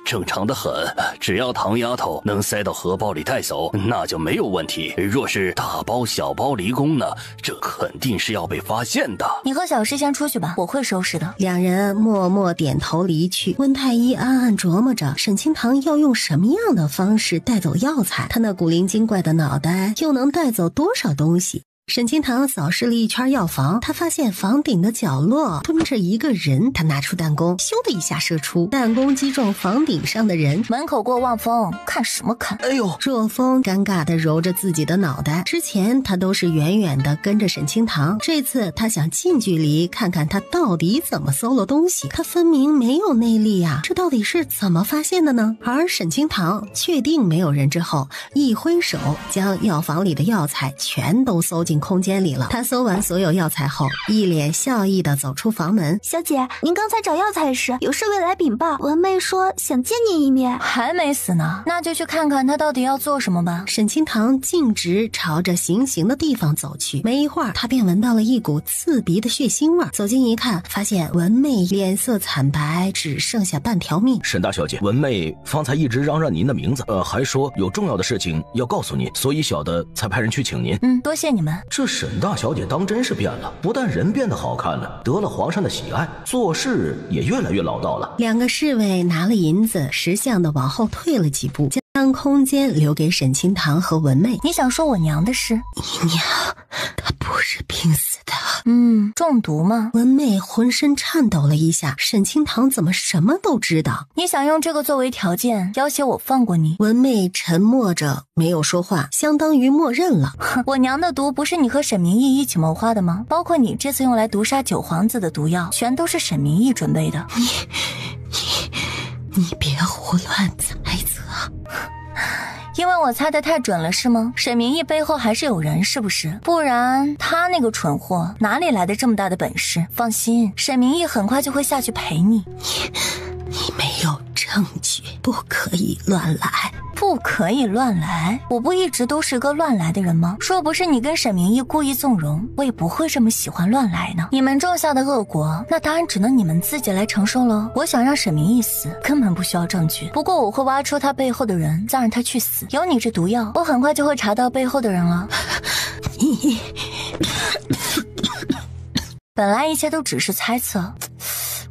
正常的很，只要唐丫头能塞到荷包里带走，那就没有问题。若是大包小包离宫呢，这肯定是要被发现的。你和小诗先出去吧，我会收拾的。两人默默点头离去。温太医暗暗琢磨着沈清堂要用什么样的方式带走药材，他那古灵精怪的脑袋又能带走多少东西？沈清堂扫视了一圈药房，他发现房顶的角落蹲着一个人，他拿出弹弓，咻的一下射出，弹弓击中房顶上的人。门口过望风，看什么看？哎呦！若风尴尬地揉着自己的脑袋，之前他都是远远地跟着沈清堂，这次他想近距离看看他到底怎么搜了东西，他分明没有内力啊，这到底是怎么发现的呢？而沈清堂确定没有人之后，一挥手将药房里的药材全都搜进空间里了。他搜完所有药材后，一脸笑意地走出房门。小姐，您刚才找药材时，有侍卫来禀报，文妹说想见您一面。还没死呢，那就去看看他到底要做什么吧。沈清堂径直朝着行刑的地方走去，没一会儿他便闻到了一股刺鼻的血腥味。走近一看，发现文妹脸色惨白，只剩下半条命。沈大小姐，文妹方才一直嚷嚷您的名字，还说有重要的事情要告诉您，所以小的才派人去请您。多谢你们。这沈大小姐当真是变了，不但人变得好看了，得了皇上的喜爱，做事也越来越老道了。两个侍卫拿了银子，识相的往后退了几步，将空间留给沈清堂和文妹。你想说我娘的事？你娘，她不是病死的。中毒吗？文妹浑身颤抖了一下，沈清堂怎么什么都知道？你想用这个作为条件要挟我放过你？文妹沉默着没有说话，相当于默认了。我娘的毒不是你和沈明义一起谋划的吗？包括你这次用来毒杀九皇子的毒药，全都是沈明义准备的。你别胡乱猜测。因为我猜得太准了是吗？沈明义背后还是有人是不是？不然他那个蠢货哪里来的这么大的本事？放心，沈明义很快就会下去陪你。你没有证据，不可以乱来。不可以乱来？我不一直都是个乱来的人吗？若不是你跟沈明义故意纵容，我也不会这么喜欢乱来呢。你们种下的恶果，那当然只能你们自己来承受了。我想让沈明义死，根本不需要证据。不过我会挖出他背后的人，再让他去死。有你这毒药，我很快就会查到背后的人了。你本来一切都只是猜测，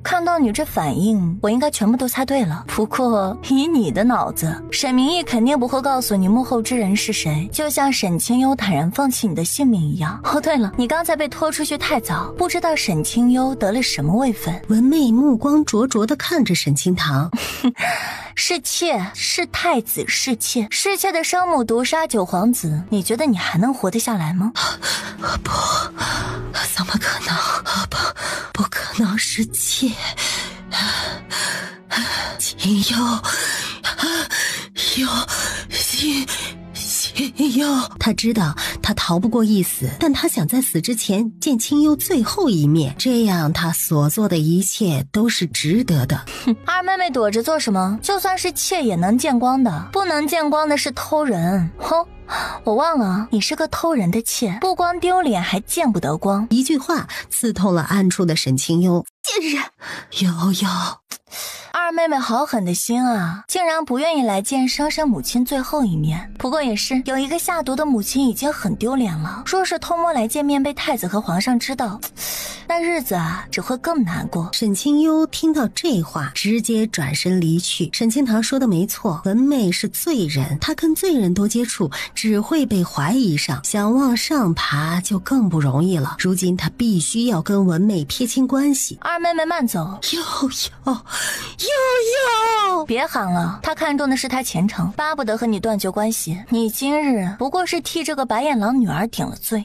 看到你这反应，我应该全部都猜对了。不过以你的脑子，沈明义肯定不会告诉你幕后之人是谁，就像沈清幽坦然放弃你的性命一样。哦对了，你刚才被拖出去太早，不知道沈清幽得了什么位分。文妹目光灼灼地看着沈清堂。是妾，是太子侍妾，侍妾的生母毒杀九皇子，你觉得你还能活得下来吗？不，怎么可能？不可能是妾。秦幽，秦幽，他知道他逃不过一死，但他想在死之前见清幽最后一面，这样他所做的一切都是值得的。二妹妹躲着做什么？就算是妾也能见光的，不能见光的是偷人。哼，我忘了，你是个偷人的妾，不光丢脸，还见不得光。一句话刺透了暗处的沈清幽。贱人！悠悠，二妹妹好狠的心啊，竟然不愿意来见生身母亲最后一面。不过也是，有一个下毒的母亲已经很丢脸了，若是偷摸来见面被太子和皇上知道，那日子啊只会更难过。沈清幽听到这话，直接转身离去。沈清堂说的没错，文妹是罪人，她跟罪人多接触，只会被怀疑上，想往上爬就更不容易了。如今她必须要跟文妹撇清关系。二妹妹慢走。悠悠，别喊了，他看重的是他前程，巴不得和你断绝关系。你今日不过是替这个白眼狼女儿顶了罪。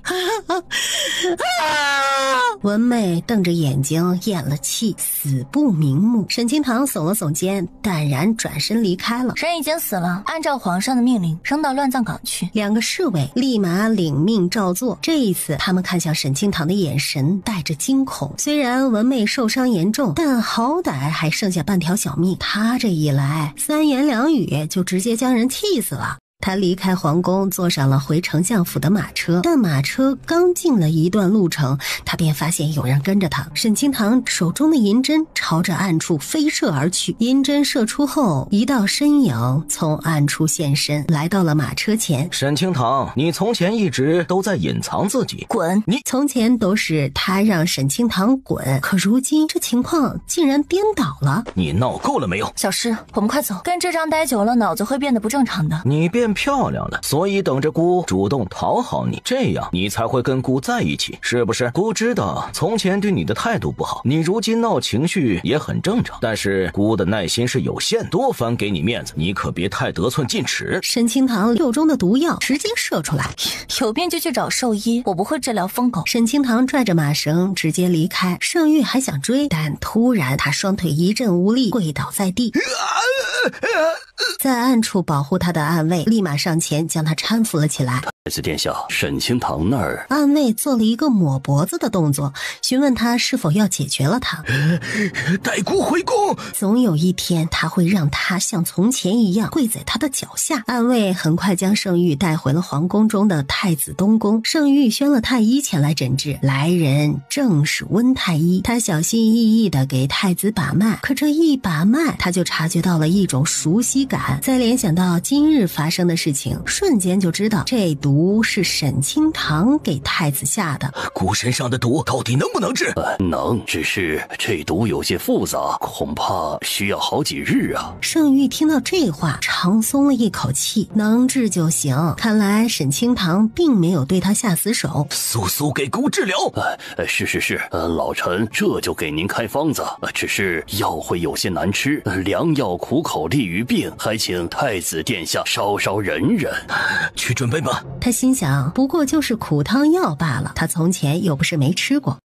文妹瞪着眼睛咽了气，死不瞑目。沈清堂耸了耸肩，淡然转身离开了。人已经死了，按照皇上的命令扔到乱葬岗去。两个侍卫立马领命照做。这一次他们看向沈清堂的眼神带着惊恐，虽然文妹受伤严重，但好歹还剩下半条小命。他这一来，3言2语就直接将人气死了。他离开皇宫，坐上了回丞相府的马车，但马车刚进了一段路程，他便发现有人跟着他。沈清堂手中的银针朝着暗处飞射而去，银针射出后，一道身影从暗处现身，来到了马车前。沈清堂，你从前一直都在隐藏自己。滚！你从前都是他让沈清堂滚，可如今这情况竟然颠倒了。你闹够了没有？小诗，我们快走，跟这张待久了，脑子会变得不正常的。你变漂亮了，所以等着姑主动讨好你，这样你才会跟姑在一起，是不是？姑知道从前对你的态度不好，你如今闹情绪也很正常，但是姑的耐心是有限，多番给你面子，你可别太得寸进尺。沈清堂手中的毒药直接射出来，有病就去找兽医，我不会治疗疯狗。沈清堂拽着马绳直接离开，盛玉还想追，但突然他双腿一阵无力，跪倒在地。在暗处保护他的暗卫立马上前将他搀扶了起来。太子殿下，沈清堂那儿，暗卫做了一个抹脖子的动作，询问他是否要解决了他。带姑回宫，总有一天他会让他像从前一样跪在他的脚下。暗卫很快将圣玉带回了皇宫中的太子东宫，圣玉宣了太医前来诊治，来人正是温太医。他小心翼翼地给太子把脉，可这一把脉他就察觉到了一种熟悉感，再联想到今日发生的事情，瞬间就知道这毒是沈清堂给太子下的。姑身上的毒到底能不能治？能，只是这毒有些复杂，恐怕需要好几日啊。圣玉听到这话长松了一口气，能治就行，看来沈清堂并没有对他下死手。速速给姑治疗。是，老臣这就给您开方子，只是药会有些难吃，良药苦口利于病，还请太子殿下稍稍忍忍。去准备吧。他心想，不过就是苦汤药罢了，他从前又不是没吃过。